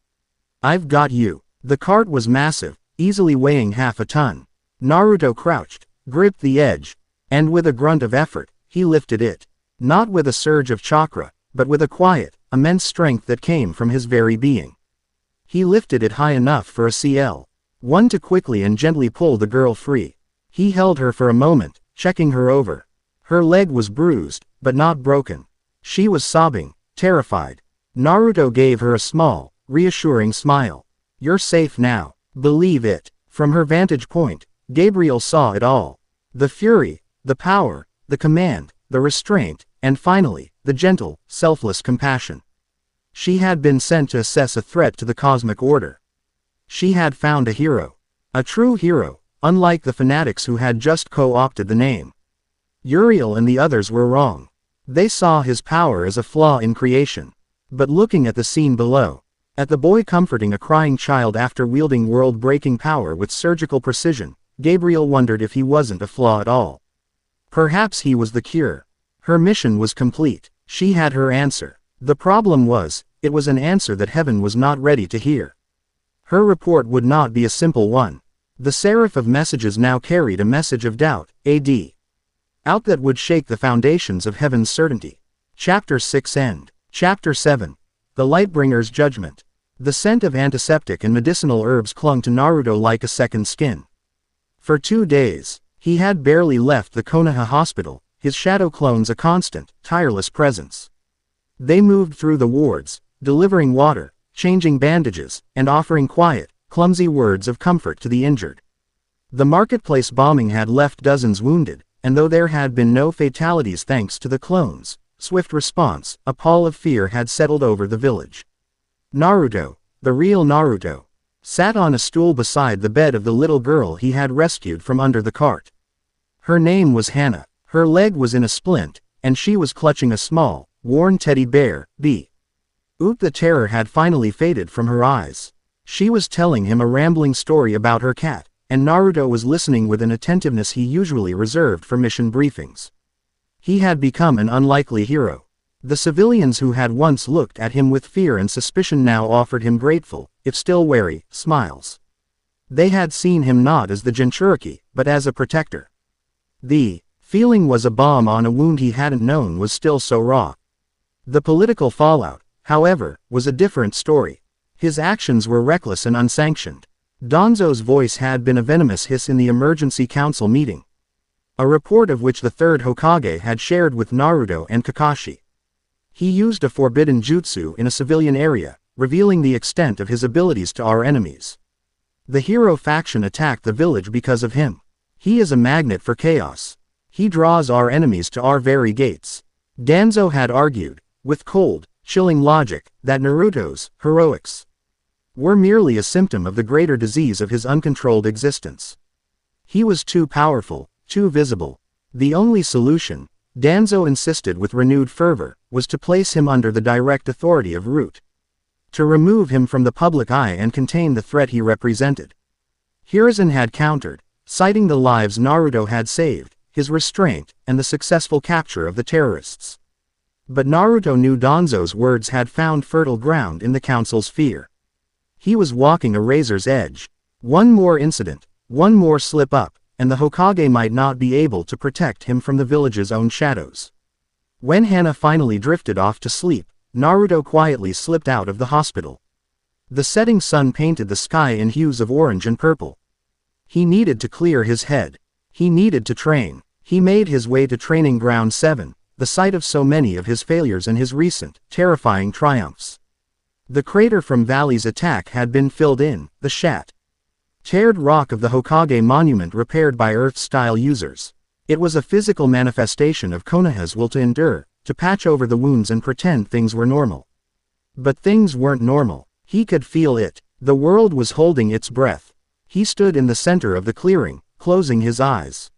"I've got you." The cart was massive, easily weighing half a ton. Naruto crouched, gripped the edge, and with a grunt of effort, he lifted it. Not with a surge of chakra, but with a quiet, immense strength that came from his very being. He lifted it high enough for a CL1 to quickly and gently pull the girl free. He held her for a moment, checking her over. Her leg was bruised, but not broken. She was sobbing, terrified. Naruto gave her a small, reassuring smile. "You're safe now. Believe it." From her vantage point, Gabriel saw it all. The fury, the power, the command, the restraint, and finally, the gentle, selfless compassion. She had been sent to assess a threat to the cosmic order. She had found a hero. A true hero, unlike the fanatics who had just co-opted the name. Uriel and the others were wrong. They saw his power as a flaw in creation. But looking at the scene below, at the boy comforting a crying child after wielding world-breaking power with surgical precision, Gabriel wondered if he wasn't a flaw at all. Perhaps he was the cure. Her mission was complete. She had her answer. The problem was, it was an answer that heaven was not ready to hear. Her report would not be a simple one. The seraph of messages now carried a message of doubt, out that would shake the foundations of heaven's certainty. Chapter 6 End. Chapter 7. The Lightbringer's Judgment. The scent of antiseptic and medicinal herbs clung to Naruto like a second skin. For 2 days, he had barely left the Konoha hospital, his shadow clones a constant, tireless presence. They moved through the wards, delivering water, changing bandages, and offering quiet, clumsy words of comfort to the injured. The marketplace bombing had left dozens wounded, and though there had been no fatalities thanks to the clones' swift response, a pall of fear had settled over the village. Naruto, the real Naruto, sat on a stool beside the bed of the little girl he had rescued from under the cart. Her name was Hana, her leg was in a splint, and she was clutching a small, worn teddy bear, B. The terror had finally faded from her eyes. She was telling him a rambling story about her cat, and Naruto was listening with an attentiveness he usually reserved for mission briefings. He had become an unlikely hero. The civilians who had once looked at him with fear and suspicion now offered him grateful, if still wary, smiles. They had seen him not as the Jinchuriki, but as a protector. The feeling was a balm on a wound he hadn't known was still so raw. The political fallout, however, was a different story. His actions were reckless and unsanctioned. Danzo's voice had been a venomous hiss in the emergency council meeting. A report of which the third Hokage had shared with Naruto and Kakashi. He used a forbidden jutsu in a civilian area, revealing the extent of his abilities to our enemies. The hero faction attacked the village because of him. He is a magnet for chaos. He draws our enemies to our very gates. Danzo had argued, with cold, chilling logic, that Naruto's heroics were merely a symptom of the greater disease of his uncontrolled existence. He was too powerful, too visible. The only solution, Danzo insisted with renewed fervor, was to place him under the direct authority of Root. To remove him from the public eye and contain the threat he represented. Hiruzen had countered, citing the lives Naruto had saved, his restraint, and the successful capture of the terrorists. But Naruto knew Danzo's words had found fertile ground in the council's fear. He was walking a razor's edge. One more incident, one more slip-up, and the Hokage might not be able to protect him from the village's own shadows. When Hana finally drifted off to sleep, Naruto quietly slipped out of the hospital. The setting sun painted the sky in hues of orange and purple. He needed to clear his head. He needed to train. He made his way to Training Ground 7, the site of so many of his failures and his recent, terrifying triumphs. The crater from Valley's attack had been filled in, the shattered rock of the Hokage monument repaired by Earth-style users. It was a physical manifestation of Konoha's will to endure, to patch over the wounds and pretend things were normal. But things weren't normal. He could feel it. The world was holding its breath. He stood in the center of the clearing, closing his eyes.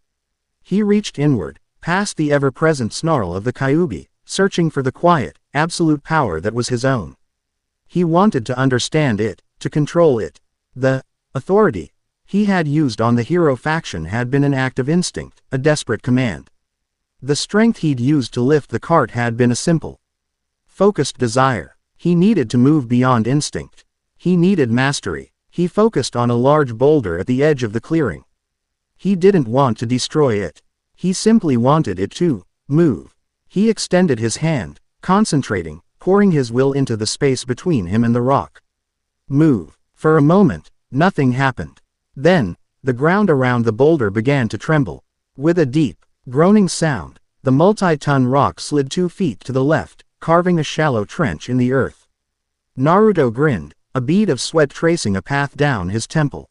He reached inward, past the ever-present snarl of the Kyuubi, searching for the quiet, absolute power that was his own. He wanted to understand it, to control it. The authority he had used on the hero faction had been an act of instinct, a desperate command. The strength he'd used to lift the cart had been a simple Focused desire. He needed to move beyond instinct. He needed mastery. He focused on a large boulder at the edge of the clearing. He didn't want to destroy it. He simply wanted it to move. He extended his hand, concentrating, pouring his will into the space between him and the rock. Move. For a moment, nothing happened. Then, the ground around the boulder began to tremble. With a deep, groaning sound, the multi-ton rock slid 2 feet to the left, carving a shallow trench in the earth. Naruto grinned, a bead of sweat tracing a path down his temple.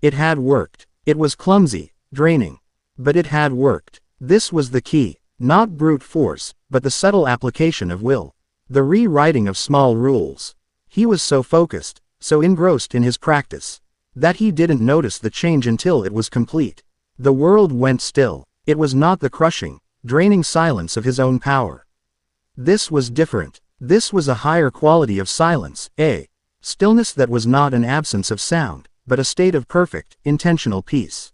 It had worked. It was clumsy, draining. But it had worked. This was the key. Not brute force, but the subtle application of will. The rewriting of small rules. He was so focused, so engrossed in his practice, that he didn't notice the change until it was complete. The world went still. It was not the crushing, draining silence of his own power. This was different. This was a higher quality of silence, a stillness that was not an absence of sound, but a state of perfect, intentional peace.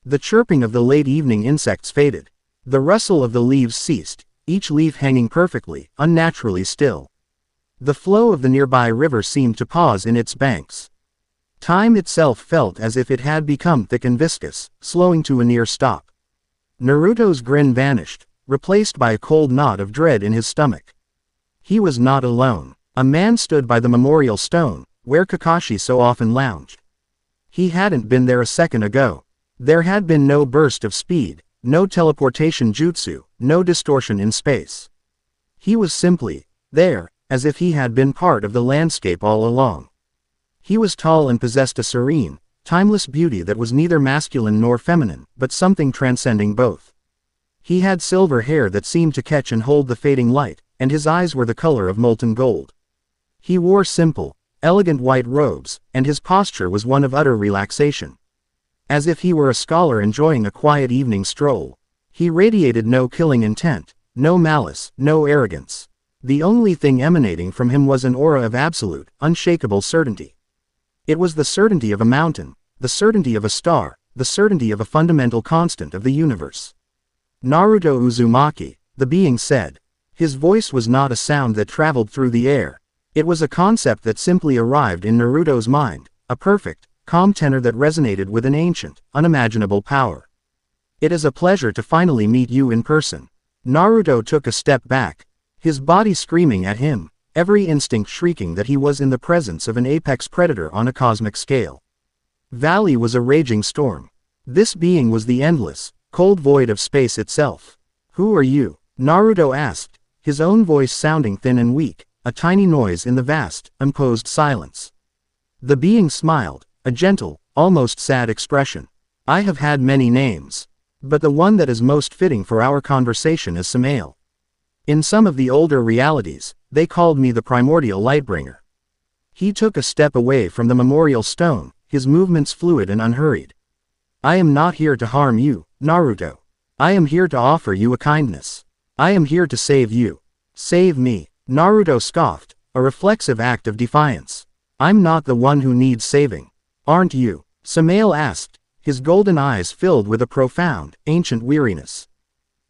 The chirping of the late evening insects faded. The rustle of the leaves ceased, each leaf hanging perfectly, unnaturally still. The flow of the nearby river seemed to pause in its banks. Time itself felt as if it had become thick and viscous, slowing to a near stop. Naruto's grin vanished, replaced by a cold knot of dread in his stomach. He was not alone. A man stood by the memorial stone, where Kakashi so often lounged. He hadn't been there a second ago. There had been no burst of speed, no teleportation jutsu, no distortion in space. He was simply there, as if he had been part of the landscape all along. He was tall and possessed a serene, timeless beauty that was neither masculine nor feminine, but something transcending both. He had silver hair that seemed to catch and hold the fading light, and his eyes were the color of molten gold. He wore simple, elegant white robes, and his posture was one of utter relaxation. As if he were a scholar enjoying a quiet evening stroll. He radiated no killing intent, no malice, no arrogance. The only thing emanating from him was an aura of absolute, unshakable certainty. It was the certainty of a mountain, the certainty of a star, the certainty of a fundamental constant of the universe. Naruto Uzumaki, the being said. His voice was not a sound that traveled through the air. It was a concept that simply arrived in Naruto's mind, a perfect, calm tenor that resonated with an ancient, unimaginable power. It is a pleasure to finally meet you in person. Naruto took a step back, his body screaming at him, every instinct shrieking that he was in the presence of an apex predator on a cosmic scale. Valley was a raging storm. This being was the endless, cold void of space itself. Who are you? Naruto asked, his own voice sounding thin and weak, a tiny noise in the vast, imposed silence. The being smiled, a gentle, almost sad expression. I have had many names. But the one that is most fitting for our conversation is Samael. In some of the older realities, they called me the primordial lightbringer. He took a step away from the memorial stone, his movements fluid and unhurried. I am not here to harm you, Naruto. I am here to offer you a kindness. I am here to save you. Save me. Naruto scoffed, a reflexive act of defiance. I'm not the one who needs saving. Aren't you? Samael asked, his golden eyes filled with a profound, ancient weariness.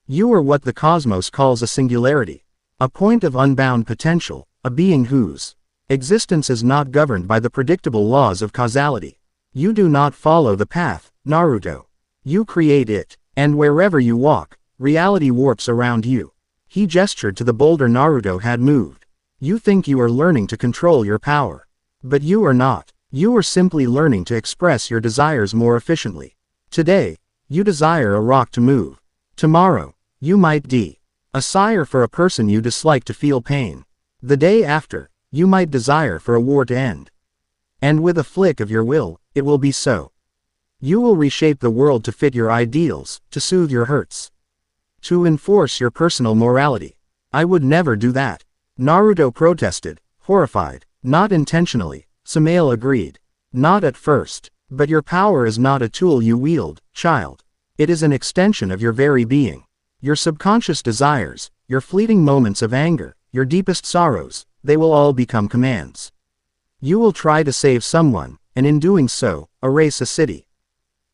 You are what the cosmos calls a singularity. A point of unbound potential, a being whose existence is not governed by the predictable laws of causality. You do not follow the path, Naruto. You create it, and wherever you walk, reality warps around you. He gestured to the boulder Naruto had moved. You think you are learning to control your power. But you are not. You are simply learning to express your desires more efficiently. Today, you desire a rock to move. Tomorrow, you might be a sire for a person you dislike to feel pain. The day after, you might desire for a war to end. And with a flick of your will, it will be so. You will reshape the world to fit your ideals, to soothe your hurts, to enforce your personal morality. I would never do that. Naruto protested, horrified. Not intentionally, Samael agreed. Not at first. But your power is not a tool you wield, child. It is an extension of your very being. Your subconscious desires, your fleeting moments of anger, your deepest sorrows, they will all become commands. You will try to save someone, and in doing so, erase a city.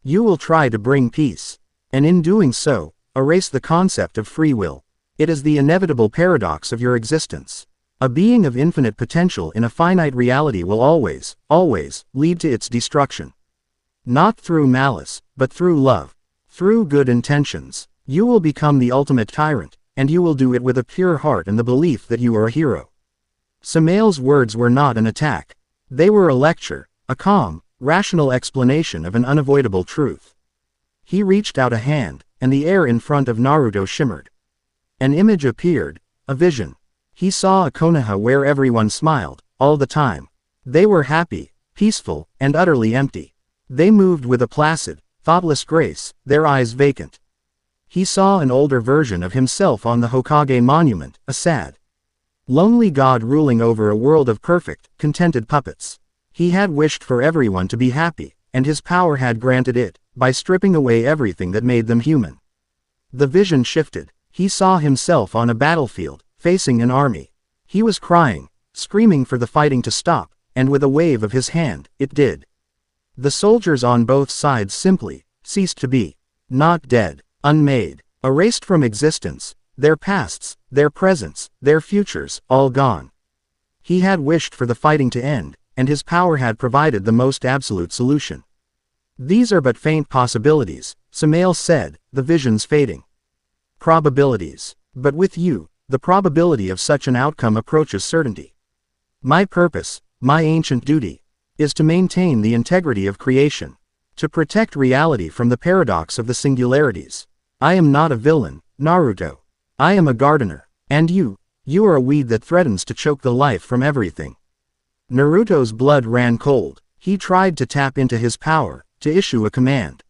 You will try to bring peace, and in doing so, erase the concept of free will. It is the inevitable paradox of your existence. A being of infinite potential in a finite reality will always, always, lead to its destruction. Not through malice, but through love. Through good intentions. You will become the ultimate tyrant, and you will do it with a pure heart and the belief that you are a hero. Samael's words were not an attack. They were a lecture, a calm, rational explanation of an unavoidable truth. He reached out a hand, and the air in front of Naruto shimmered. An image appeared, a vision. He saw a Konoha where everyone smiled, all the time. They were happy, peaceful, and utterly empty. They moved with a placid, thoughtless grace, their eyes vacant. He saw an older version of himself on the Hokage monument, a sad, lonely god ruling over a world of perfect, contented puppets. He had wished for everyone to be happy, and his power had granted it, by stripping away everything that made them human. The vision shifted. He saw himself on a battlefield, facing an army. He was crying, screaming for the fighting to stop, and with a wave of his hand, it did. The soldiers on both sides simply ceased to be. Not dead, unmade, erased from existence, their pasts, their presents, their futures, all gone. He had wished for the fighting to end, and his power had provided the most absolute solution. These are but faint possibilities, Samael said, the visions fading. Probabilities. But with you, the probability of such an outcome approaches certainty. My purpose, my ancient duty, is to maintain the integrity of creation, to protect reality from the paradox of the singularities. I am not a villain, Naruto. I am a gardener, and you are a weed that threatens to choke the life from everything. Naruto's blood ran cold. He tried to tap into his power, to issue a command.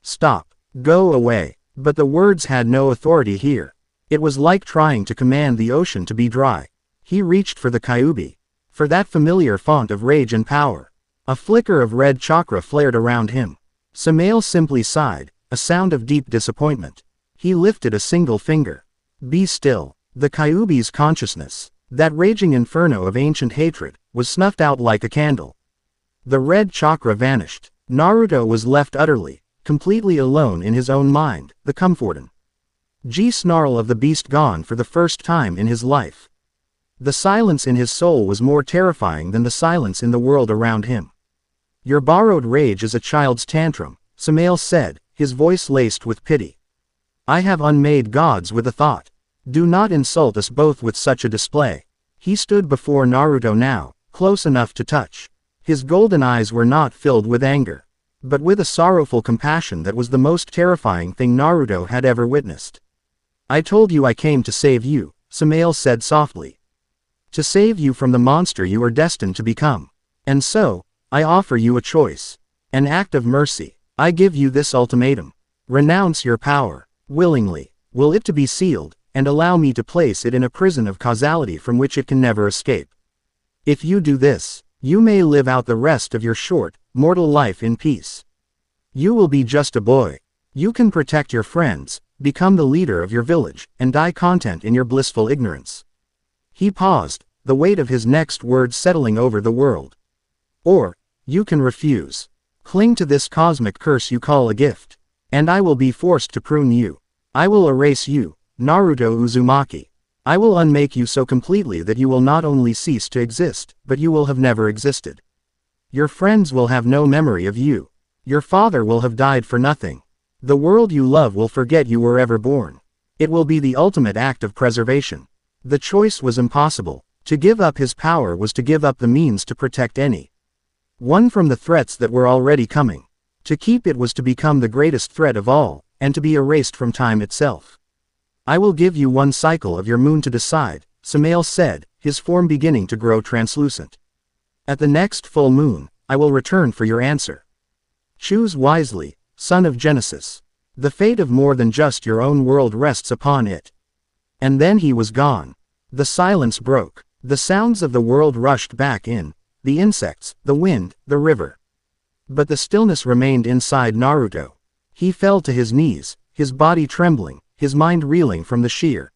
Stop. Go away. But the words had no authority here. It was like trying to command the ocean to be dry. He reached for the Kyuubi, for that familiar font of rage and power. A flicker of red chakra flared around him. Samael simply sighed, a sound of deep disappointment. He lifted a single finger. Be still. The Kyuubi's consciousness, that raging inferno of ancient hatred, was snuffed out like a candle. The red chakra vanished. Naruto was left utterly, completely alone in his own mind, the comforting snarl of the beast gone for the first time in his life. The silence in his soul was more terrifying than the silence in the world around him. Your borrowed rage is a child's tantrum, Samael said, his voice laced with pity. I have unmade gods with a thought. Do not insult us both with such a display. He stood before Naruto now, close enough to touch. His golden eyes were not filled with anger, but with a sorrowful compassion that was the most terrifying thing Naruto had ever witnessed. I told you I came to save you, Samael said softly. To save you from the monster you are destined to become. And so, I offer you a choice. An act of mercy. I give you this ultimatum. Renounce your power, willingly, will it to be sealed, and allow me to place it in a prison of causality from which it can never escape. If you do this, you may live out the rest of your short, mortal life in peace. You will be just a boy. You can protect your friends, become the leader of your village, and die content in your blissful ignorance. He paused, the weight of his next words settling over the world. Or, you can refuse. Cling to this cosmic curse you call a gift, and I will be forced to prune you. I will erase you, Naruto Uzumaki. I will unmake you so completely that you will not only cease to exist, but you will have never existed. Your friends will have no memory of you. Your father will have died for nothing. The world you love will forget you were ever born. It will be the ultimate act of preservation. The choice was impossible. To give up his power was to give up the means to protect one from the threats that were already coming. To keep it was to become the greatest threat of all, and to be erased from time itself. I will give you one cycle of your moon to decide, Samael said, his form beginning to grow translucent. At the next full moon, I will return for your answer. Choose wisely, son of Genesis. The fate of more than just your own world rests upon it. And then he was gone. The silence broke. The sounds of the world rushed back in, the insects, the wind, the river. But the stillness remained inside Naruto. He fell to his knees, his body trembling, his mind reeling from the sheer,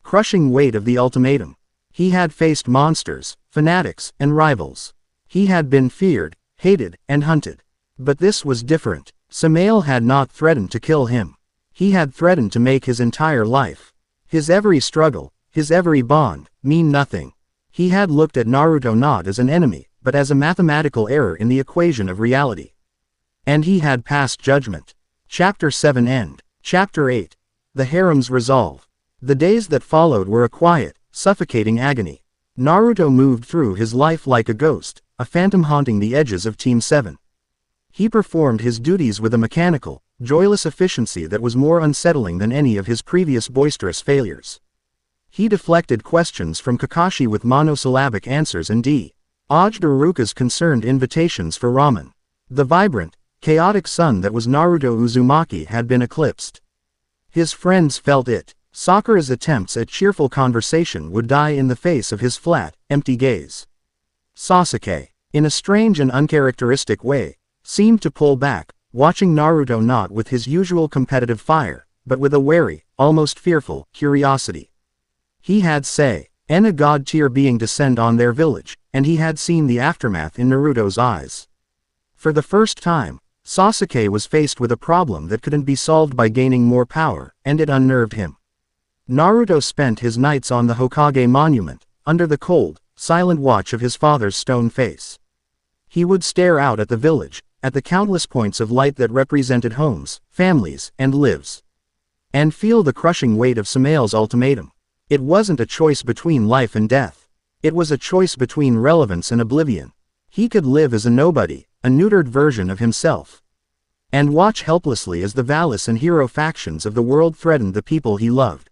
crushing weight of the ultimatum. He had faced monsters, fanatics, and rivals. He had been feared, hated, and hunted. But this was different. Samael had not threatened to kill him. He had threatened to make his entire life, His every struggle, his every bond, mean nothing. He had looked at Naruto not as an enemy, but as a mathematical error in the equation of reality. And he had passed judgment. Chapter 7 End. Chapter 8. The Harem's Resolve. The days that followed were a quiet, suffocating agony. Naruto moved through his life like a ghost, a phantom haunting the edges of Team 7. He performed his duties with a mechanical, joyless efficiency that was more unsettling than any of his previous boisterous failures. He deflected questions from Kakashi with monosyllabic answers and dodged Iruka's concerned invitations for ramen. The vibrant, chaotic sun that was Naruto Uzumaki had been eclipsed. His friends felt it. Sakura's attempts at cheerful conversation would die in the face of his flat, empty gaze. Sasuke, in a strange and uncharacteristic way, seemed to pull back, watching Naruto not with his usual competitive fire, but with a wary, almost fearful, curiosity. He had seen a god-tier being descend on their village, and he had seen the aftermath in Naruto's eyes. For the first time, Sasuke was faced with a problem that couldn't be solved by gaining more power, and it unnerved him. Naruto spent his nights on the Hokage monument, under the cold, silent watch of his father's stone face. He would stare out at the village, at the countless points of light that represented homes, families, and lives, and feel the crushing weight of Samael's ultimatum. It wasn't a choice between life and death. It was a choice between relevance and oblivion. He could live as a nobody, a neutered version of himself, and watch helplessly as the Valis and hero factions of the world threatened the people he loved.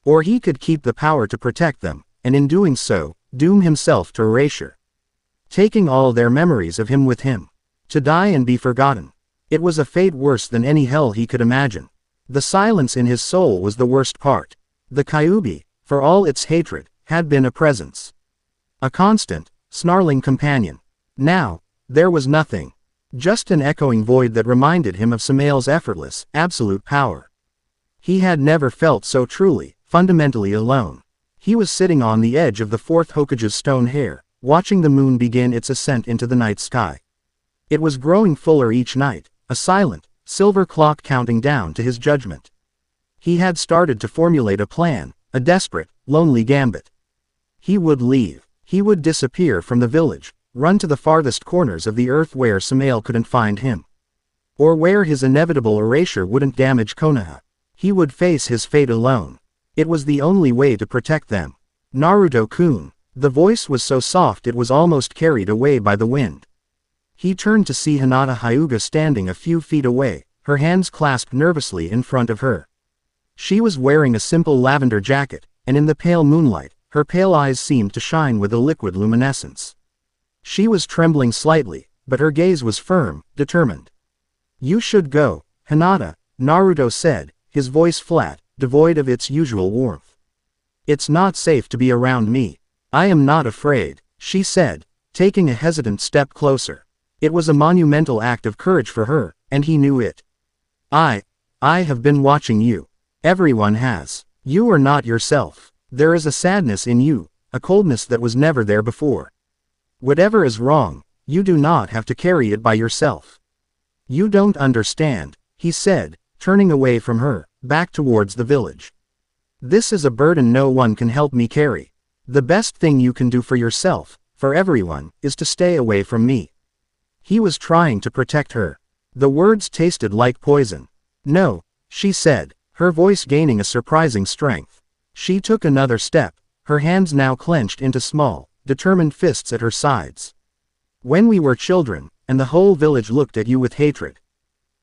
Or he could keep the power to protect them, and in doing so, doom himself to erasure, taking all their memories of him with him, to die and be forgotten. It was a fate worse than any hell he could imagine. The silence in his soul was the worst part. The Kyuubi, for all its hatred, had been a presence. A constant, snarling companion. Now, there was nothing. Just an echoing void that reminded him of Samael's effortless, absolute power. He had never felt so truly, fundamentally alone. He was sitting on the edge of the fourth Hokage's stone hair, watching the moon begin its ascent into the night sky. It was growing fuller each night, a silent, silver clock counting down to his judgment. He had started to formulate a plan, a desperate, lonely gambit. He would leave. He would disappear from the village, run to the farthest corners of the earth where Samael couldn't find him, or where his inevitable erasure wouldn't damage Konoha. He would face his fate alone. It was the only way to protect them. Naruto-kun. The voice was so soft it was almost carried away by the wind. He turned to see Hinata Hyuga standing a few feet away, her hands clasped nervously in front of her. She was wearing a simple lavender jacket, and in the pale moonlight, her pale eyes seemed to shine with a liquid luminescence. She was trembling slightly, but her gaze was firm, determined. "You should go, Hinata," Naruto said, his voice flat, devoid of its usual warmth. "It's not safe to be around me." "I am not afraid," she said, taking a hesitant step closer. It was a monumental act of courage for her, and he knew it. I have been watching you. Everyone has. You are not yourself. There is a sadness in you, a coldness that was never there before. Whatever is wrong, you do not have to carry it by yourself. You don't understand," he said, turning away from her, back towards the village. "This is a burden no one can help me carry. The best thing you can do for yourself, for everyone, is to stay away from me." He was trying to protect her. The words tasted like poison. "No," she said, her voice gaining a surprising strength. She took another step, her hands now clenched into small, determined fists at her sides. "When we were children, and the whole village looked at you with hatred,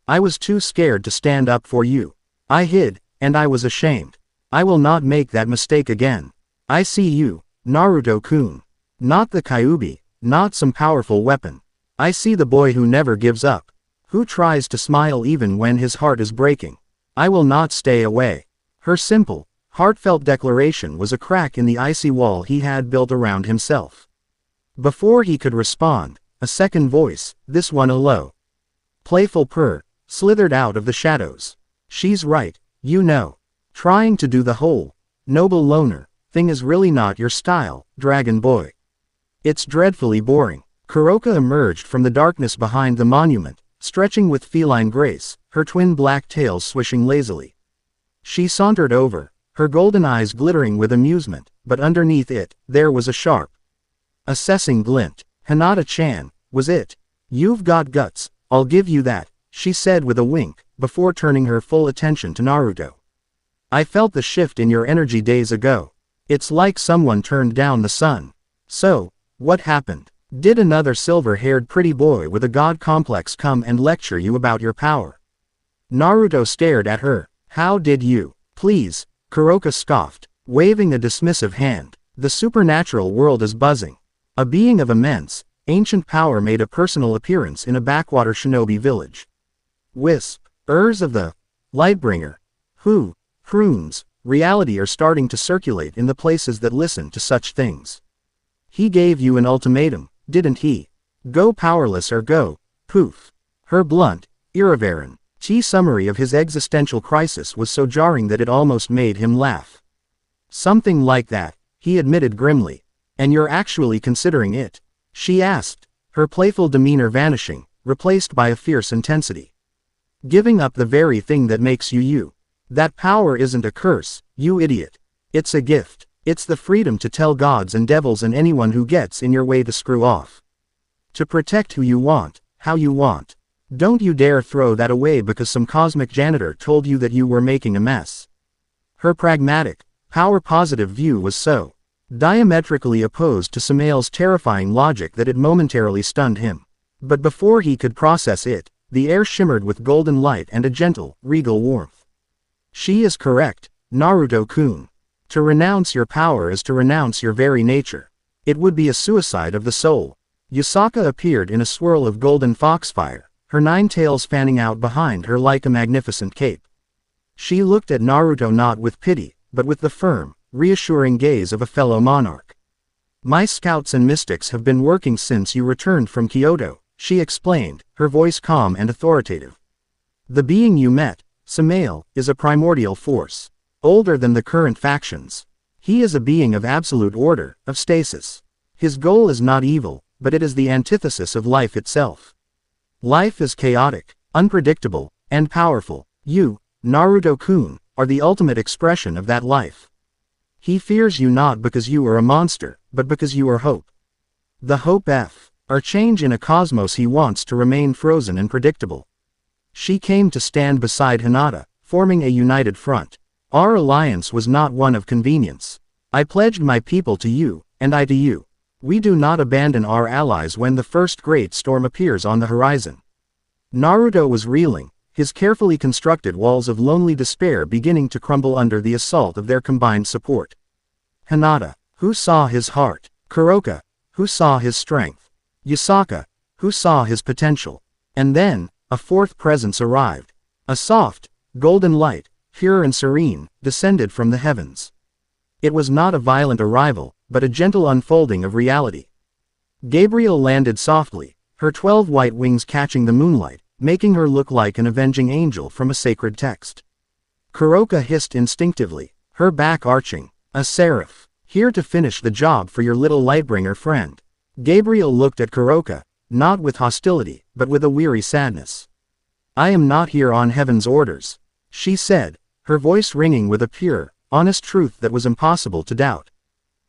I was too scared to stand up for you. I hid, and I was ashamed. I will not make that mistake again. I see you, Naruto-kun. Not the Kyuubi, not some powerful weapon. I see the boy who never gives up, who tries to smile even when his heart is breaking. I will not stay away." Her simple, heartfelt declaration was a crack in the icy wall he had built around himself. Before he could respond, a second voice, this one a low, playful purr, slithered out of the shadows. "She's right, you know. Trying to do the whole, noble loner, thing is really not your style, dragon boy. It's dreadfully boring." Kuroka emerged from the darkness behind the monument, stretching with feline grace, her twin black tails swishing lazily. She sauntered over, her golden eyes glittering with amusement, but underneath it, there was a sharp, assessing glint. Hinata-chan, was it? You've got guts, I'll give you that, she said with a wink, before turning her full attention to Naruto. I felt the shift in your energy days ago. It's like someone turned down the sun. So, what happened? Did another silver-haired pretty boy with a god complex come and lecture you about your power? Naruto stared at her. How did you? Please, Kuroka scoffed, waving a dismissive hand. The supernatural world is buzzing. A being of immense, ancient power made a personal appearance in a backwater shinobi village. Wisp, of the Lightbringer. Who, prunes, reality are starting to circulate in the places that listen to such things. He gave you an ultimatum, didn't he? Go powerless or go, poof. Her blunt, irreverent, summary of his existential crisis was so jarring that it almost made him laugh. Something like that, he admitted grimly. And you're actually considering it? She asked, her playful demeanor vanishing, replaced by a fierce intensity. Giving up the very thing that makes you you. That power isn't a curse, you idiot. It's a gift. It's the freedom to tell gods and devils and anyone who gets in your way to screw off. To protect who you want, how you want. Don't you dare throw that away because some cosmic janitor told you that you were making a mess. Her pragmatic, power-positive view was so diametrically opposed to Samael's terrifying logic that it momentarily stunned him. But before he could process it, the air shimmered with golden light and a gentle, regal warmth. She is correct, Naruto-kun. To renounce your power is to renounce your very nature. It would be a suicide of the soul. Yusaka appeared in a swirl of golden foxfire, her 9 tails fanning out behind her like a magnificent cape. She looked at Naruto not with pity, but with the firm, reassuring gaze of a fellow monarch. My scouts and mystics have been working since you returned from Kyoto, she explained, her voice calm and authoritative. The being you met, Samael, is a primordial force. Older than the current factions. He is a being of absolute order, of stasis. His goal is not evil, but it is the antithesis of life itself. Life is chaotic, unpredictable, and powerful. You, Naruto-kun, are the ultimate expression of that life. He fears you not because you are a monster, but because you are hope. The hope are change in a cosmos he wants to remain frozen and predictable. She came to stand beside Hinata, forming a united front. Our alliance was not one of convenience. I pledged my people to you, and I to you. We do not abandon our allies when the first great storm appears on the horizon. Naruto was reeling, his carefully constructed walls of lonely despair beginning to crumble under the assault of their combined support. Hinata, who saw his heart. Kuroka, who saw his strength. Yusaka, who saw his potential. And then, a fourth presence arrived. A soft, golden light, pure and serene, descended from the heavens. It was not a violent arrival, but a gentle unfolding of reality. Gabriel landed softly, her 12 white wings catching the moonlight, making her look like an avenging angel from a sacred text. Kuroka hissed instinctively, her back arching, a seraph, here to finish the job for your little Lightbringer friend. Gabriel looked at Kuroka, not with hostility, but with a weary sadness. I am not here on heaven's orders, she said, her voice ringing with a pure, honest truth that was impossible to doubt.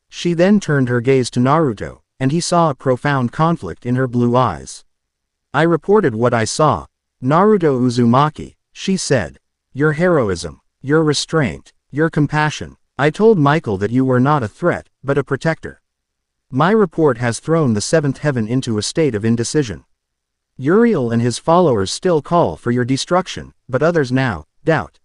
She then turned her gaze to Naruto, and he saw a profound conflict in her blue eyes. I reported what I saw, Naruto Uzumaki, she said. Your heroism, your restraint, your compassion. I told Michael that you were not a threat, but a protector. My report has thrown the 7th heaven into a state of indecision. Uriel and his followers still call for your destruction, but others now doubt.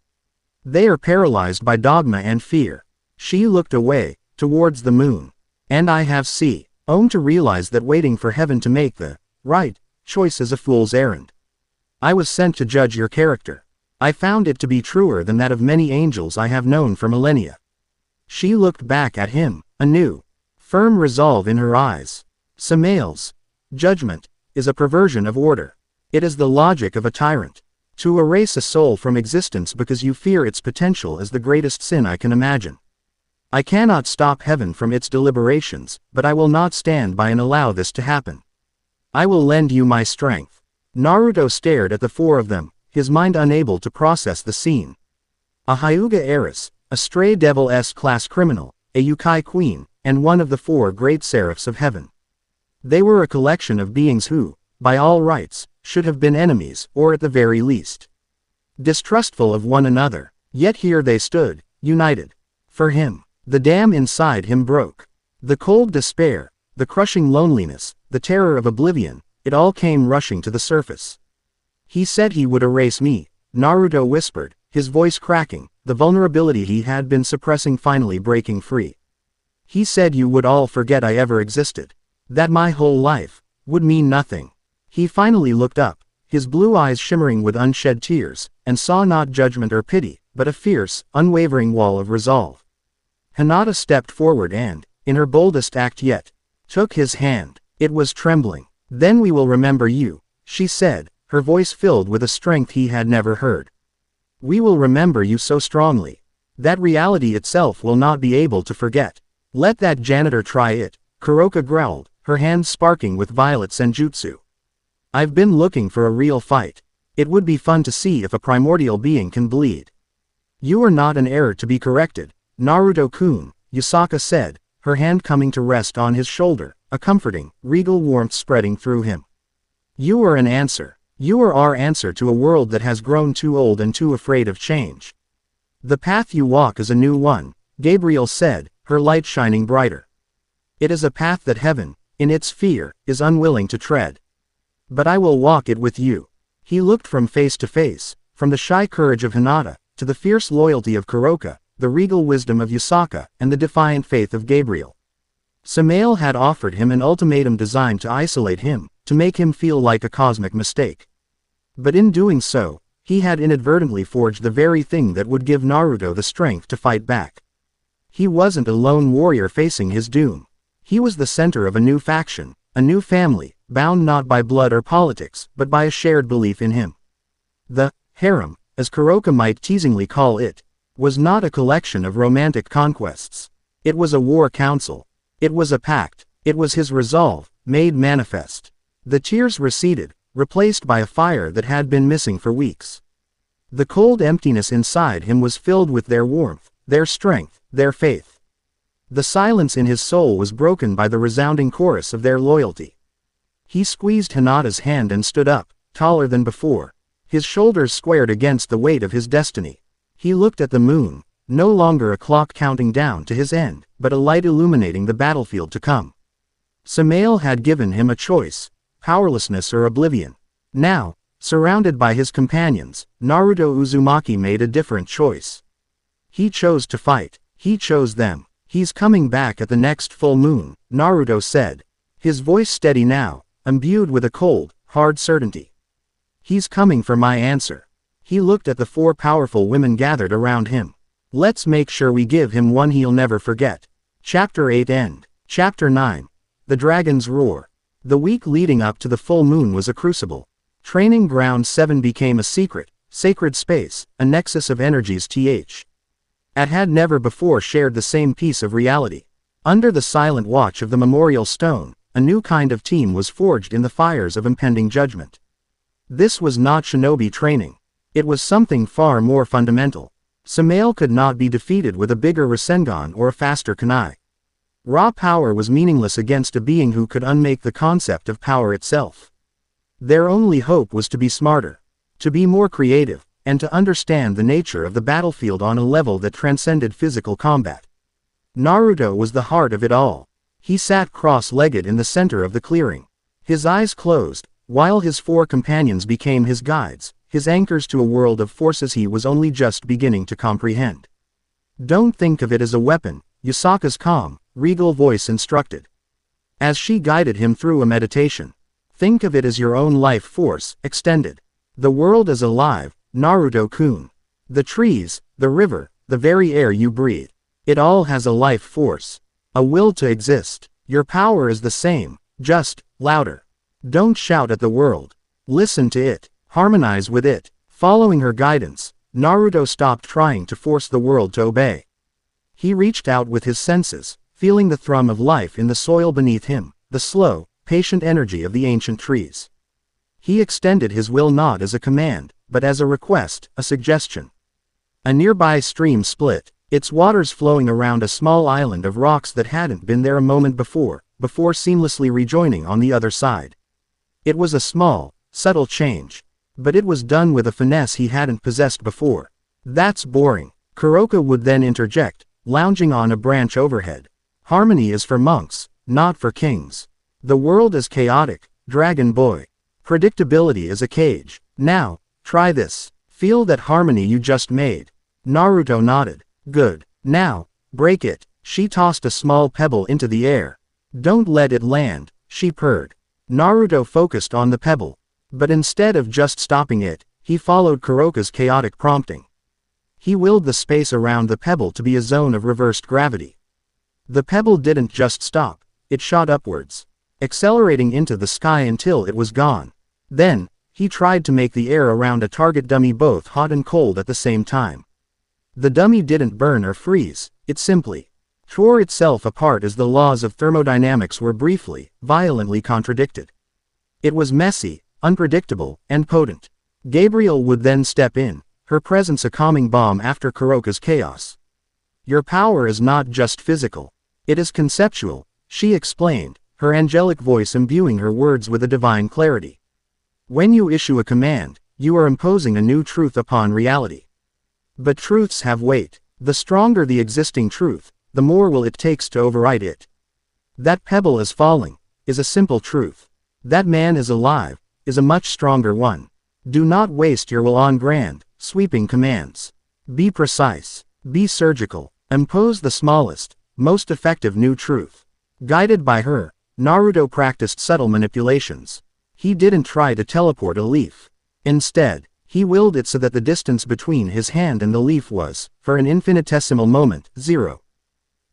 They are paralyzed by dogma and fear. She looked away, towards the moon. And I have to realize that waiting for heaven to make the right choice is a fool's errand. I was sent to judge your character. I found it to be truer than that of many angels I have known for millennia. She looked back at him, a new, firm resolve in her eyes. Samael's judgment is a perversion of order. It is the logic of a tyrant. To erase a soul from existence because you fear its potential is the greatest sin I can imagine. I cannot stop heaven from its deliberations, but I will not stand by and allow this to happen. I will lend you my strength. Naruto stared at the 4 of them, his mind unable to process the scene. A Hyuga heiress, a stray devil S-class criminal, a Yukai queen, and one of the 4 great seraphs of heaven. They were a collection of beings who, by all rights, should have been enemies, or at the very least, distrustful of one another. Yet here they stood, united. For him, the dam inside him broke. The cold despair, the crushing loneliness, the terror of oblivion, it all came rushing to the surface. He said he would erase me, Naruto whispered, his voice cracking, the vulnerability he had been suppressing finally breaking free. He said you would all forget I ever existed. That my whole life would mean nothing. He finally looked up, his blue eyes shimmering with unshed tears, and saw not judgment or pity, but a fierce, unwavering wall of resolve. Hinata stepped forward and, in her boldest act yet, took his hand. It was trembling. Then we will remember you, she said, her voice filled with a strength he had never heard. We will remember you so strongly that reality itself will not be able to forget. Let that janitor try it, Kuroka growled, her hands sparking with violet senjutsu. I've been looking for a real fight. It would be fun to see if a primordial being can bleed. You are not an error to be corrected, Naruto-kun, Yusaka said, her hand coming to rest on his shoulder, a comforting, regal warmth spreading through him. You are an answer. You are our answer to a world that has grown too old and too afraid of change. The path you walk is a new one, Gabriel said, her light shining brighter. It is a path that heaven, in its fear, is unwilling to tread. But I will walk it with you. He looked from face to face, from the shy courage of Hinata, to the fierce loyalty of Kuroka, the regal wisdom of Yusaka, and the defiant faith of Gabriel. Samael had offered him an ultimatum designed to isolate him, to make him feel like a cosmic mistake. But in doing so, he had inadvertently forged the very thing that would give Naruto the strength to fight back. He wasn't a lone warrior facing his doom. He was the center of a new faction, a new family, bound not by blood or politics, but by a shared belief in him. The harem, as Kuroka might teasingly call it, was not a collection of romantic conquests. It was a war council. It was a pact. It was his resolve, made manifest. The tears receded, replaced by a fire that had been missing for weeks. The cold emptiness inside him was filled with their warmth, their strength, their faith. The silence in his soul was broken by the resounding chorus of their loyalty. He squeezed Hinata's hand and stood up, taller than before, his shoulders squared against the weight of his destiny. He looked at the moon, no longer a clock counting down to his end, but a light illuminating the battlefield to come. Samael had given him a choice, powerlessness or oblivion. Now, surrounded by his companions, Naruto Uzumaki made a different choice. He chose to fight. He chose them. He's coming back at the next full moon, Naruto said, his voice steady now, imbued with a cold, hard certainty. He's coming for my answer. He looked at the 4 powerful women gathered around him. Let's make sure we give him one he'll never forget. Chapter 8 End. Chapter 9. The Dragon's Roar. The week leading up to the full moon was a crucible. Training Ground 7 became a secret, sacred space, a nexus of energies it had never before shared the same piece of reality. Under the silent watch of the memorial stone, a new kind of team was forged in the fires of impending judgment. This was not shinobi training. It was something far more fundamental. Samael could not be defeated with a bigger Rasengan or a faster kunai. Raw power was meaningless against a being who could unmake the concept of power itself. Their only hope was to be smarter, to be more creative, and to understand the nature of the battlefield on a level that transcended physical combat. Naruto was the heart of it all. He sat cross-legged in the center of the clearing. His eyes closed, while his 4 companions became his guides, his anchors to a world of forces he was only just beginning to comprehend. Don't think of it as a weapon, Yusaka's calm, regal voice instructed, as she guided him through a meditation. Think of it as your own life force, extended. The world is alive, Naruto-kun. The trees, the river, the very air you breathe. It all has a life force. A will to exist. Your power is the same, just louder. Don't shout at the world. Listen to it. Harmonize with it. Following her guidance, Naruto stopped trying to force the world to obey. He reached out with his senses, feeling the thrum of life in the soil beneath him, the slow, patient energy of the ancient trees. He extended his will not as a command, but as a request, a suggestion. A nearby stream split, its waters flowing around a small island of rocks that hadn't been there a moment before seamlessly rejoining on the other side. It was a small, subtle change. But it was done with a finesse he hadn't possessed before. That's boring, Kuroka would then interject, lounging on a branch overhead. Harmony is for monks, not for kings. The world is chaotic, dragon boy. Predictability is a cage. Now, try this. Feel that harmony you just made. Naruto nodded. Good. Now, break it. She tossed a small pebble into the air. Don't let it land, she purred. Naruto focused on the pebble. But instead of just stopping it, he followed Kuroka's chaotic prompting. He willed the space around the pebble to be a zone of reversed gravity. The pebble didn't just stop, it shot upwards, accelerating into the sky until it was gone. Then, he tried to make the air around a target dummy both hot and cold at the same time. The dummy didn't burn or freeze, it simply tore itself apart as the laws of thermodynamics were briefly, violently contradicted. It was messy, unpredictable, and potent. Gabriel would then step in, her presence a calming balm after Kuroka's chaos. Your power is not just physical. It is conceptual, she explained, her angelic voice imbuing her words with a divine clarity. When you issue a command, you are imposing a new truth upon reality. But truths have weight. The stronger the existing truth, the more will it takes to override it. That pebble is falling, is a simple truth. That man is alive, is a much stronger one. Do not waste your will on grand, sweeping commands. Be precise, be surgical, impose the smallest, most effective new truth. Guided by her, Naruto practiced subtle manipulations. He didn't try to teleport a leaf. Instead, he willed it so that the distance between his hand and the leaf was, for an infinitesimal moment, 0.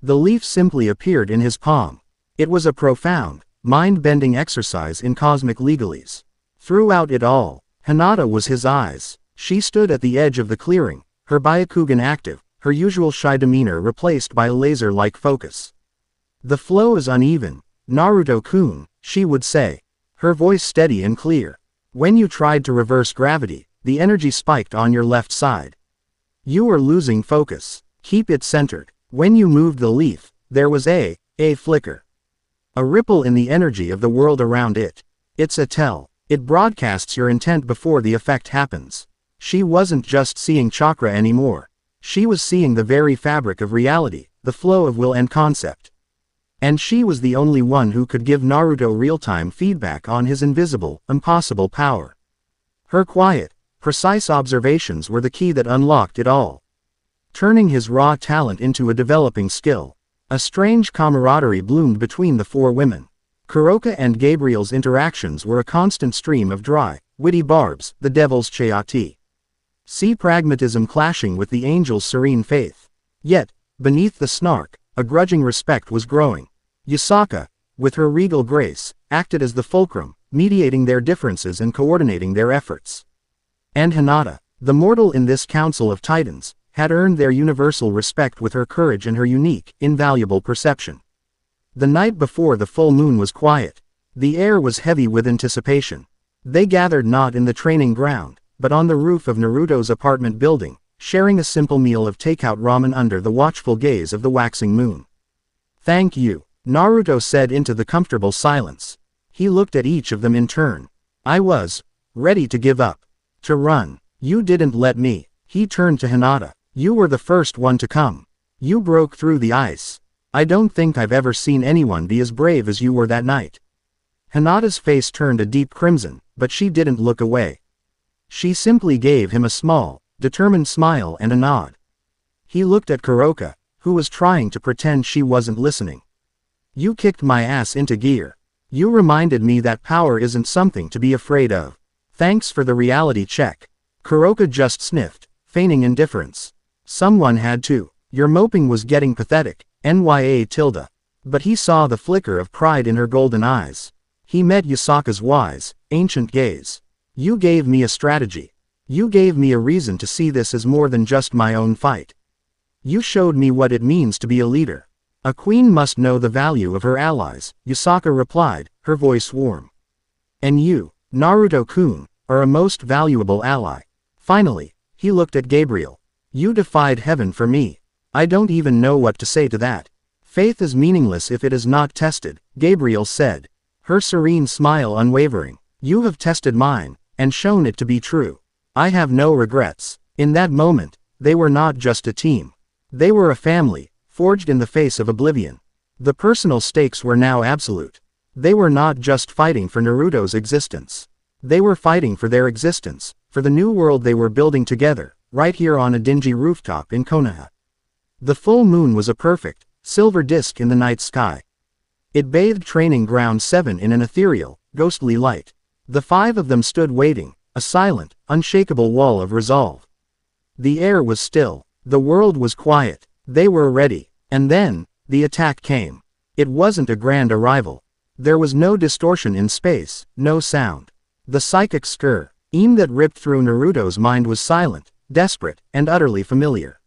The leaf simply appeared in his palm. It was a profound, mind-bending exercise in cosmic legalese. Throughout it all, Hinata was his eyes. She stood at the edge of the clearing, her Byakugan active, her usual shy demeanor replaced by a laser-like focus. The flow is uneven, Naruto-kun, she would say, her voice steady and clear. When you tried to reverse gravity, the energy spiked on your left side. You are losing focus. Keep it centered. When you moved the leaf, there was a flicker. A ripple in the energy of the world around it. It's a tell. It broadcasts your intent before the effect happens. She wasn't just seeing chakra anymore. She was seeing the very fabric of reality, the flow of will and concept. And she was the only one who could give Naruto real-time feedback on his invisible, impossible power. Her quiet, precise observations were the key that unlocked it all. Turning his raw talent into a developing skill. A strange camaraderie bloomed between the four women. Kuroka and Gabriel's interactions were a constant stream of dry, witty barbs, the devil's chayati. See pragmatism clashing with the angel's serene faith. Yet, beneath the snark, a grudging respect was growing. Yusaka, with her regal grace, acted as the fulcrum, mediating their differences and coordinating their efforts. And Hinata, the mortal in this council of titans, had earned their universal respect with her courage and her unique, invaluable perception. The night before the full moon was quiet. The air was heavy with anticipation. They gathered not in the training ground, but on the roof of Naruto's apartment building, sharing a simple meal of takeout ramen under the watchful gaze of the waxing moon. Thank you, Naruto said into the comfortable silence. He looked at each of them in turn. I was ready to give up. To run. You didn't let me. He turned to Hinata. You were the first one to come. You broke through the ice. I don't think I've ever seen anyone be as brave as you were that night. Hinata's face turned a deep crimson, but she didn't look away. She simply gave him a small, determined smile and a nod. He looked at Kuroka, who was trying to pretend she wasn't listening. You kicked my ass into gear. You reminded me that power isn't something to be afraid of. Thanks for the reality check. Kuroka just sniffed, feigning indifference. Someone had to. Your moping was getting pathetic, NYA . But he saw the flicker of pride in her golden eyes. He met Yusaka's wise, ancient gaze. You gave me a strategy. You gave me a reason to see this as more than just my own fight. You showed me what it means to be a leader. A queen must know the value of her allies, Yusaka replied, her voice warm. And you, Naruto-kun, are a most valuable ally. Finally, he looked at Gabriel. You defied heaven for me. I don't even know what to say to that. Faith is meaningless if it is not tested, Gabriel said. Her serene smile unwavering. You have tested mine, and shown it to be true. I have no regrets. In that moment, they were not just a team. They were a family, forged in the face of oblivion. The personal stakes were now absolute. They were not just fighting for Naruto's existence. They were fighting for their existence, for the new world they were building together, right here on a dingy rooftop in Konoha. The full moon was a perfect, silver disk in the night sky. It bathed Training Ground 7 in an ethereal, ghostly light. The five of them stood waiting, a silent, unshakable wall of resolve. The air was still. The world was quiet. They were ready. And then, the attack came. It wasn't a grand arrival. There was no distortion in space, no sound. The psychic scream that ripped through Naruto's mind was silent, desperate, and utterly familiar.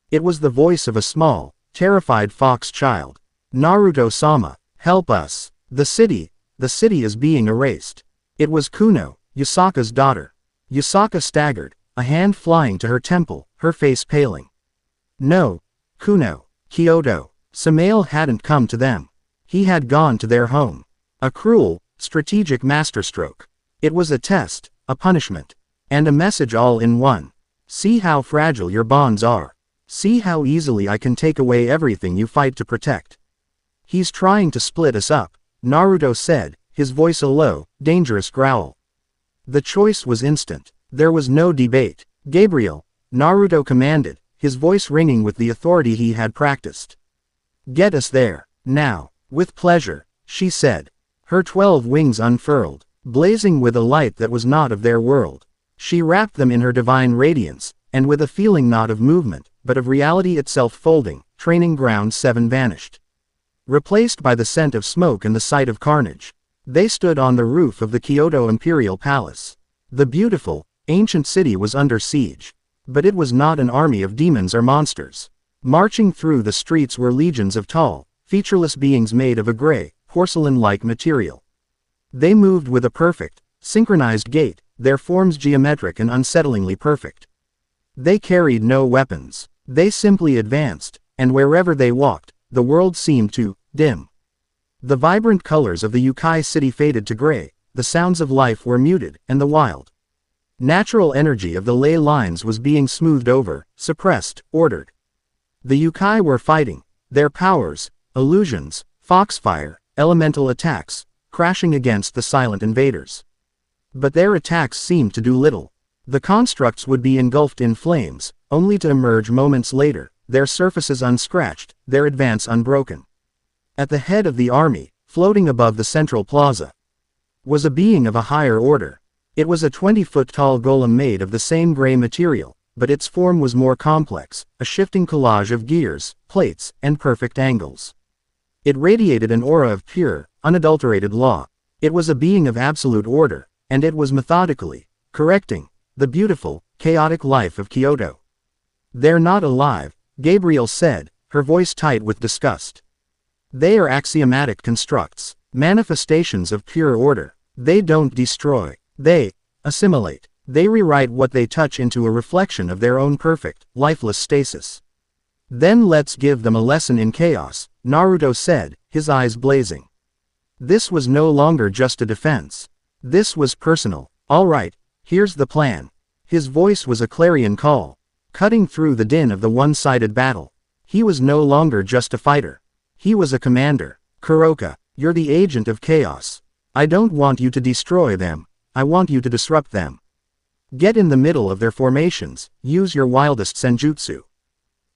It was the voice of a small, terrified fox child. Naruto-sama, help us. The city is being erased. It was Kuno, Yusaka's daughter. Yusaka staggered, a hand flying to her temple, her face paling. No, Kuno, Kyoto. Samael hadn't come to them. He had gone to their home. A cruel, strategic masterstroke. It was a test, a punishment, and a message all in one. See how fragile your bonds are. See how easily I can take away everything you fight to protect. He's trying to split us up, Naruto said, his voice a low, dangerous growl. The choice was instant. There was no debate. Gabriel, Naruto commanded, his voice ringing with the authority he had practiced. Get us there, now. With pleasure, she said. Her 12 wings unfurled, blazing with a light that was not of their world. She wrapped them in her divine radiance, and with a feeling not of movement, but of reality itself folding, Training Ground 7 vanished. Replaced by the scent of smoke and the sight of carnage. They stood on the roof of the Kyoto Imperial Palace. The beautiful, ancient city was under siege. But it was not an army of demons or monsters. Marching through the streets were legions of tall, featureless beings made of a gray, porcelain-like material. They moved with a perfect, synchronized gait, their forms geometric and unsettlingly perfect. They carried no weapons. They simply advanced, and wherever they walked, the world seemed to dim. The vibrant colors of the Yukai city faded to gray, the sounds of life were muted, and the wild, natural energy of the ley lines was being smoothed over, suppressed, ordered. The Yukai were fighting, their powers, illusions, foxfire, elemental attacks, crashing against the silent invaders. But their attacks seemed to do little. The constructs would be engulfed in flames, only to emerge moments later, their surfaces unscratched, their advance unbroken. At the head of the army, floating above the central plaza, was a being of a higher order. It was a 20-foot-tall golem made of the same gray material, but its form was more complex, a shifting collage of gears, plates, and perfect angles. It radiated an aura of pure, unadulterated law. It was a being of absolute order, and it was methodically correcting the beautiful, chaotic life of Kyoto. They're not alive, Gabriel said, her voice tight with disgust. They are axiomatic constructs, manifestations of pure order. They don't destroy. They assimilate. They rewrite what they touch into a reflection of their own perfect, lifeless stasis. Then let's give them a lesson in chaos, Naruto said, his eyes blazing. This was no longer just a defense. This was personal. All right, here's the plan. His voice was a clarion call, cutting through the din of the one-sided battle. He was no longer just a fighter. He was a commander. Kuroka, you're the agent of chaos. I don't want you to destroy them. I want you to disrupt them. Get in the middle of their formations, use your wildest senjutsu.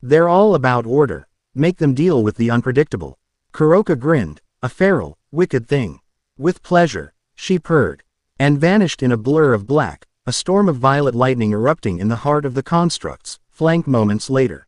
They're all about order. Make them deal with the unpredictable. Kuroka grinned, a feral, wicked thing. With pleasure, she purred, and vanished in a blur of black, a storm of violet lightning erupting in the heart of the constructs, flanked moments later.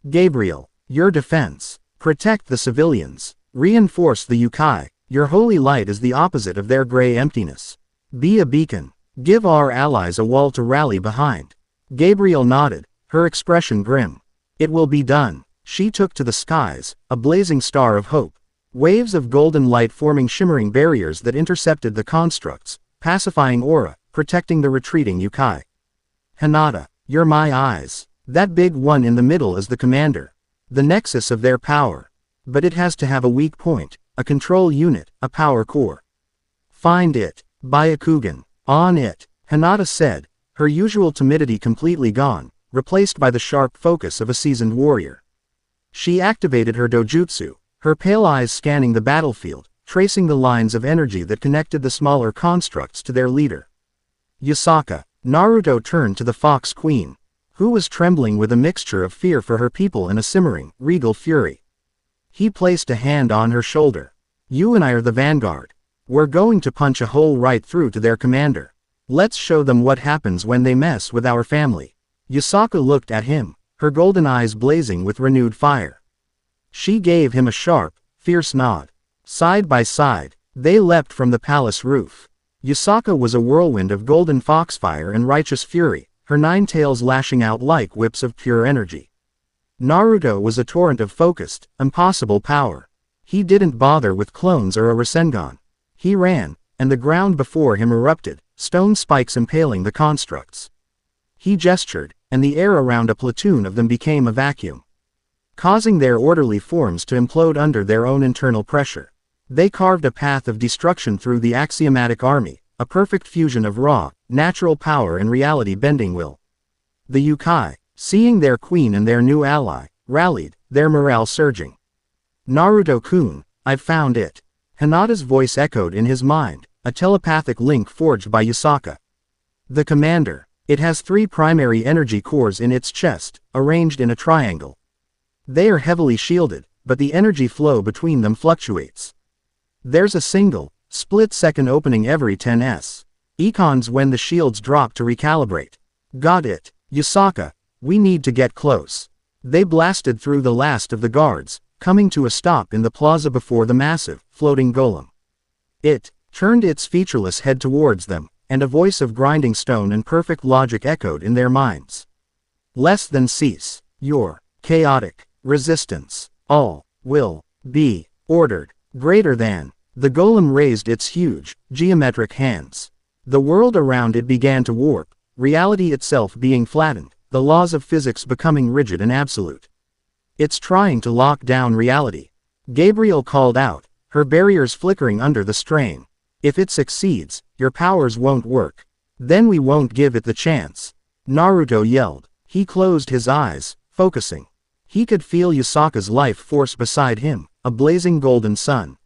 Gabriel, your defense. Protect the civilians. Reinforce the Yukai. Your holy light is the opposite of their gray emptiness. Be a beacon. Give our allies a wall to rally behind. Gabriel nodded, her expression grim. It will be done. She took to the skies, a blazing star of hope. Waves of golden light forming shimmering barriers that intercepted the constructs, pacifying aura, protecting the retreating Yukai. Hinata, you're my eyes. That big one in the middle is the commander. The nexus of their power. But it has to have a weak point, a control unit, a power core. Find it. Byakugan. On it. Hinata said, her usual timidity completely gone, replaced by the sharp focus of a seasoned warrior. She activated her dojutsu, her pale eyes scanning the battlefield, tracing the lines of energy that connected the smaller constructs to their leader. Yasaka. Naruto turned to the Fox Queen, who was trembling with a mixture of fear for her people and a simmering, regal fury. He placed a hand on her shoulder. You and I are the vanguard. We're going to punch a hole right through to their commander. Let's show them what happens when they mess with our family. Yasaka looked at him, her golden eyes blazing with renewed fire. She gave him a sharp, fierce nod. Side by side, they leapt from the palace roof. Yasaka was a whirlwind of golden foxfire and righteous fury, her 9 tails lashing out like whips of pure energy. Naruto was a torrent of focused, impossible power. He didn't bother with clones or a Rasengan. He ran, and the ground before him erupted, stone spikes impaling the constructs. He gestured, and the air around a platoon of them became a vacuum, causing their orderly forms to implode under their own internal pressure. They carved a path of destruction through the axiomatic army, a perfect fusion of raw, natural power and reality-bending will. The Yukai, seeing their queen and their new ally, rallied, their morale surging. Naruto-kun, I've found it. Hinata's voice echoed in his mind, a telepathic link forged by Yasaka. The commander. It has 3 primary energy cores in its chest, arranged in a triangle. They are heavily shielded, but the energy flow between them fluctuates. There's a single, split-second opening every 10s. Econs when the shields drop to recalibrate. Got it. Yasaka, we need to get close. They blasted through the last of the guards, coming to a stop in the plaza before the massive, floating golem. It turned its featureless head towards them, and a voice of grinding stone and perfect logic echoed in their minds. Less than cease. Your chaotic resistance. All will be ordered. Greater than. The golem raised its huge, geometric hands. The world around it began to warp, reality itself being flattened, the laws of physics becoming rigid and absolute. It's trying to lock down reality. Gabriel called out, her barriers flickering under the strain. If it succeeds, your powers won't work. Then we won't give it the chance. Naruto yelled. He closed his eyes, focusing. He could feel Yasaka's life force beside him, a blazing golden sun.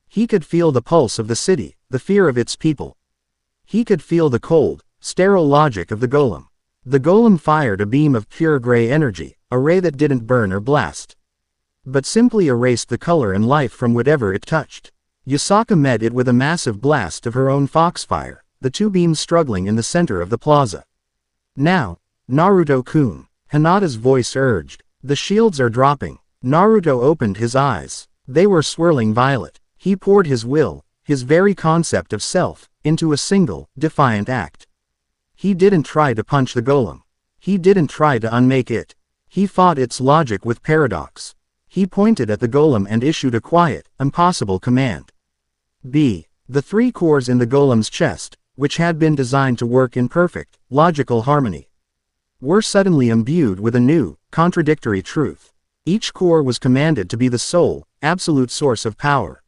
He could feel the pulse of the city, the fear of its people. He could feel the cold, sterile logic of the golem. The golem fired a beam of pure gray energy, a ray that didn't burn or blast, but simply erased the color and life from whatever it touched. Yasaka met it with a massive blast of her own foxfire, the 2 beams struggling in the center of the plaza. Now, Naruto-kun, Hinata's voice urged. The shields are dropping. Naruto opened his eyes. They were swirling violet. He poured his will, his very concept of self, into a single, defiant act. He didn't try to punch the golem. He didn't try to unmake it. He fought its logic with paradox. He pointed at the golem and issued a quiet, impossible command. B. The 3 cores in the golem's chest, which had been designed to work in perfect, logical harmony, were suddenly imbued with a new, contradictory truth. Each core was commanded to be the sole, absolute source of power.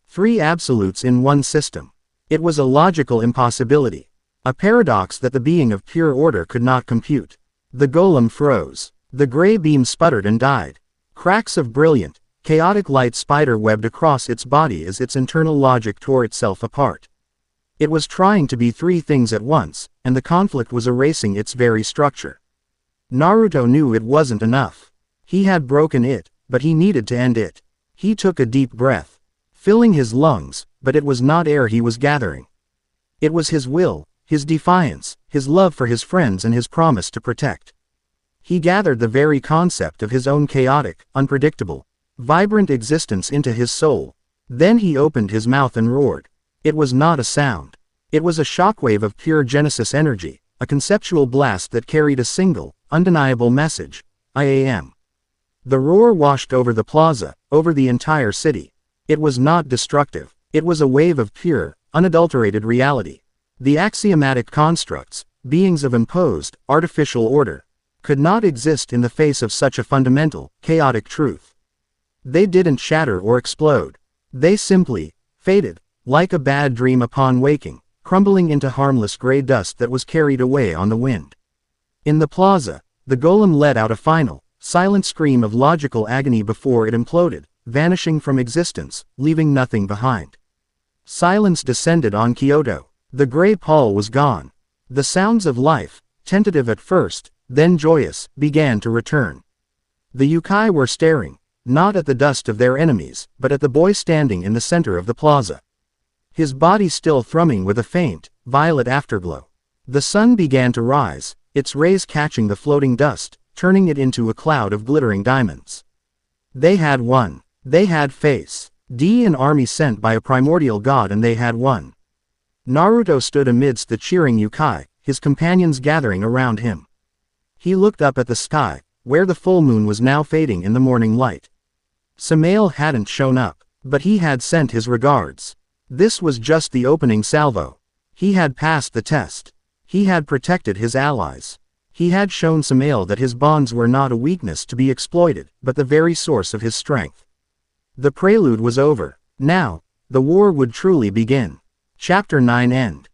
3 absolutes in one system. It was a logical impossibility. A paradox that the being of pure order could not compute. The golem froze. The gray beam sputtered and died. Cracks of brilliant, chaotic light spider-webbed across its body as its internal logic tore itself apart. It was trying to be 3 things at once, and the conflict was erasing its very structure. Naruto knew it wasn't enough. He had broken it, but he needed to end it. He took a deep breath, filling his lungs, but it was not air he was gathering. It was his will, his defiance, his love for his friends and his promise to protect. He gathered the very concept of his own chaotic, unpredictable, vibrant existence into his soul. Then he opened his mouth and roared. It was not a sound. It was a shockwave of pure Genesis energy, a conceptual blast that carried a single, undeniable message. I am. The roar washed over the plaza, over the entire city. It was not destructive. It was a wave of pure, unadulterated reality. The axiomatic constructs, beings of imposed, artificial order, could not exist in the face of such a fundamental, chaotic truth. They didn't shatter or explode. They simply faded, like a bad dream upon waking, crumbling into harmless gray dust that was carried away on the wind. In the plaza, the golem let out a final, silent scream of logical agony before it imploded, vanishing from existence, leaving nothing behind. Silence descended on Kyoto. The gray pall was gone. The sounds of life, tentative at first, then joyous, began to return. The yokai were staring, not at the dust of their enemies, but at the boy standing in the center of the plaza. His body still thrumming with a faint, violet afterglow. The sun began to rise, its rays catching the floating dust, turning it into a cloud of glittering diamonds. They had won. They had face. An army sent by a primordial god, and they had won. Naruto stood amidst the cheering yokai, his companions gathering around him. He looked up at the sky, where the full moon was now fading in the morning light. Samael hadn't shown up, but he had sent his regards. This was just the opening salvo. He had passed the test. He had protected his allies. He had shown Samael that his bonds were not a weakness to be exploited, but the very source of his strength. The prelude was over. Now, the war would truly begin. Chapter 9 End.